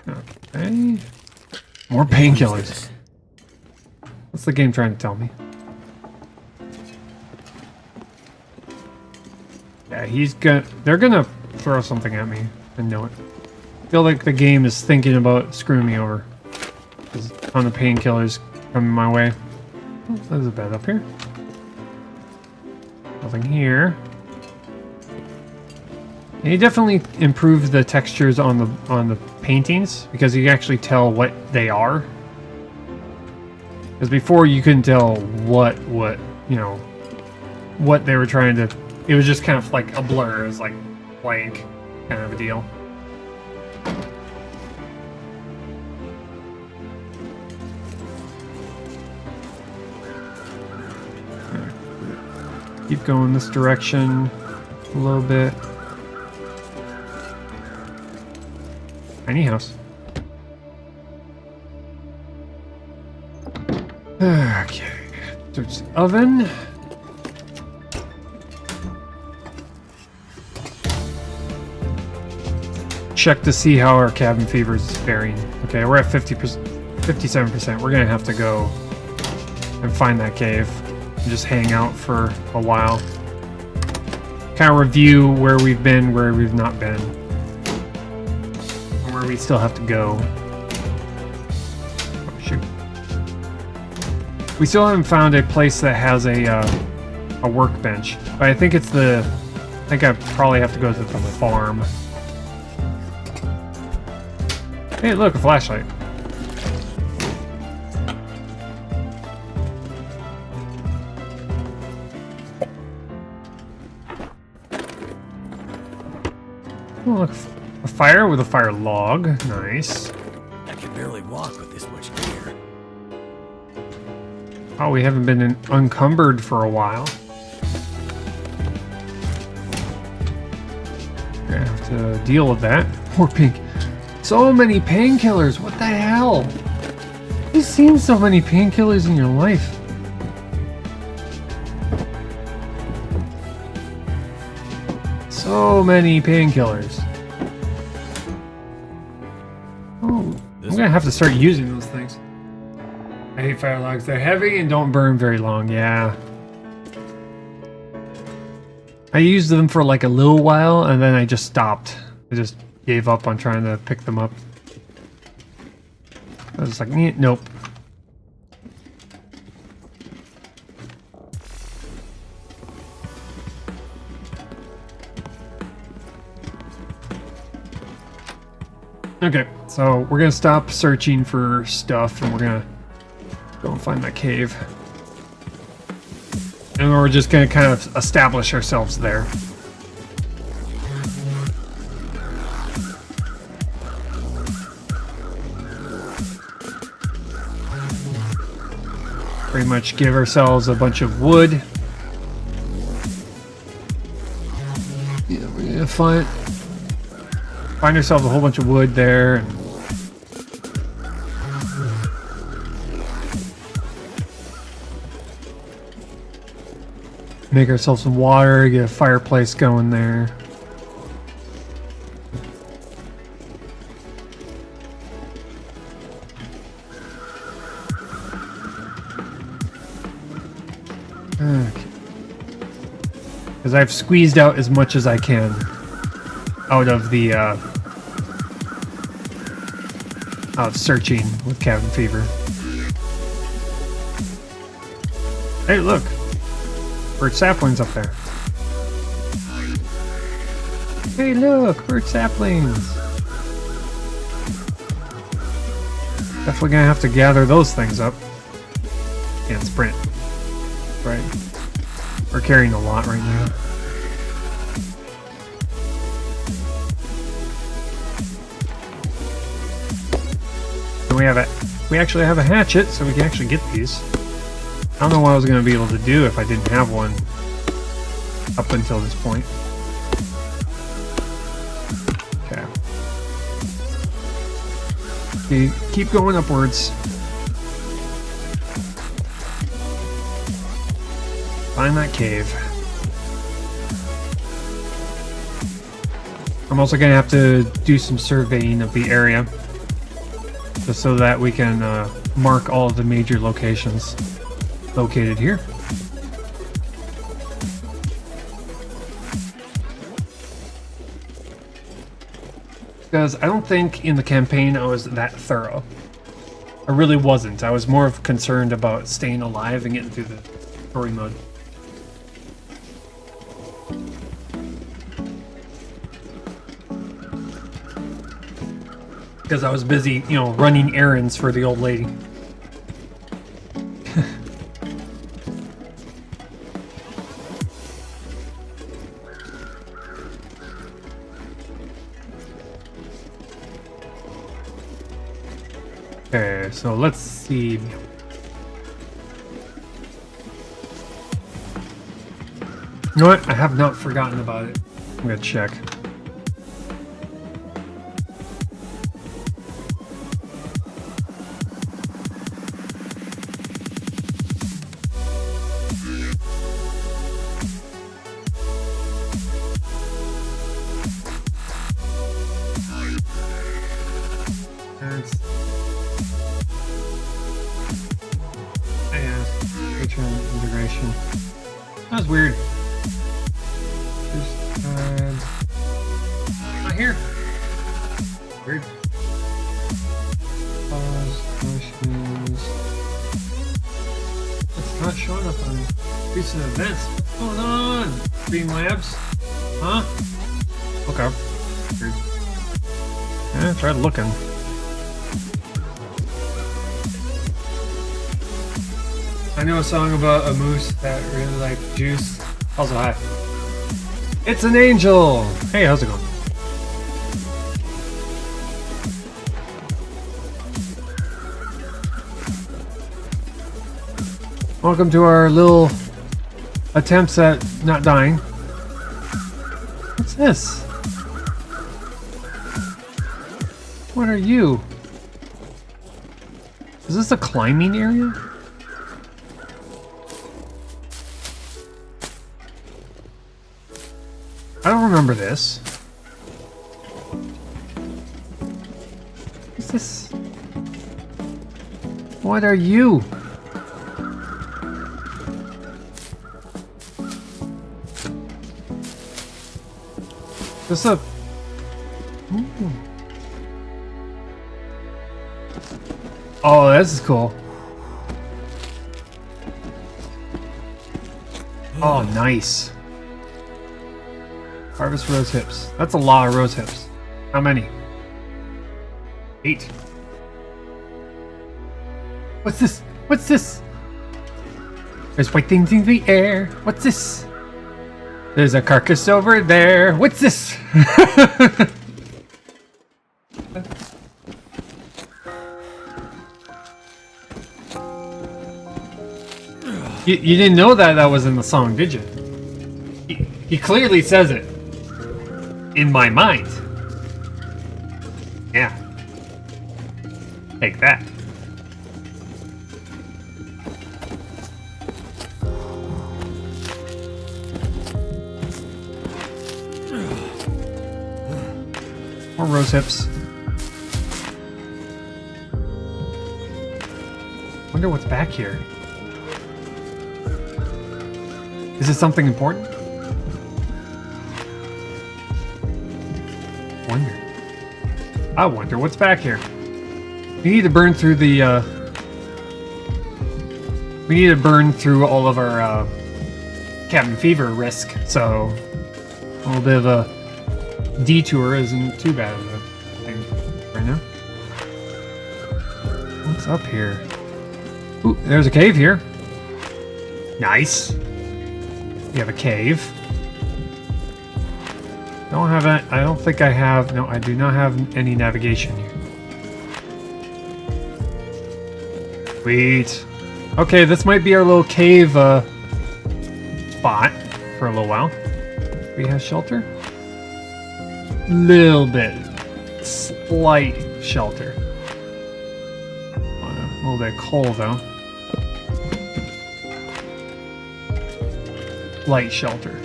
Okay. More painkillers. What's the game trying to tell me? Yeah, they're gonna throw something at me and know it. I feel like the game is thinking about screwing me over. There's a ton of painkillers coming my way. Oh, there's a bed up here. Nothing here. And you definitely improve the textures on the paintings because you can actually tell what they are. Because before you couldn't tell what they were trying to. It was just kind of like a blur. It was like blank kind of a deal. Keep going this direction a little bit. Tiny house. Okay. There's the oven. Check to see how our cabin fever is faring. Okay, we're at 50%, 57%. We're gonna have to go and find that cave and just hang out for a while. Kind of review where we've been, where we've not been, and where we still have to go. Oh, shoot. We still haven't found a place that has a workbench, but I think it's the. I think I probably have to go to the farm. Hey, look, a flashlight. Oh, look, a fire with a fire log. Nice. I can barely walk with this much gear. Oh, we haven't been unencumbered for a while. We're gonna have to deal with that. Poor pink. So many painkillers. What the hell? You've seen so many painkillers in your life. So many painkillers. Oh, I'm gonna have to start using those things. I hate fire logs. They're heavy and don't burn very long. Yeah. I used them for like a little while and then I just stopped. I just gave up on trying to pick them up. I was just like, nope. Okay, so we're gonna stop searching for stuff and we're gonna go and find that cave. And we're just gonna kind of establish ourselves there. Pretty much give ourselves a bunch of wood. Yeah, we're gonna find ourselves a whole bunch of wood there. And make ourselves some water, get a fireplace going there. Okay. Because I've squeezed out as much as I can out of the of searching with cabin fever. Hey, look! Bird saplings up there. Hey, look! Bird saplings! Definitely gonna have to gather those things up. Can't sprint. Right. We're carrying a lot right now. And we actually have a hatchet, so we can actually get these. I don't know what I was going to be able to do if I didn't have one up until this point. Okay. Keep going upwards. Find that cave. I'm also going to have to do some surveying of the area, just so that we can mark all of the major locations located here. Because I don't think in the campaign I was that thorough. I really wasn't. I was more of concerned about staying alive and getting through the story mode. Because I was busy, you know, running errands for the old lady. Okay, so let's see. You know what? I have not forgotten about it. I'm gonna check. weird. Not here. Weird. Pause. Motions. It's not showing up on recent events. What's going on? Streamlabs? Huh? Okay. Weird. Yeah, try looking. I know a song about a moose that really liked juice. Also, hi. It's an angel! Hey, how's it going? Welcome to our little attempts at not dying. What's this? What are you? Is this a climbing area? I don't remember this. What's this? What are you? This a... Ooh. Oh, this is cool. Oh, nice. Harvest rose hips. That's a lot of rose hips. How many? 8. What's this? What's this? There's white things in the air. What's this? There's a carcass over there. What's this? You didn't know that was in the song, did you? He clearly says it. In my mind. Yeah. Take that. More rose hips. Wonder what's back here. Is it something important? I wonder what's back here. We need to burn through the, we need to burn through all of our, cabin fever risk, so a little bit of a detour isn't too bad of a thing right now. What's up here? Ooh, there's a cave here. Nice. We have a cave. Don't have it. I don't think I have. No, I do not have any navigation here. Sweet. Okay, this might be our little cave spot for a little while. We have shelter. Little bit, slight shelter. A little bit of coal though. Light shelter.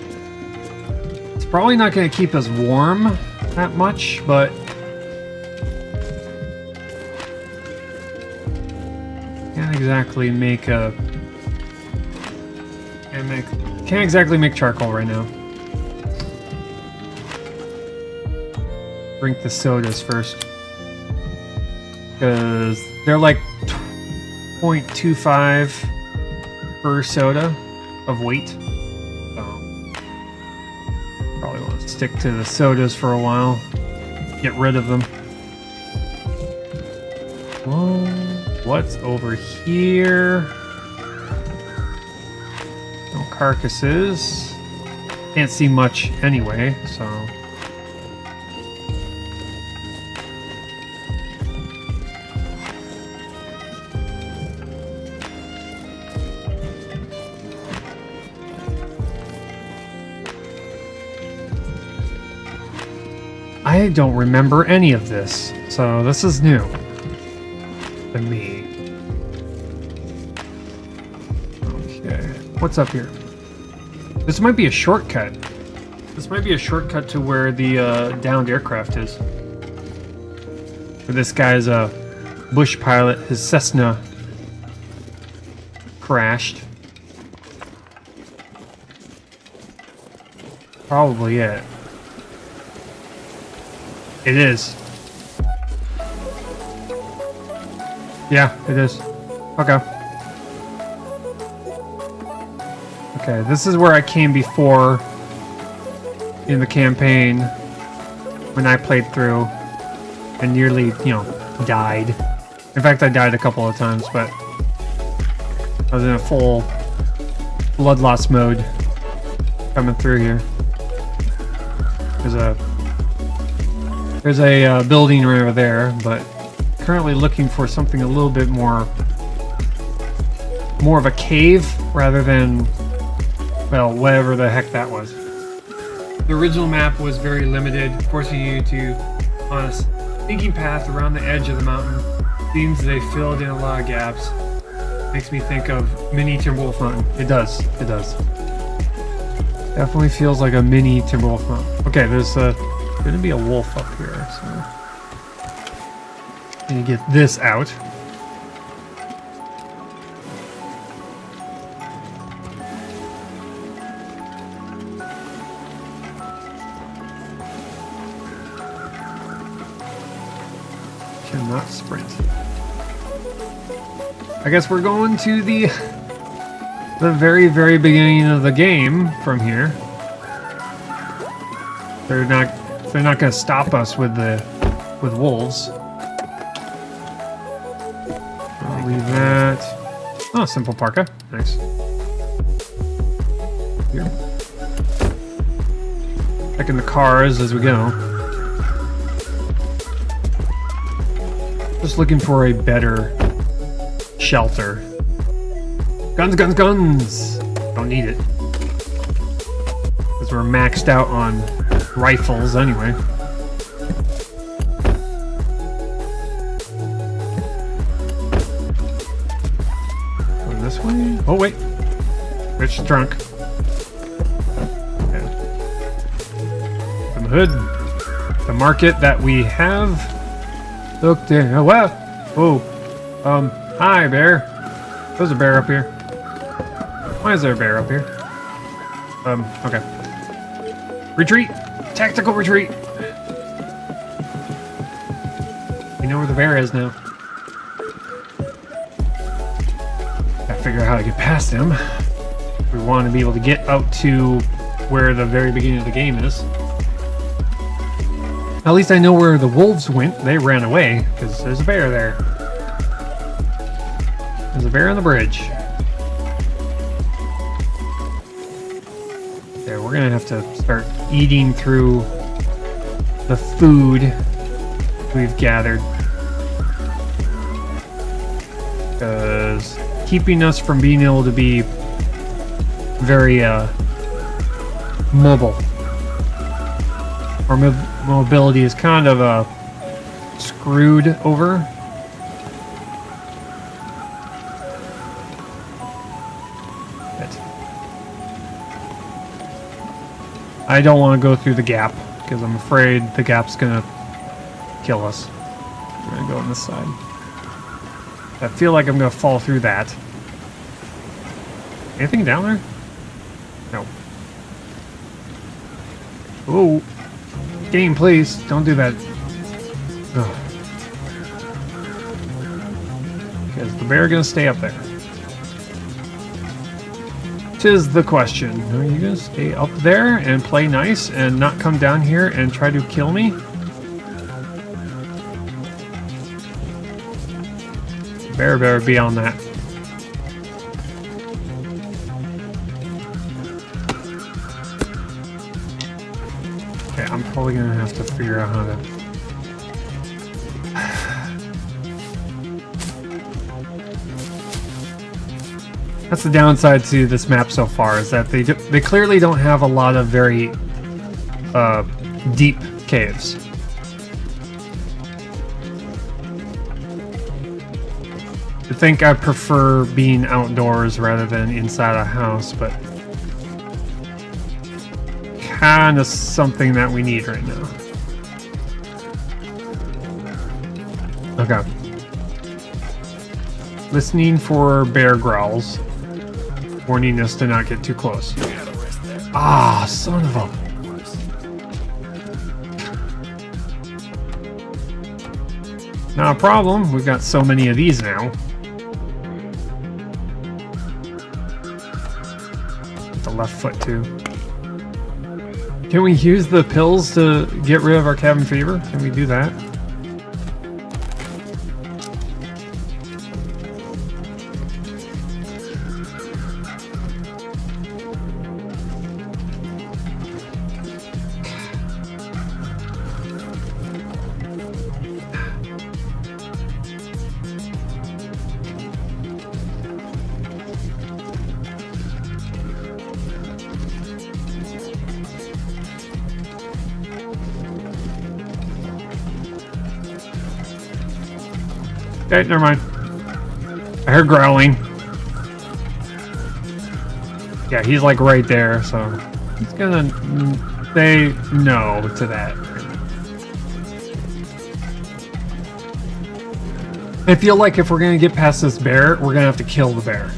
It's probably not going to keep us warm that much, but can't exactly make a can't exactly make charcoal right now. Drink the sodas first because they're like 0.25 per soda of weight. Probably want to stick to the sodas for a while. Get rid of them. Whoa, what's over here? No carcasses. Can't see much anyway, so. I don't remember any of this, so this is new to me. Okay, what's up here? This might be a shortcut. This might be a shortcut to where the downed aircraft is. Where this guy's a bush pilot, his Cessna crashed. probably it. It is. Yeah, it is. Okay. Okay, this is where I came before in the campaign when I played through and nearly, died. In fact, I died a couple of times, but I was in a full blood loss mode coming through here. There's a building right over there, but currently looking for something a little bit more of a cave rather than, well, whatever the heck that was. The original map was very limited, forcing you to on a sneaking path around the edge of the mountain. Seems they filled in a lot of gaps. Makes me think of mini Timberwolf Mountain. It does. It does. Definitely feels like a mini Timberwolf Mountain. Okay, there's gonna be a wolf up here, so need to get this out. Cannot sprint. I guess we're going to the very, very beginning of the game from here. They're not going to stop us with wolves. I'll leave that. Oh, simple parka. Nice. Here. Checking the cars as we go. Just looking for a better shelter. Guns, guns, guns! Don't need it. Because we're maxed out on rifles anyway. Going this way? Oh, wait. Rich drunk. Okay. From the hood. The market that we have. Look there. Oh, wow. Oh. Hi, bear. There's a bear up here. Why is there a bear up here? Okay. Retreat! Tactical retreat! We know where the bear is now. Gotta figure out how to get past him. We want to be able to get out to where the very beginning of the game is. At least I know where the wolves went. They ran away, because there's a bear there. There's a bear on the bridge. Okay, we're gonna have to start eating through the food we've gathered. Because keeping us from being able to be very mobile. Our mobility is kind of screwed over. I don't want to go through the gap because I'm afraid the gap's gonna kill us. I'm gonna go on this side. I feel like I'm gonna fall through that. Anything down there? No. Oh, game, please don't do that. Ugh. Okay, is the bear gonna stay up there? Is the question. Are you gonna stay up there and play nice and not come down here and try to kill me? Better be on that. Okay, I'm probably gonna have to figure out how to. That's the downside to this map so far, is that they clearly don't have a lot of very deep caves. I think I prefer being outdoors rather than inside a house, but kind of something that we need right now. Okay. Listening for bear growls. Warning us to not get too close. Ah, son of a Not a problem. We've got so many of these now. With the left foot too. Can we use the pills to get rid of our cabin fever? Can we do that? Okay, never mind. I heard growling. Yeah, he's like right there, so he's gonna say no to that. I feel like if we're gonna get past this bear, we're gonna have to kill the bear.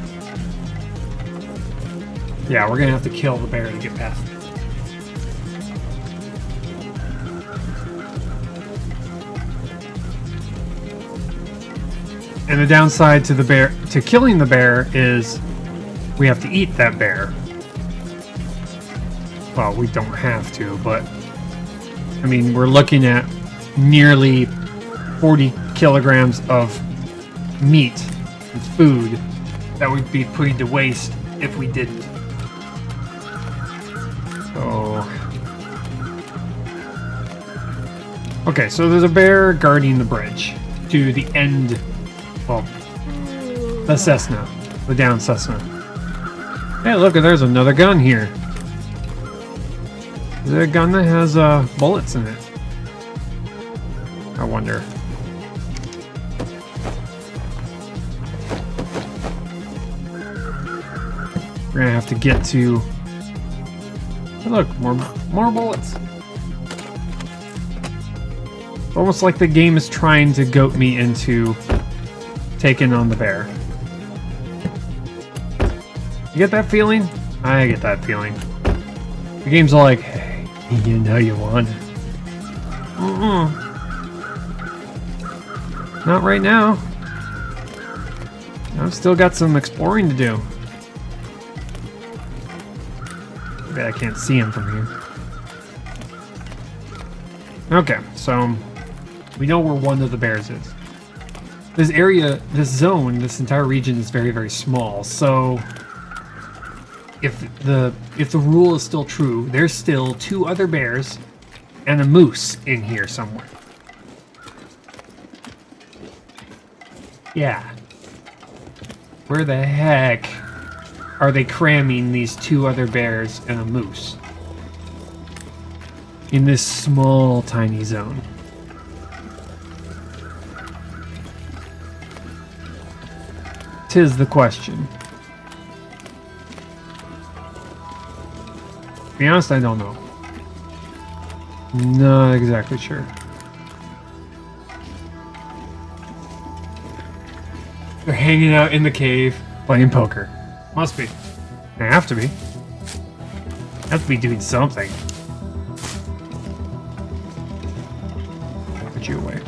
Yeah, we're gonna have to kill the bear to get past it. And the downside to the bear, to killing the bear, is we have to eat that bear. Well, we don't have to, but I mean, we're looking at nearly 40 kilograms of meat and food that we'd be putting to waste if we didn't. So, okay, so there's a bear guarding the bridge to the end. Well, the Cessna. The down Cessna. Hey, look, there's another gun here. Is there a gun that has bullets in it? I wonder. We're gonna have to get to... Hey, look, more bullets. It's almost like the game is trying to goat me into taking on the bear. You get that feeling? I get that feeling. The game's like, hey, you know you want it. Not right now. I've still got some exploring to do. Bet I can't see him from here. Okay, so we know where one of the bears is. This area, this zone, this entire region is very, very small. So if the rule is still true, there's still 2 other bears and a moose in here somewhere. Yeah. Where the heck are they cramming these 2 other bears and a moose in this small, tiny zone? Tis the question. To be honest, I don't know. Not exactly sure. They're hanging out in the cave, playing poker. Must be. They have to be. Have to be doing something. Put you away.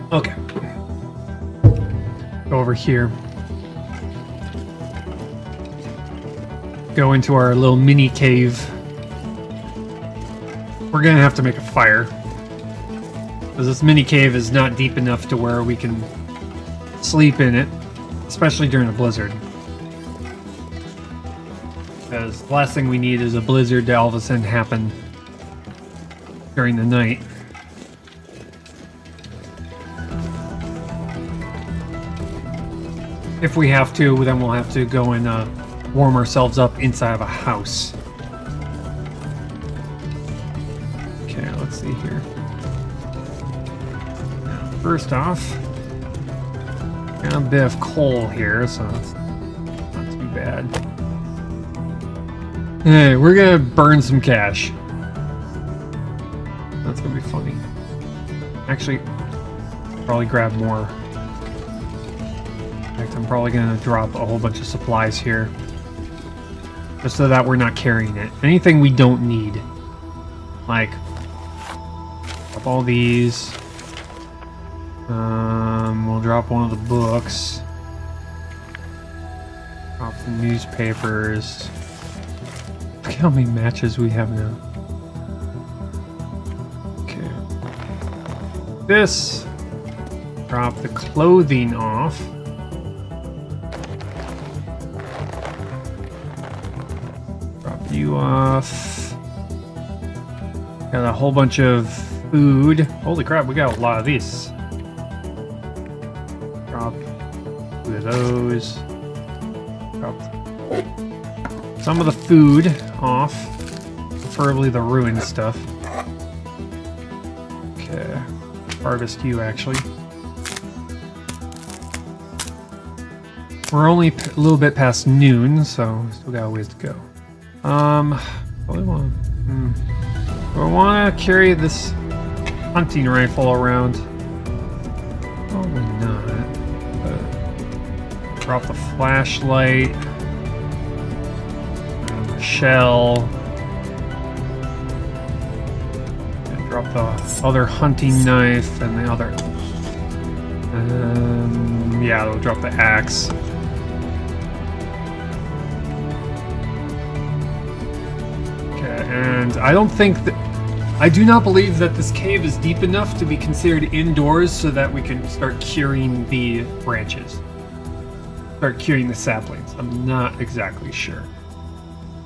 Okay. Go over here. Go into our little mini cave. We're gonna have to make a fire, because this mini cave is not deep enough to where we can sleep in it, especially during a blizzard. Because the last thing we need is a blizzard to all of a sudden happen during the night. If we have to, then we'll have to go and warm ourselves up inside of a house. Okay, let's see here. First off, got a bit of coal here, so that's not too bad. Hey, we're gonna burn some cash. That's gonna be funny. Actually, probably grab more. fact, I'm probably gonna drop a whole bunch of supplies here. Just so that we're not carrying it. Anything we don't need. Like, drop all these. We'll drop one of the books. Drop the newspapers. Look how many matches we have now. Okay. This. Drop the clothing off. Drop you off. Got a whole bunch of food. Holy crap, we got a lot of these. Drop 2 of those. Drop some of the food off. Preferably the ruined stuff. Okay. Harvest you, actually. We're only a little bit past noon, so still got a ways to go. Probably want I want to carry this hunting rifle around. Probably not. But drop the flashlight. Shell. And drop the other hunting knife and the other. Yeah, they'll drop the axe. And I don't think that... I do not believe that this cave is deep enough to be considered indoors so that we can start curing the branches. Start curing the saplings. I'm not exactly sure.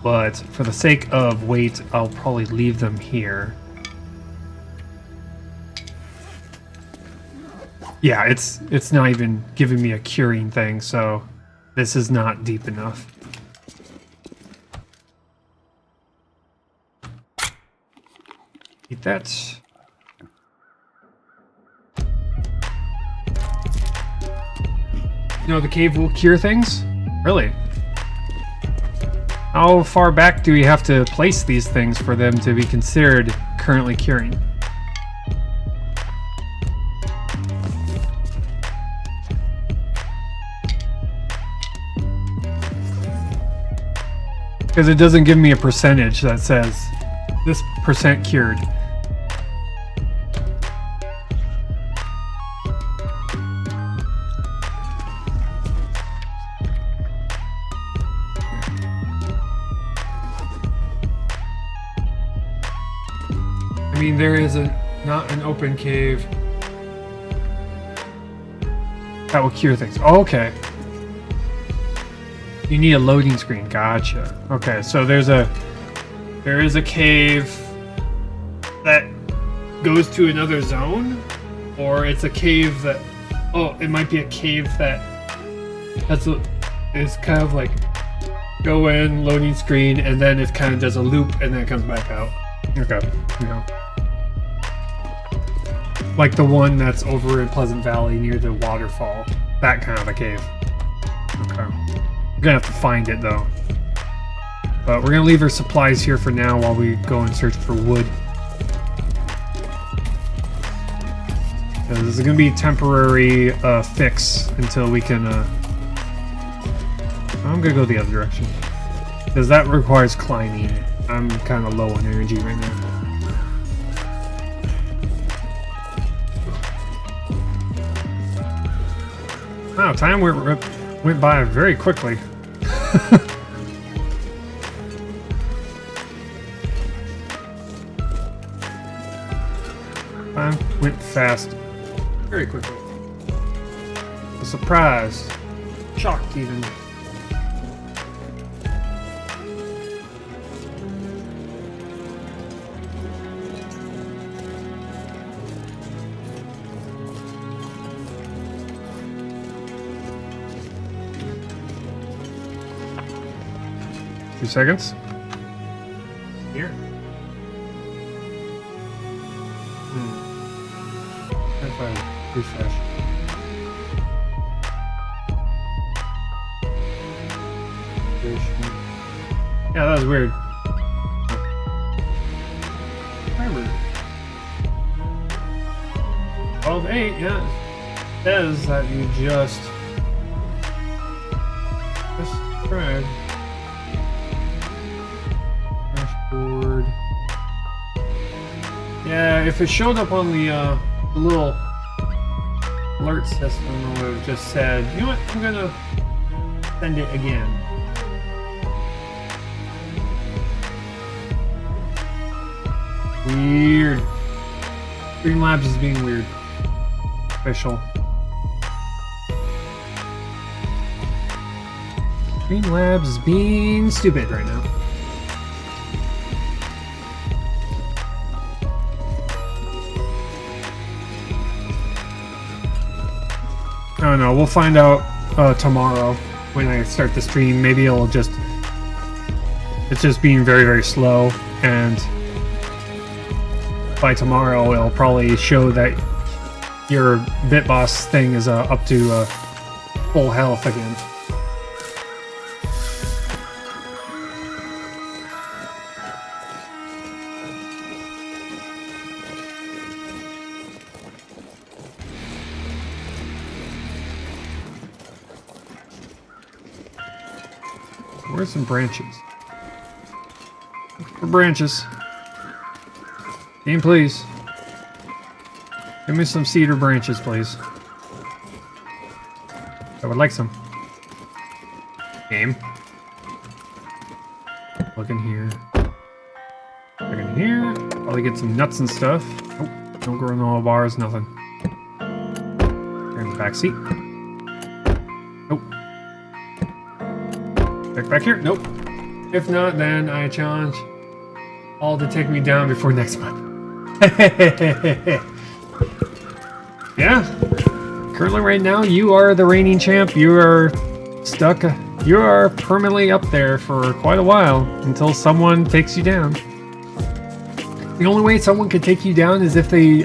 But for the sake of weight, I'll probably leave them here. Yeah, it's not even giving me a curing thing, so this is not deep enough. Eat that. No, the cave will cure things? Really? How far back do we have to place these things for them to be considered currently curing? Because it doesn't give me a percentage that says this percent cured. I mean, there is not an open cave that will cure things. Oh, okay. You need a loading screen. Gotcha. Okay, so there is a cave that goes to another zone, or it's a cave that... Oh, it might be a cave that is kind of like go in, loading screen, and then it kind of does a loop, and then it comes back out. Okay, yeah. Like the one that's over in Pleasant Valley near the waterfall. That kind of a cave. Okay. We're gonna have to find it though. But we're gonna leave our supplies here for now while we go and search for wood. This is gonna be a temporary fix until we can... I'm gonna go the other direction. Because that requires climbing. I'm kind of low on energy right now. Wow, time went by very quickly. Time went fast. Very quickly. Surprised. Shocked even. Few seconds. Here. If I refresh. Yeah, that was weird. Timer. 12:08, yeah. It says that you just Subscribe. Dashboard. Yeah, if it showed up on the little alert system, I would have just said, you know what, I'm gonna send it again. Weird. Streamlabs is being weird. Official. Streamlabs is being stupid right now. I don't know. We'll find out tomorrow when I start the stream. Maybe it'll just... It's just being very, very slow. And by tomorrow, it'll probably show that your BitBoss thing is up to full health again. Where's some branches? For branches. Game, please. Give me some cedar branches, please. I would like some. Game. Look in here. Look in here. Probably get some nuts and stuff. Oh, no granola bars, nothing. Here in the back seat. Nope. Back here? Nope. If not, then I challenge all to take me down before next month. Yeah. Currently right now, you are the reigning champ. You are stuck. You are permanently up there for quite a while until someone takes you down. The only way someone could take you down is if they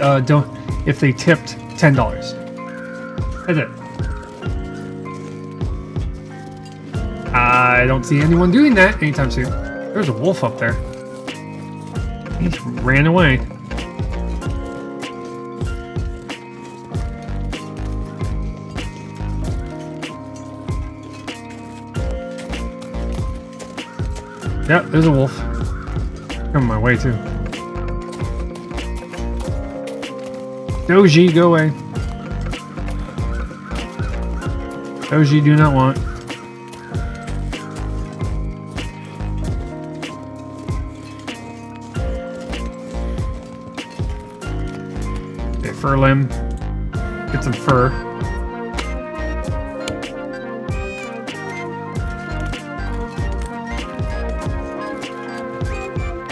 if they tipped $10. That's it. I don't see anyone doing that anytime soon. There's a wolf up there. He just ran away. Yep, there's a wolf. Coming my way too. Doji, go away. Doji, do not want. Okay, fur limb. Get some fur.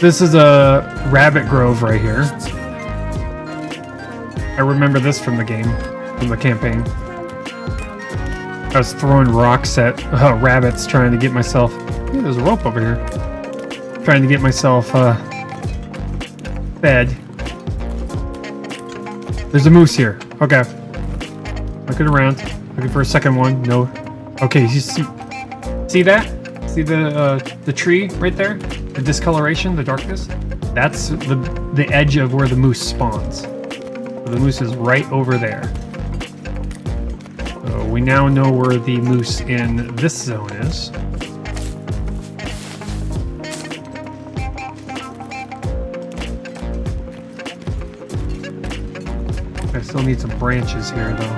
This is a rabbit grove right here. I remember this from the game, from the campaign. I was throwing rocks at rabbits trying to get myself... Ooh, there's a rope over here. Trying to get myself fed. There's a moose here. Okay. Looking around. Looking for a second one. No. Okay, you see that? See the tree right there? The discoloration, the darkness? That's the edge of where the moose spawns. So the moose is right over there. So we now know where the moose in this zone is. I still need some branches here though.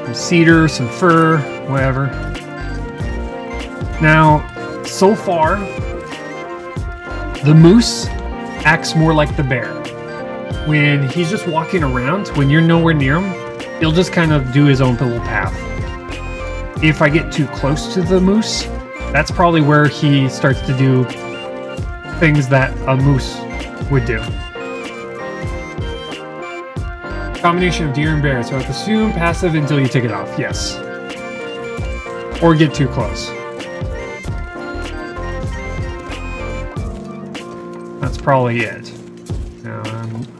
Some cedar, some fir, whatever. Now, so far, the moose acts more like the bear. When he's just walking around, when you're nowhere near him, he'll just kind of do his own little path. If I get too close to the moose, that's probably where he starts to do things that a moose would do. Combination of deer and bear, so I assume passive until you take it off, yes. Or get too close. That's probably it. Now,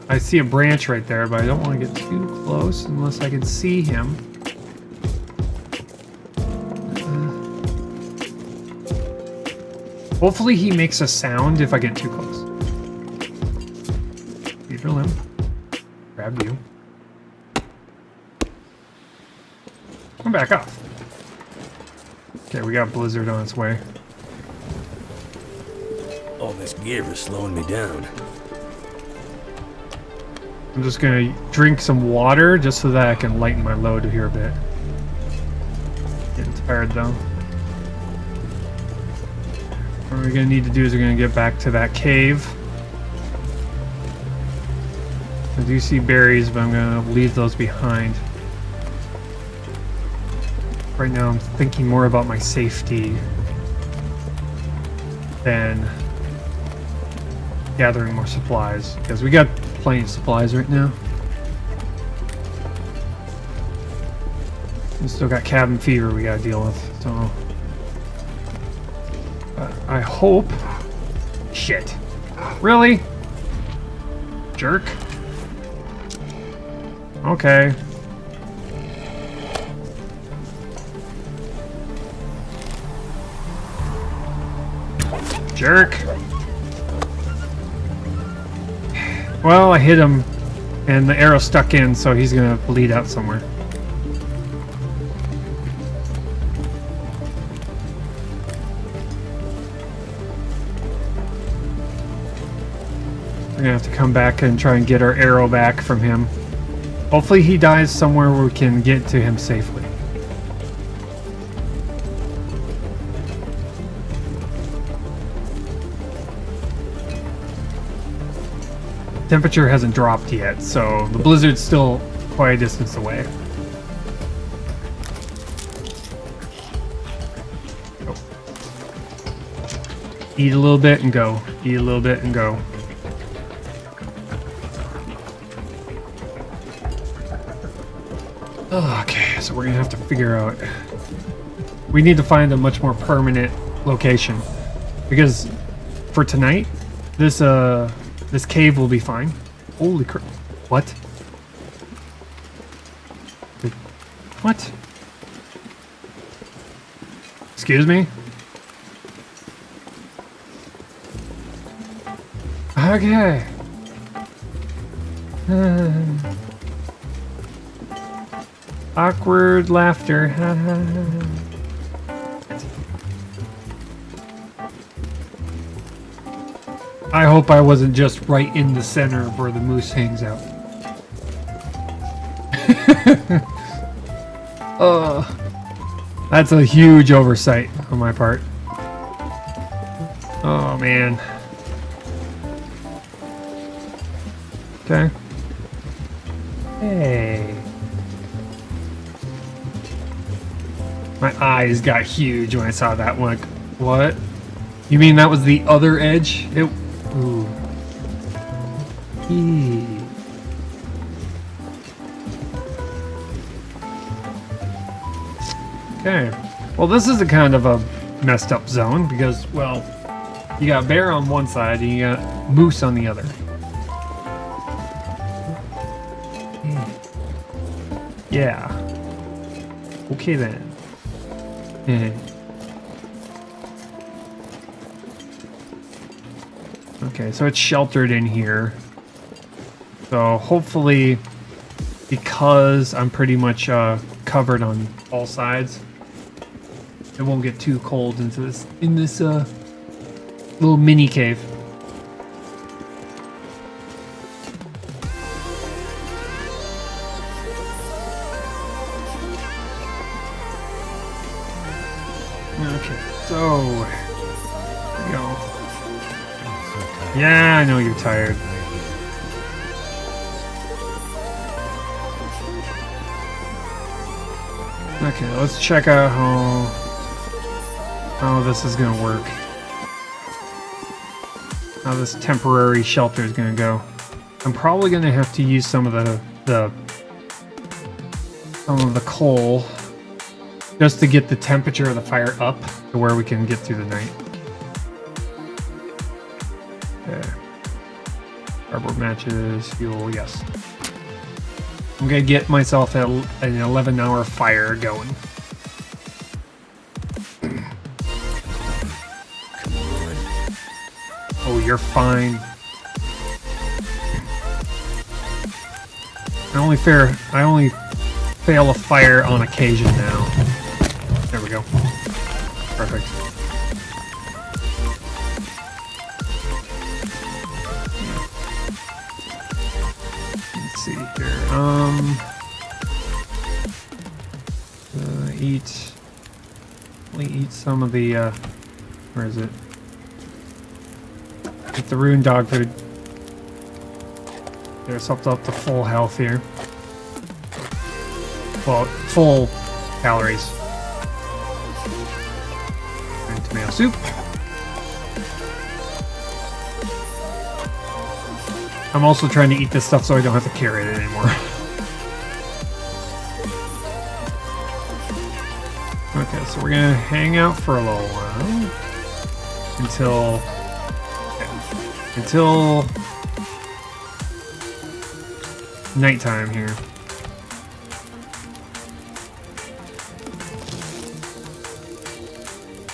I see a branch right there, but I don't want to get too close unless I can see him. Hopefully he makes a sound if I get too close. Cedar limb. Grab you. Come back off. Okay, we got Blizzard on its way. All this gear is slowing me down. I'm just gonna drink some water just so that I can lighten my load here a bit. Getting tired though. What we're gonna need to do is we're gonna get back to that cave. I do see berries, but I'm gonna leave those behind. Right now I'm thinking more about my safety than gathering more supplies, because we got plenty of supplies right now. We still got cabin fever we gotta deal with, so I hope. Shit. Really? Jerk. Okay. Jerk. Well, I hit him, and the arrow stuck in, so he's gonna bleed out somewhere. We're gonna have to come back and try and get our arrow back from him. Hopefully he dies somewhere where we can get to him safely. Temperature hasn't dropped yet, so the blizzard's still quite a distance away. Oh. Eat a little bit and go. Eat a little bit and go. Okay, so we're gonna have to figure out. We need to find a much more permanent location, because for tonight, this cave will be fine. Holy crap! What? What? Excuse me? Okay. Awkward laughter. I hope I wasn't just right in the center of where the moose hangs out. That's a huge oversight on my part. Oh man. Okay. Hey. My eyes got huge when I saw that one. Like, what? You mean that was the other edge? It. Ooh. Eee. Okay. Well, this is a kind of a messed up zone because, well, you got bear on one side and you got moose on the other. Yeah. Okay then. Okay, so it's sheltered in here. So hopefully, because I'm pretty much covered on all sides, it won't get too cold into this little mini cave. Okay, so here we go. Yeah, I know you're tired. Okay, let's check out how this is gonna work. How this temporary shelter is gonna go. I'm probably gonna have to use some of the coal just to get the temperature of the fire up to where we can get through the night. Okay. Cardboard matches, fuel, yes. I'm gonna get myself an 11-hour fire going. Oh, you're fine. I only fail a fire on occasion now. There we go. Perfect. Let's see here. Eat some of the, where is it? Eat the rune dog food. Get ourselves up to full health here. Well, full calories. And tomato soup. I'm also trying to eat this stuff so I don't have to carry it anymore. Okay, so we're gonna hang out for a little while until nighttime here.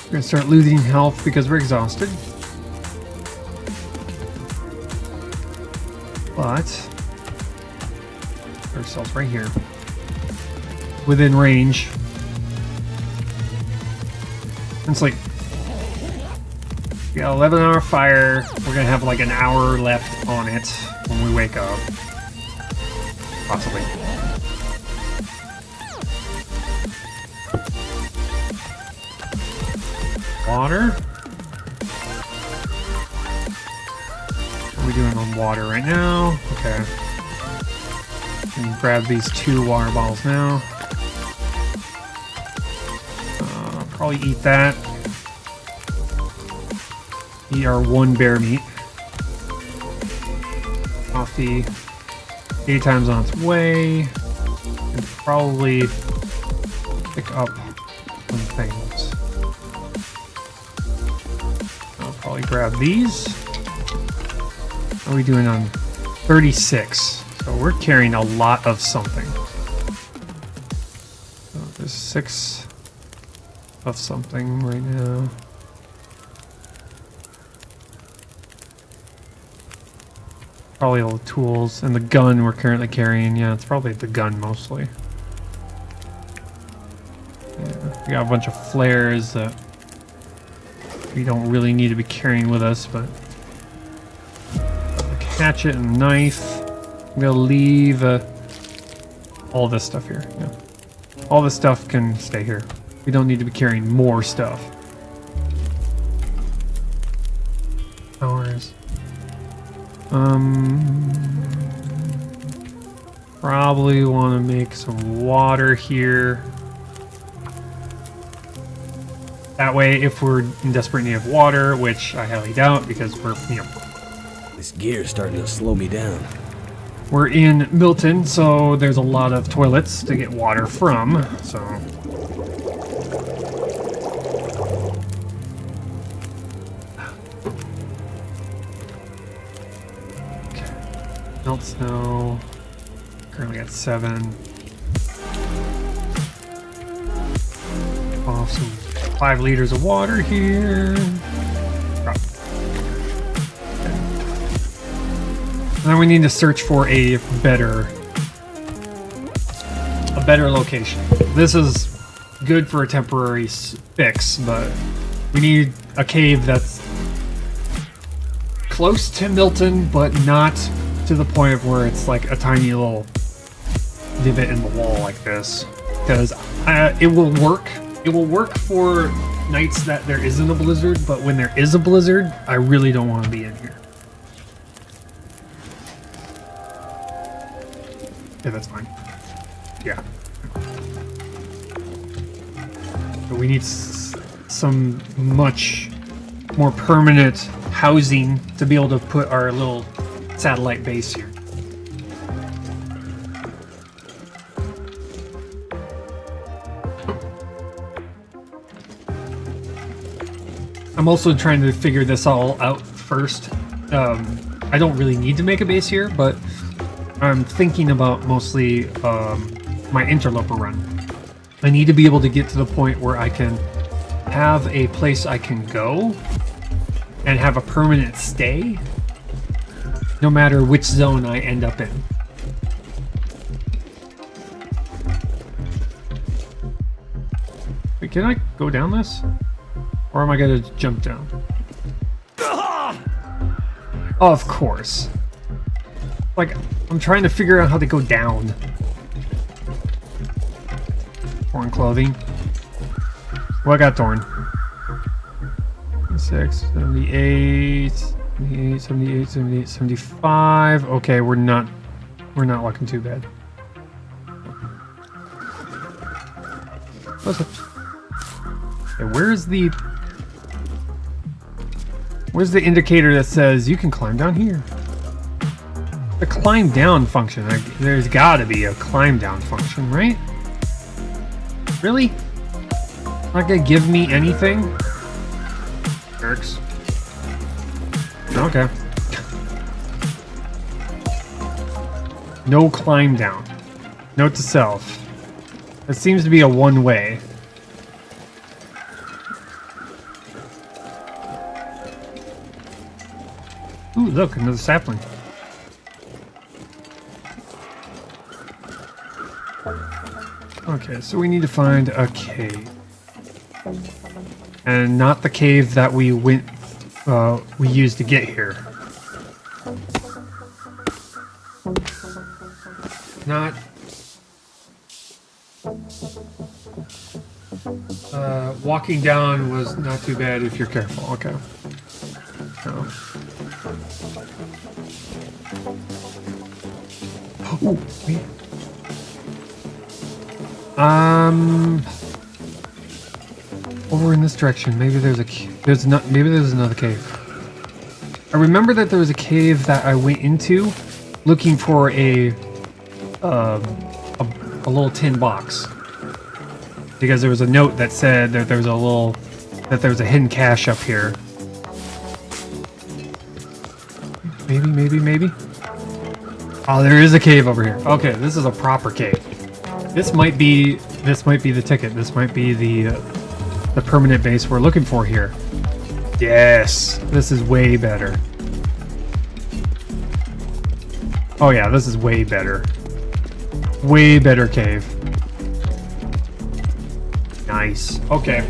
We're gonna start losing health because we're exhausted. But put ourselves right here, within range. It's like we got 11-hour fire. We're gonna have like an hour left on it when we wake up, possibly. Water. What are we doing on water right now? Okay. And grab these 2 water bottles now. Probably eat that. Eat our 1 bear meat. Coffee. Daytime's on its way. And probably pick up some things. I'll probably grab these. What are we doing on 36? So we're carrying a lot of something. So there's 6 of something right now. Probably all the tools and the gun we're currently carrying. Yeah, it's probably the gun mostly. Yeah, we got a bunch of flares that we don't really need to be carrying with us, but like hatchet and knife. I'm gonna leave all this stuff here. Yeah. All this stuff can stay here. We don't need to be carrying more stuff. Hours. Probably want to make some water here. That way, if we're in desperate need of water, which I highly doubt because we're, This gear's starting to slow me down. we're in Milton, so there's a lot of toilets to get water from, so. Melt snow. Currently at 7. Off some 5 liters of water here. And then we need to search for a better location. This is good for a temporary fix, but we need a cave that's close to Milton, but not to the point of where it's like a tiny little divot in the wall like this. Because it will work. It will work for nights that there isn't a blizzard, but when there is a blizzard, I really don't want to be in here. Yeah, that's fine. Yeah. But we need some much more permanent housing to be able to put our little satellite base here. I'm also trying to figure this all out first. I don't really need to make a base here, but I'm thinking about mostly my interloper run. I need to be able to get to the point where I can have a place I can go and have a permanent stay, no matter which zone I end up in. Wait, can I go down this? Or am I gonna jump down? Of course. Like, I'm trying to figure out how to go down. Torn clothing. Well, I got torn. 6, 78, 78, 78, 78, 75. Okay, we're not looking too bad. What's up? Okay, where's the indicator that says you can climb down here? The climb down function. There's got to be a climb down function, right? Really? Not gonna give me anything? Jerks. Okay. No climb down. Note to self. It seems to be a one-way. Ooh, look, another sapling. Okay, so we need to find a cave. And not the cave that we used to get here. Not... walking down was not too bad if you're careful. Okay. So. Ooh, wait. Over in this direction. Maybe there's maybe there's another cave. I remember that there was a cave that I went into looking for a little tin box. Because there was a note that said that there was a hidden cache up here. Maybe. Oh, there is a cave over here. Okay, this is a proper cave. This might be the ticket. This might be the permanent base we're looking for here. Yes, this is way better. Oh yeah, this is way better. Way better cave. Nice. Okay.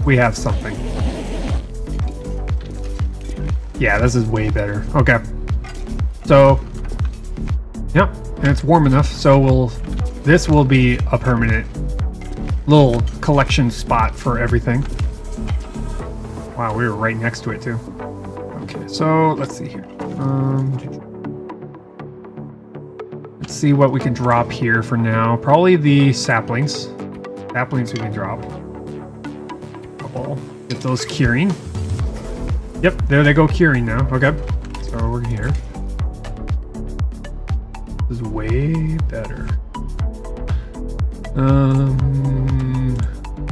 We have something. Yeah, this is way better. Okay. So, yep, and it's warm enough, so this will be a permanent little collection spot for everything. Wow, we were right next to it too. Okay, so let's see here. Let's see what we can drop here for now. Probably the saplings. Saplings we can drop. Couple. Get those curing. Yep, there they go curing now. Okay, so we're here. This is way better.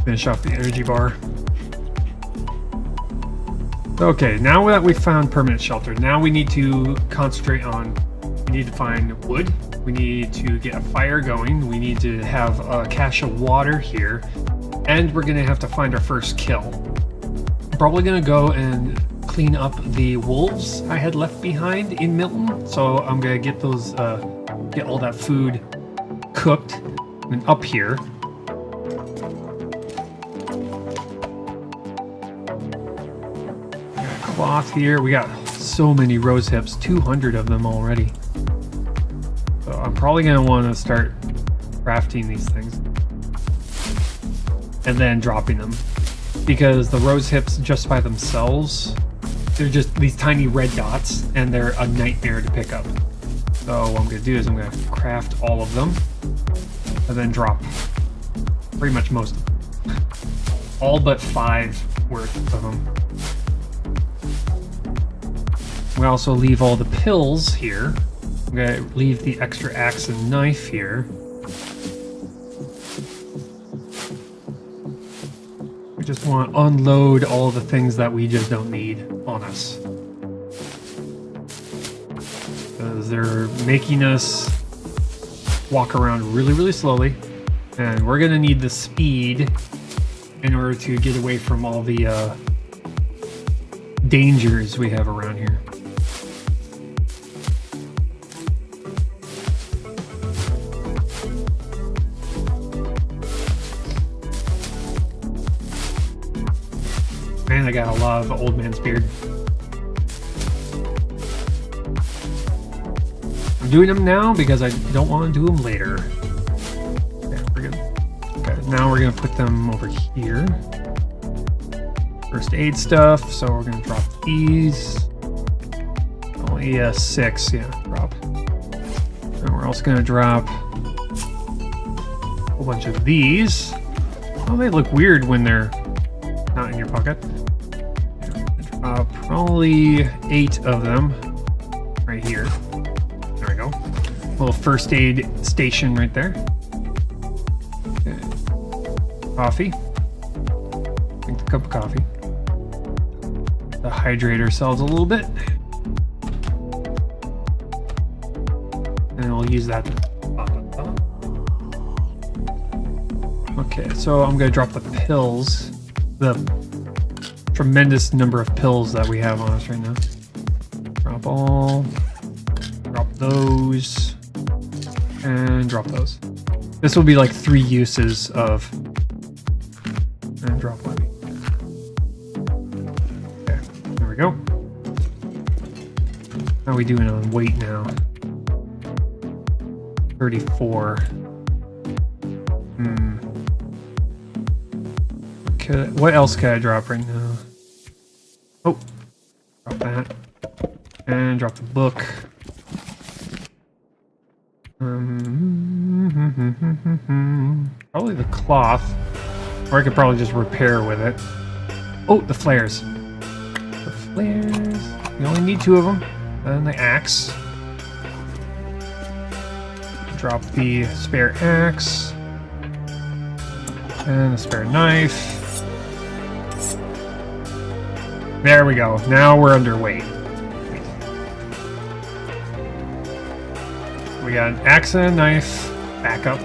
Finish off the energy bar. Okay, now that we've found permanent shelter, now we need to concentrate on, we need to find wood, we need to get a fire going, we need to have a cache of water here, and we're gonna have to find our first kill. I'm probably gonna go and clean up the wolves I had left behind in Milton, so I'm gonna get those, get all that food cooked and up here. Cloth here. We got so many rose hips, 200 of them already. So I'm probably going to want to start crafting these things and then dropping them, because the rose hips just by themselves, they're just these tiny red dots and they're a nightmare to pick up. So what I'm going to do is I'm going to craft all of them and then drop pretty much most of them. All but 5 worth of them. We also leave all the pills here. I'm gonna leave the extra axe and knife here. We just want to unload all the things that we just don't need on us. Because they're making us walk around really, really slowly. And we're gonna need the speed in order to get away from all the dangers we have around here. Man, I got a lot of old man's beard. I'm doing them now because I don't want to do them later. Okay, we're good. Okay, now we're gonna put them over here. First aid stuff, so we're gonna drop these. Only 6, yeah, drop. And we're also gonna drop a whole bunch of these. Oh, they look weird when they're not in your pocket. Probably 8 of them right here. There we go. Little first aid station right there. Okay. Coffee. Drink the cup of coffee. To hydrate ourselves a little bit. And we'll use that to pop on top. Okay, so I'm gonna drop the pills. The tremendous number of pills that we have on us right now. Drop all. Drop those. And drop those. This will be like 3 uses of. And drop one. Okay, there we go. How are we doing on weight now? 34. What else could I drop right now? Oh, drop that. And drop the book. Probably the cloth. Or I could probably just repair with it. Oh, the flares. The flares. You only need 2 of them. And the axe. Drop the spare axe. And the spare knife. There we go. Now we're underweight. We got an axe and a knife. Back up.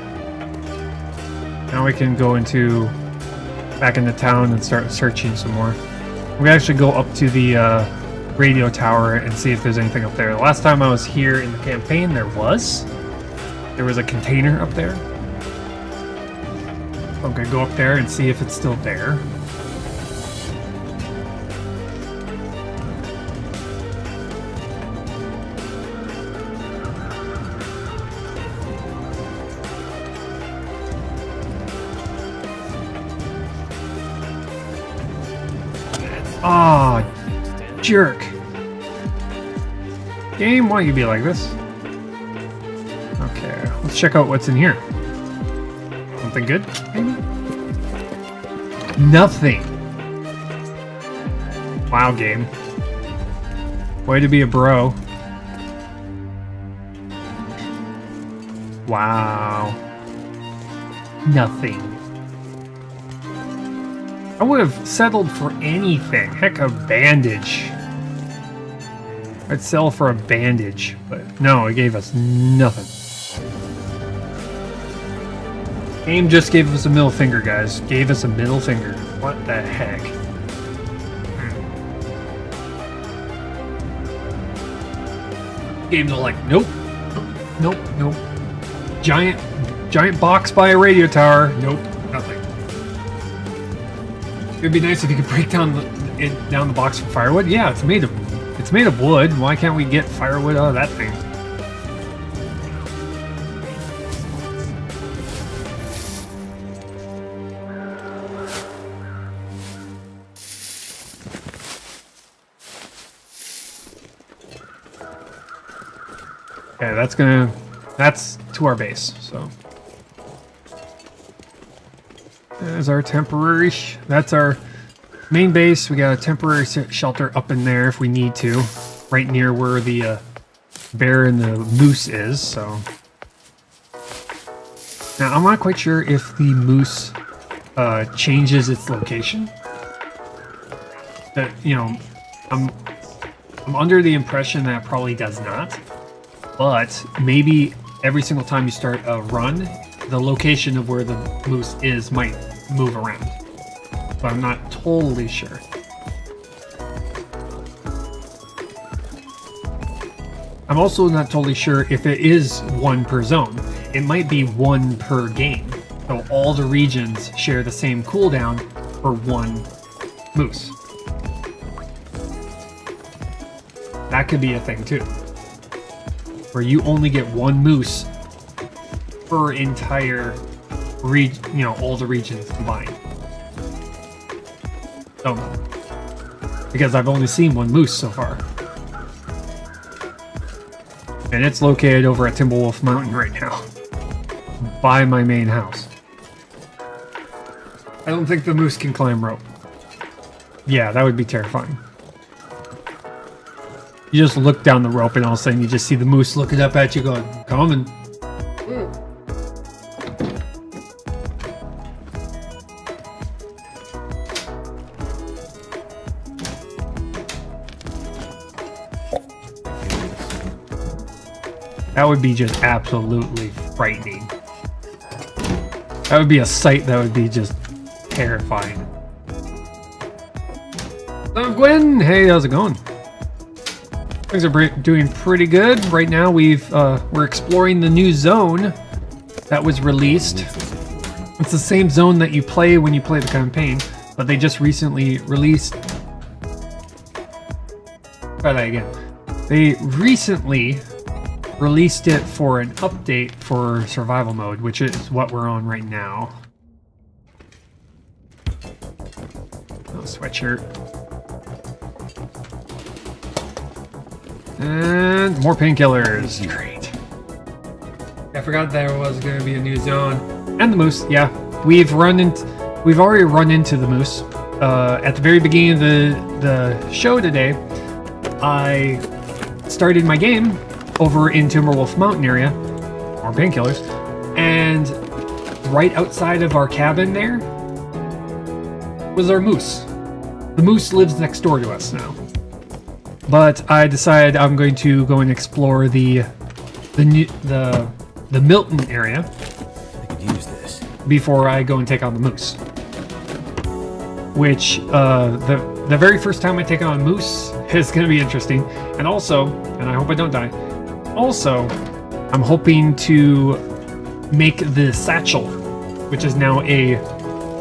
Now we can go back into town and start searching some more. We actually go up to the radio tower and see if there's anything up there. The last time I was here in the campaign, there was a container up there. I'm gonna go up there and see if it's still there. Ah, oh, jerk. Game, why you be like this? Okay, let's check out what's in here. Something good, maybe? Nothing. Wow, game. Way to be a bro. Wow. Nothing. I would have settled for anything. Heck, a bandage. I'd sell for a bandage, but no, it gave us nothing. Game just gave us a middle finger, guys. Gave us a middle finger. What the heck? Games are like, nope. Nope, nope. Giant box by a radio tower. Nope, nothing. It'd be nice if you could break down the box for firewood. Yeah, it's made of wood. Why can't we get firewood out of that thing? Okay, that's to our base, so. There's our temporary, that's our main base. We got a temporary shelter up in there if we need to, right near where the bear and the moose is, so. Now, I'm not quite sure if the moose changes its location. That, you know, I'm under the impression that it probably does not, but maybe every single time you start a run, the location of where the moose is might move around. But I'm not totally sure. I'm also not totally sure if it is 1 per zone. It might be 1 per game. So all the regions share the same cooldown for 1 moose. That could be a thing too, where you only get one moose per entire region, you know, all the regions combined. Don't know, because I've only seen one moose so far, and it's located over at Timberwolf Mountain right now, by my main house. I don't think the moose can climb rope. Yeah, that would be terrifying. You just look down the rope and all of a sudden you just see the moose looking up at you going, coming. That would be just absolutely frightening. That would be a sight that would be just terrifying. So Gwen, hey, how's it going? Things are doing pretty good right now. We're exploring the new zone that was released. It's the same zone that you play when you play the campaign, but they just recently released. Try that again. They recently released it for an update for survival mode, which is what we're on right now. Oh, sweatshirt. And more painkillers. Great. I forgot there was going to be a new zone. And the moose, yeah. We've already run into the moose. At the very beginning of the show today, I started my game over in Timberwolf Mountain area. More painkillers. And right outside of our cabin there was our moose. The moose lives next door to us now. But I decided I'm going to go and explore the Milton area. I could use this before I go and take on the moose. Which the very first time I take on a moose is going to be interesting, and also, and I hope I don't die. Also, I'm hoping to make the satchel, which is now a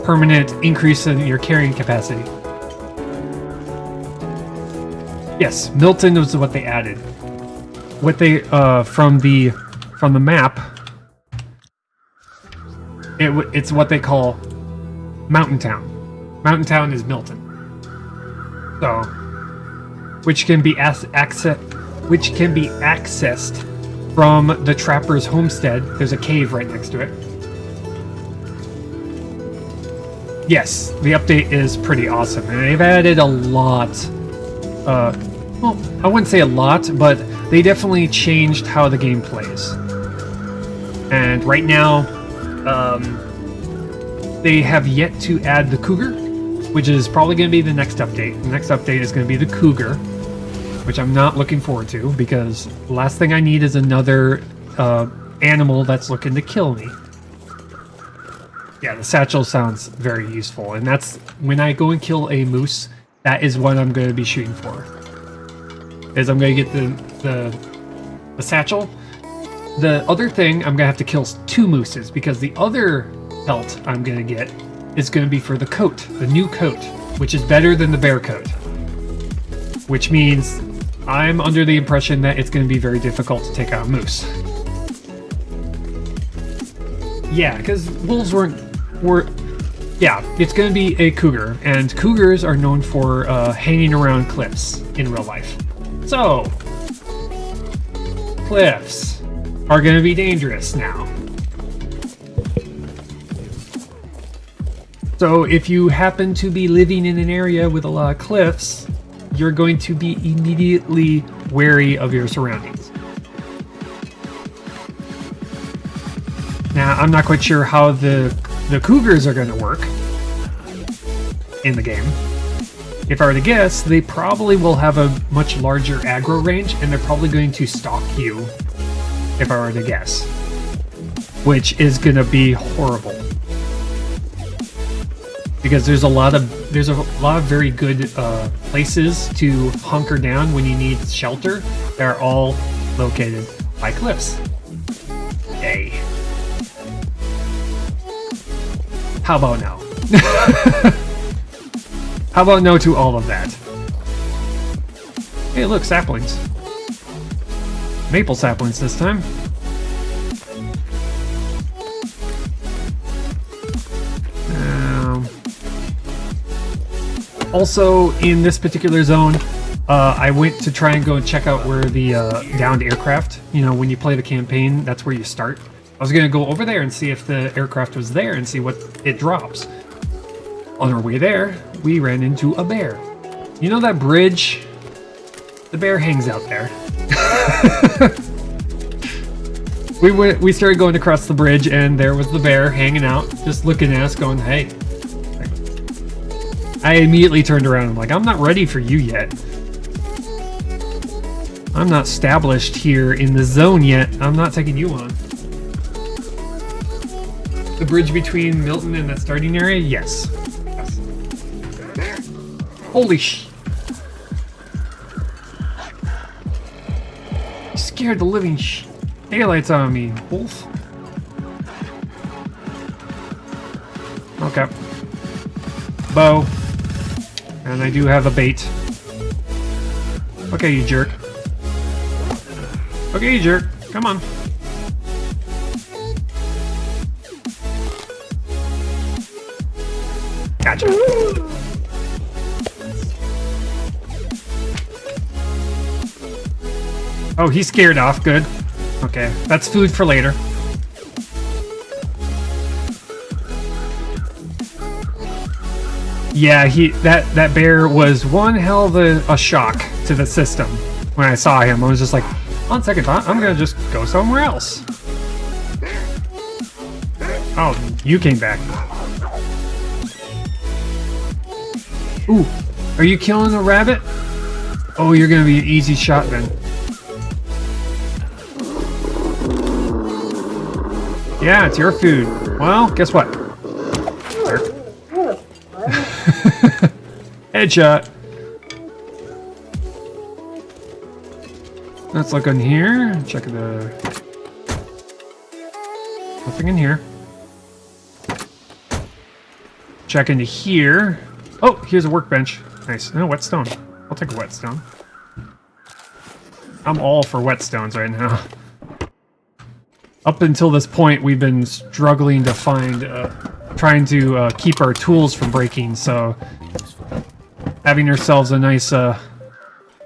permanent increase in your carrying capacity. Yes, Milton was what they added. What they from the map, it's what they call Mountain Town. Mountain Town is Milton. So, which can be accessed from the Trapper's homestead. There's a cave right next to it. Yes, the update is pretty awesome, and they've added a lot. Well, I wouldn't say a lot, but they definitely changed how the game plays. And right now, they have yet to add the cougar, which is probably going to be the next update. The next update is going to be the cougar, which I'm not looking forward to, because the last thing I need is another animal that's looking to kill me. Yeah, the satchel sounds very useful, and that's when I go and kill a moose, that is what I'm going to be shooting for. Is I'm going to get the satchel. The other thing, I'm going to have to kill 2 mooses, because the other pelt I'm going to get is going to be for the coat, the new coat, which is better than the bear coat. Which means I'm under the impression that it's going to be very difficult to take out a moose. Yeah, because wolves yeah, it's going to be a cougar, and cougars are known for hanging around cliffs in real life. So, cliffs are going to be dangerous now. So if you happen to be living in an area with a lot of cliffs, you're going to be immediately wary of your surroundings. Now, I'm not quite sure how the cougars are going to work in the game. If I were to guess, they probably will have a much larger aggro range, and they're probably going to stalk you, if I were to guess. Which is going to be horrible. Because there's a lot of very good places to hunker down when you need shelter. They're all located by cliffs. Yay. How about no? How about no to all of that? Hey, look, saplings. Maple saplings this time. Also, in this particular zone, I went to try and go and check out where the downed aircraft, you know, when you play the campaign, that's where you start. I was going to go over there and see if the aircraft was there and see what it drops. On our way there, we ran into a bear. You know that bridge? The bear hangs out there. We started going across the bridge, and there was the bear hanging out, just looking at us going, hey. I immediately turned around and I'm like, I'm not ready for you yet. I'm not established here in the zone yet. I'm not taking you on. The bridge between Milton and that starting area? Yes. Holy sh... You scared the living daylights out of me, wolf. Okay. Bow. And I do have a bait. Okay, you jerk. Okay, you jerk. Come on. Gotcha. Oh, he's scared off. Good. Okay, that's food for later. Yeah, that bear was one hell of a shock to the system. When I saw him, I was just like, on second thought, I'm gonna just go somewhere else. Oh, you came back. Ooh, are you killing a rabbit? Oh, you're gonna be an easy shot then. Yeah, it's your food. Well, guess what? Headshot. Let's look in here. Check the... Nothing in here. Check into here. Oh, here's a workbench. Nice. No, whetstone. I'll take a whetstone. I'm all for whetstones right now. Up until this point, we've been struggling to find... trying to keep our tools from breaking, so... Having ourselves a nice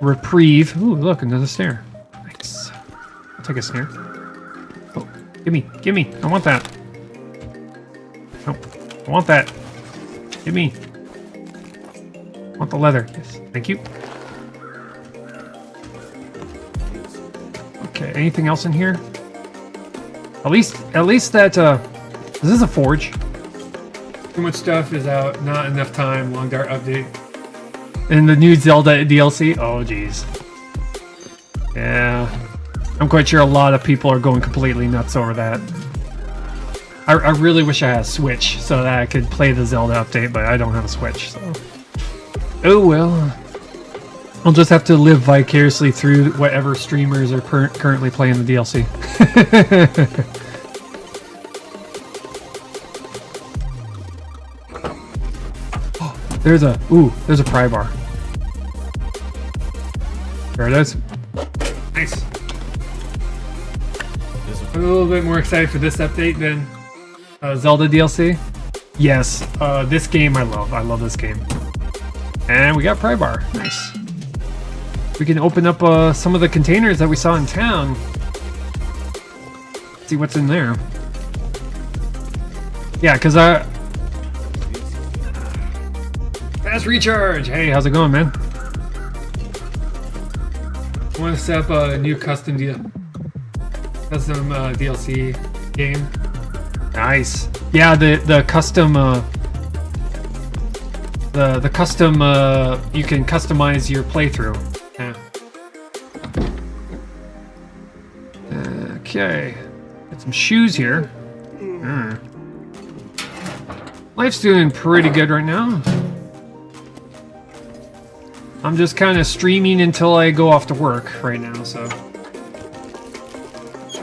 reprieve. Ooh, look, another snare. Nice. I'll take a snare. Oh, gimme. I want that. Nope. I want that. Gimme. I want the leather. Yes, thank you. Okay, anything else in here? At least that, this is a forge. Too much stuff is out, not enough time, long dart update. And the new Zelda DLC? Oh, jeez. Yeah. I'm quite sure a lot of people are going completely nuts over that. I really wish I had a Switch so that I could play the Zelda update, but I don't have a Switch, so... Oh well. I'll just have to live vicariously through whatever streamers are currently playing the DLC. There's a pry bar. There it is. Nice. I'm a little bit more excited for this update than Zelda DLC. Yes, this game I love. I love this game. And we got pry bar. Nice. We can open up some of the containers that we saw in town. See what's in there. Yeah, because Fast recharge! Hey, how's it going, man? I want to set up a new custom DLC game. Nice. Yeah, the custom the custom you can customize your playthrough. Yeah. Okay. Got some shoes here. Life's doing pretty good right now. I'm just kind of streaming until I go off to work right now, so...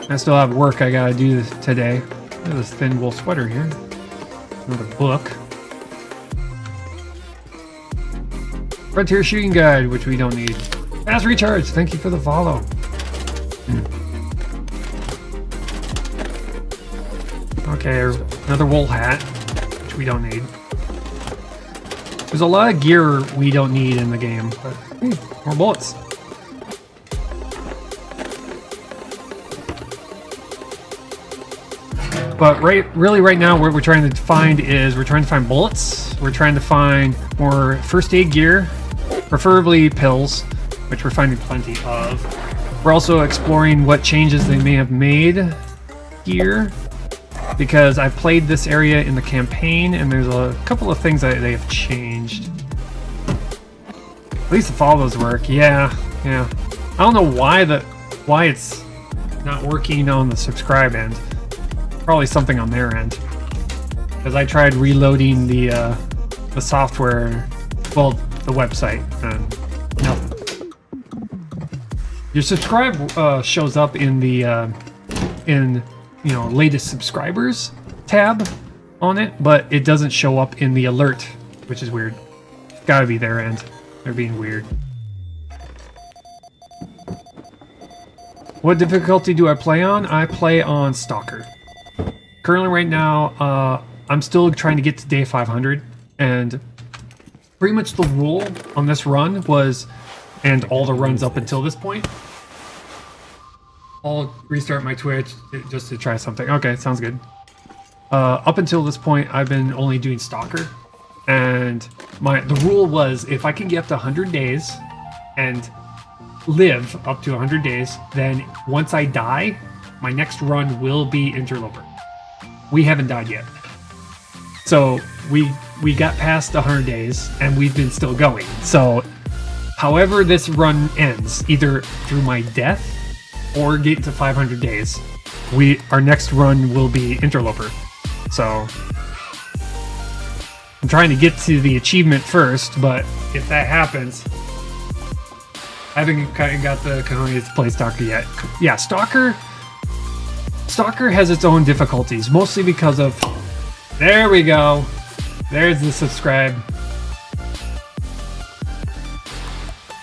I still have work I gotta do today. Look at this thin wool sweater here. Another book. Frontier Shooting Guide, which we don't need. Fast recharge. Thank you for the follow. Okay, another wool hat, which we don't need. There's a lot of gear we don't need in the game, but more bullets. But really right now what we're trying to find is we're trying to find bullets. We're trying to find more first aid gear, preferably pills, which we're finding plenty of. We're also exploring what changes they may have made here, because I've played this area in the campaign and there's a couple of things that they have changed. At least the follows work. Yeah. I don't know why it's not working on the subscribe end. Probably something on their end, because I tried reloading the software, well, the website, and nothing. Your subscribe shows up in the latest subscribers tab on it, but it doesn't show up in the alert, which is weird. Gotta be their end. They're being weird. What difficulty do I play on? I play on Stalker. Currently right now, I'm still trying to get to day 500, and pretty much the rule on this run was, and all the runs up until this point, I'll restart my Twitch just to try something. Okay, sounds good. Up until this point, I've been only doing Stalker, and the rule was if I can get up to 100 days and live up to 100 days, then once I die, my next run will be Interloper. We haven't died yet. So we got past 100 days and we've been still going. So however this run ends, either through my death or getting to 500 days, our next run will be Interloper. So I'm trying to get to the achievement first, but if that happens, I haven't got the cojones to play Stalker yet. Yeah, Stalker has its own difficulties, mostly because of... There we go. There's the subscribe.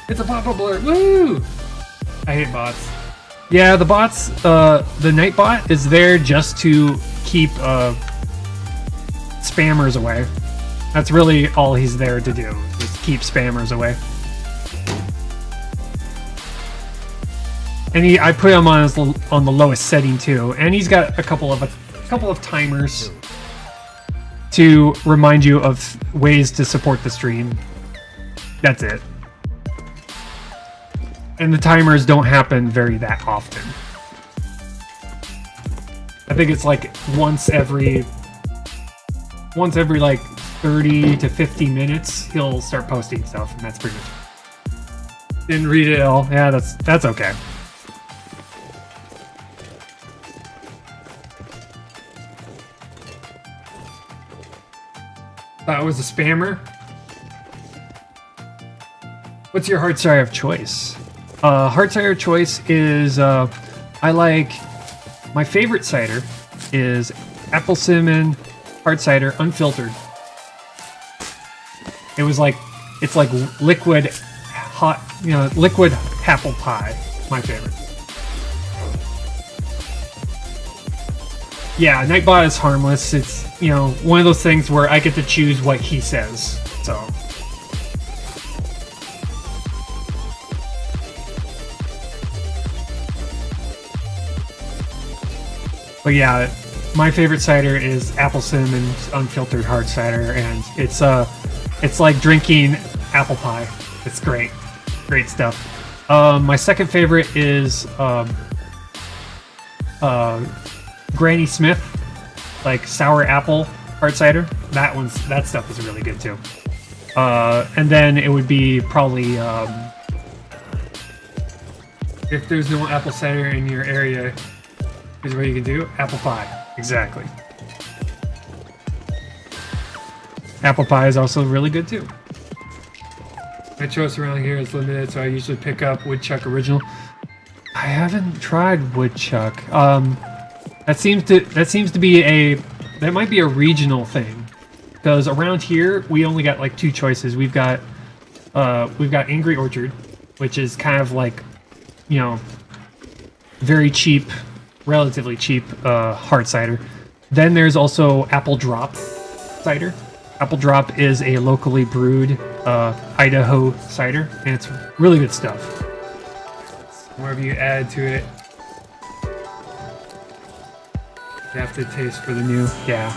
It's a pop-up alert. Woo! I hate bots. Yeah, the bots, the Nightbot is there just to keep spammers away. That's really all he's there to do, is keep spammers away. And I put him on the lowest setting too, and he's got a couple of timers to remind you of ways to support the stream. That's it. And the timers don't happen that often. I think it's like once every like 30 to 50 minutes he'll start posting stuff, and that's pretty much it. Didn't read it all. Yeah, that's okay. That was a spammer. What's your hard cider of choice? Hard cider of choice is I like, my favorite cider is apple cinnamon hard cider unfiltered. It's like liquid hot, liquid apple pie. My favorite. Yeah, Nightbot is harmless. It's, one of those things where I get to choose what he says. So. But yeah, my favorite cider is apple cinnamon unfiltered hard cider, and it's like drinking apple pie. It's great. Great stuff. My second favorite is Granny Smith, like sour apple hard cider. That stuff is really good too. And then it would be probably if there's no apple cider in your area, here's what you can do: apple pie. Exactly. Apple pie is also really good too. My choice around here is limited, so I usually pick up Woodchuck Original. I haven't tried Woodchuck. That seems to be that might be a regional thing, because around here we only got like two choices. We've got Angry Orchard, which is kind of like, you know, very cheap, relatively cheap hard cider. Then there's also Apple Drop cider. Apple Drop is a locally brewed Idaho cider, and it's really good stuff. Whatever you add to it, you have to taste for the new. Yeah.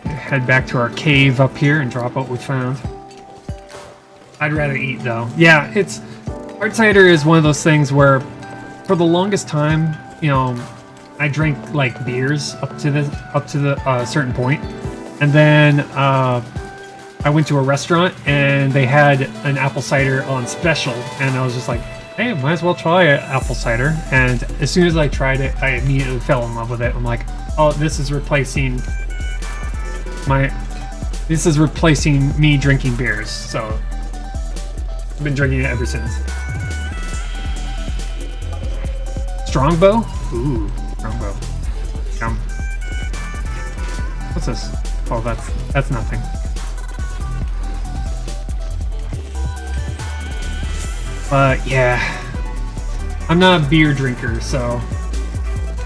Head back to our cave up here and drop what we found. I'd rather eat though. Yeah, it's hard cider is one of those things where, for the longest time, you know, I drank like beers up to the certain point, and then I went to a restaurant and they had an apple cider on special, and I was just like, hey, might as well try apple cider. And as soon as I tried it, I immediately fell in love with it. I'm like, oh, this is replacing me drinking beers. So I've been drinking it ever since. Strongbow? Ooh, Strongbow. Yum. What's this? Oh, that's nothing. But yeah, I'm not a beer drinker, so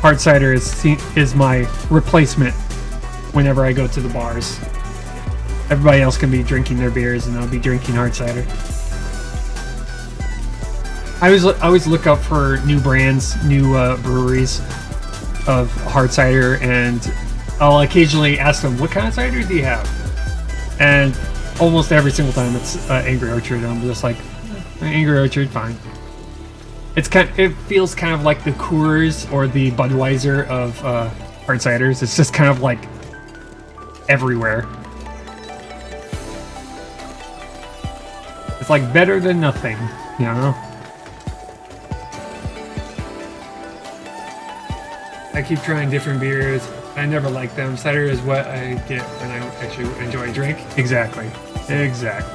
hard cider is my replacement whenever I go to the bars. Everybody else can be drinking their beers, and I'll be drinking hard cider. I always look up for new brands, new breweries of hard cider, and I'll occasionally ask them, what kind of cider do you have? And almost every single time it's Angry Orchard. I'm just like, Angry Orchard, fine. It feels kind of like the Coors or the Budweiser of hard ciders. It's just kind of like everywhere. It's like better than nothing, you know? I keep trying different beers. I never like them. Cider is what I get when I actually enjoy a drink. Exactly. Exactly.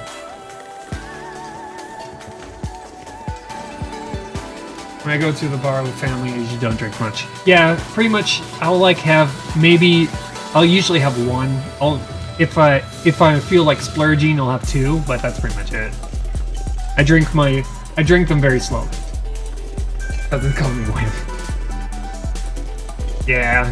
When I go to the bar with family, I usually don't drink much. Yeah, pretty much. I'll I'll usually have one. If I feel like splurging, I'll have two, but that's pretty much it. I drink them very slow. Doesn't call me wimp. Yeah.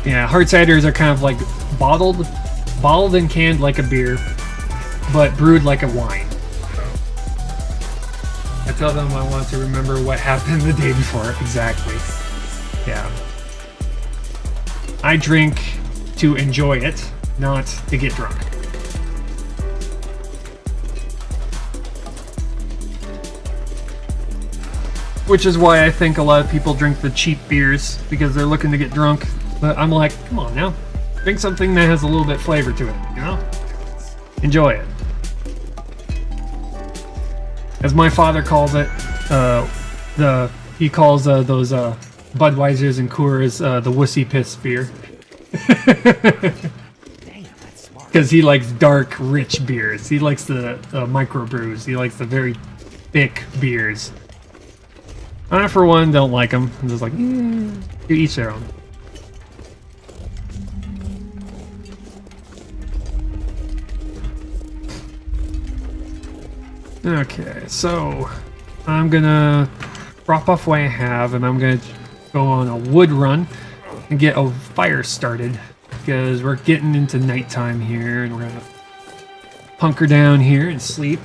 Yeah, hard ciders are kind of like bottled and canned like a beer, but brewed like a wine. I tell them I want to remember what happened the day before. Exactly. Yeah. I drink to enjoy it, not to get drunk. Which is why I think a lot of people drink the cheap beers, because they're looking to get drunk. But I'm like, come on now. Drink something that has a little bit flavor to it, you know? Enjoy it. As my father calls it, he calls those Budweisers and Coors the wussy piss beer. Because he likes dark, rich beers. He likes the microbrews. He likes the very thick beers. I, for one, don't like them. I'm just like, to each their own. Okay, so I'm gonna drop off what I have, and I'm gonna go on a wood run and get a fire started, because we're getting into nighttime here, and we're gonna hunker down here and sleep.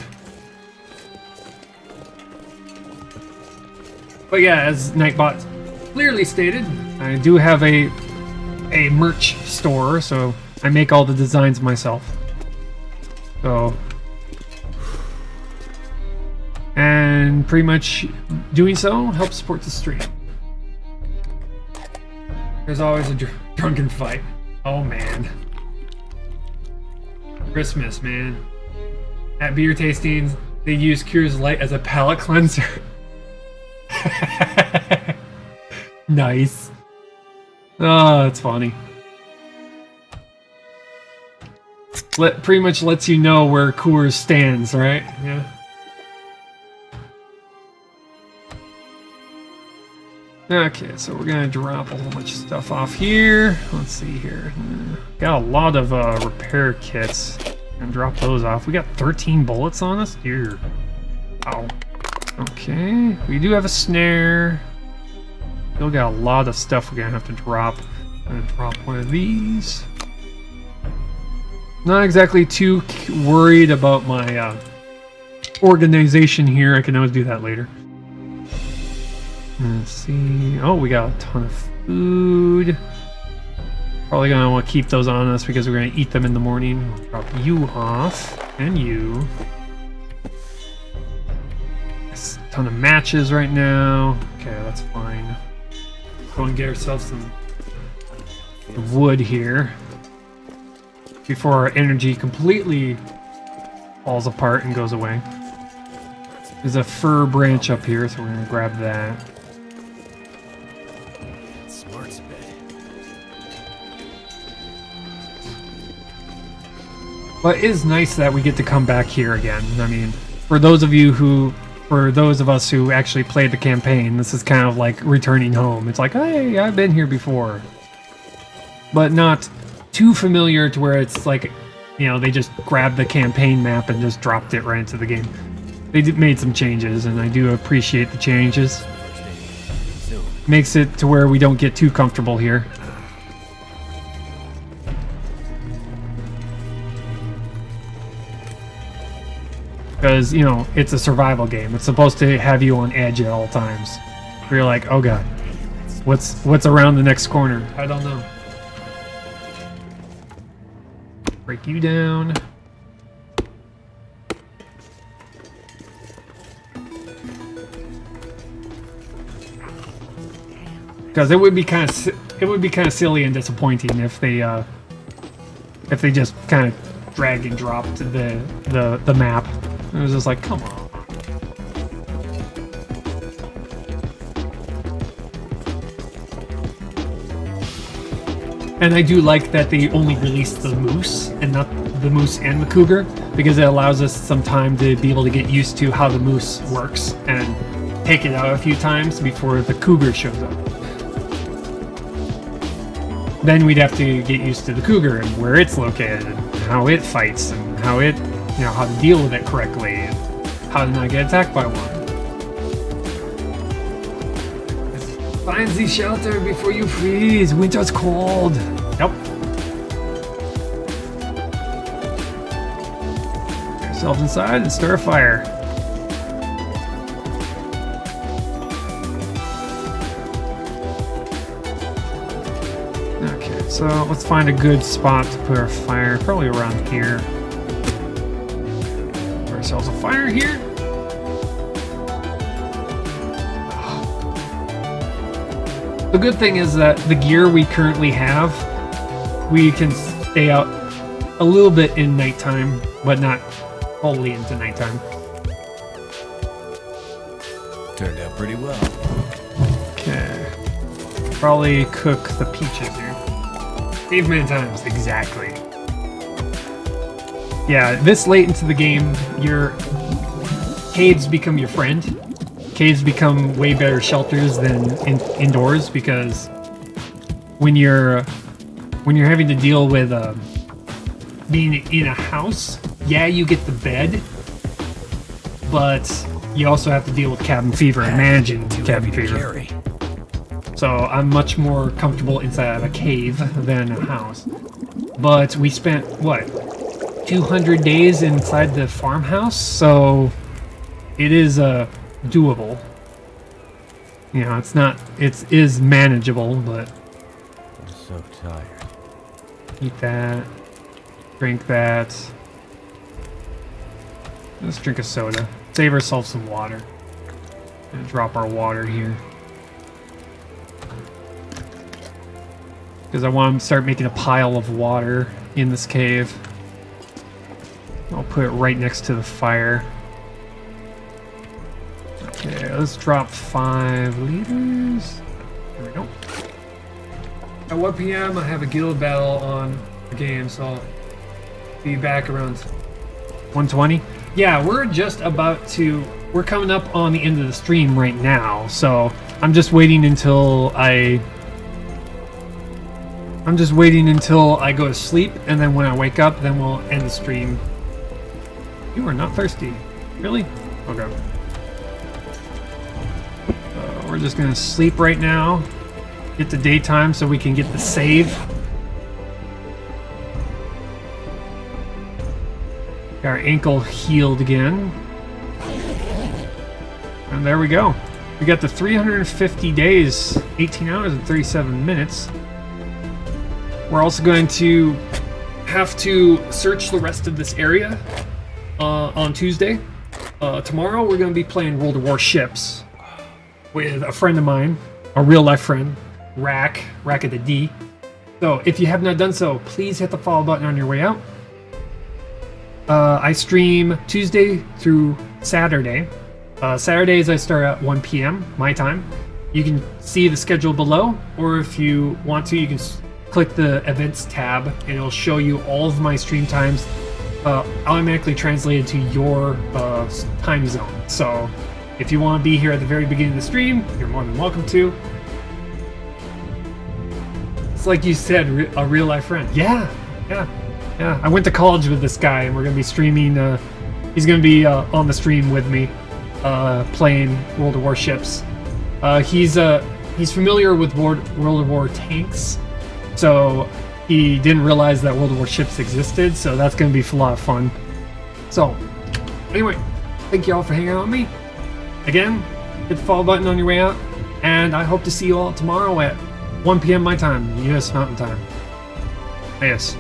But yeah, as Nightbot clearly stated, I do have a merch store, so I make all the designs myself. So, and pretty much doing so helps support the stream. There's always a drunken fight. Oh man. Christmas, man. At beer tastings, they use Coors Light as a palate cleanser. Nice. Oh, that's funny. Pretty much lets you know where Coors stands, right? Yeah. Okay, so we're gonna drop a whole bunch of stuff off here. Let's see here. Got a lot of repair kits. Gonna drop those off. We got 13 bullets on us? Dear. Ow. Okay, we do have a snare. Still got a lot of stuff we're gonna have to drop. I'm gonna drop one of these. Not exactly too worried about my organization here. I can always do that later. Let's see. Oh, we got a ton of food. Probably gonna want to keep those on us because we're gonna eat them in the morning. We'll drop you off and you. There's a ton of matches right now. Okay, that's fine. Go and get ourselves some wood here before our energy completely falls apart and goes away. There's a fir branch up here, so we're gonna grab that. Smarts a bit. But it is nice that we get to come back here again. I mean, for those of us who actually played the campaign, this is kind of like returning home. It's like, hey, I've been here before. But not too familiar to where it's like, you know, they just grabbed the campaign map and just dropped it right into the game. They made some changes, and I do appreciate the changes. Makes it to where we don't get too comfortable here. Because, you know, it's a survival game. It's supposed to have you on edge at all times. Where you're like, oh god, what's around the next corner? I don't know. Break you down. Because it would be kind of silly and disappointing if they just kind of drag and dropped the map. It was just like, come on. And I do like that they only released the moose and not the moose and the cougar, because it allows us some time to be able to get used to how the moose works and take it out a few times before the cougar shows up. Then we'd have to get used to the cougar and where it's located and how it fights and how it, you know, how to deal with it correctly and how to not get attacked by one. Find the shelter before you freeze. Winter's cold. Yep. Get yourselves inside and stir a fire. Okay, so let's find a good spot to put our fire. Probably around here. Put ourselves a fire here. The good thing is that the gear we currently have, we can stay out a little bit in nighttime, but not wholly into nighttime. Turned out pretty well. Okay. Probably cook the peaches here. Caveman times, exactly. Yeah, this late into the game, your caves become your friend. Caves become way better shelters than indoors, because when you're having to deal with being in a house, yeah, you get the bed, but you also have to deal with cabin fever and managing cabin fever. So I'm much more comfortable inside of a cave than a house. But we spent what, 200 days inside the farmhouse, so it is doable. You know, it is manageable, but I'm so tired. eat that, drink that. Let's drink a soda. Save ourselves some water. And drop our water here. Because I want to start making a pile of water in this cave. I'll put it right next to the fire. Okay, let's drop 5 liters. There we go. At 1 p.m. I have a guild battle on the game, so I'll be back around 1:20. Yeah, we're coming up on the end of the stream right now, so I'm just waiting until I go to sleep, and then when I wake up, then we'll end the stream. You are not thirsty. Really? Okay. We're just gonna sleep right now. Get to daytime so we can get the save. Got our ankle healed again. And there we go. We got the 350 days, 18 hours and 37 minutes. We're also going to have to search the rest of this area on Tuesday. Tomorrow we're going to be playing World of Warships with a friend of mine, a real life friend, Rack at the D. So if you have not done so, please hit the follow button on your way out. I stream Tuesday through Saturday. Saturdays I start at 1 p.m. my time. You can see the schedule below, or if you want to, you can click the events tab and it'll show you all of my stream times automatically translated to your time zone. So if you want to be here at the very beginning of the stream, you're more than welcome to. It's like you said, a real life friend. Yeah. I went to college with this guy, and we're gonna be streaming. He's gonna be on the stream with me, playing World of Warships. He's familiar with World of War tanks, so he didn't realize that World of Warships existed. So that's gonna be a lot of fun. So anyway, thank you all for hanging out with me. Again, hit the follow button on your way out, and I hope to see you all tomorrow at 1 p.m. my time, U.S. Mountain Time. Yes.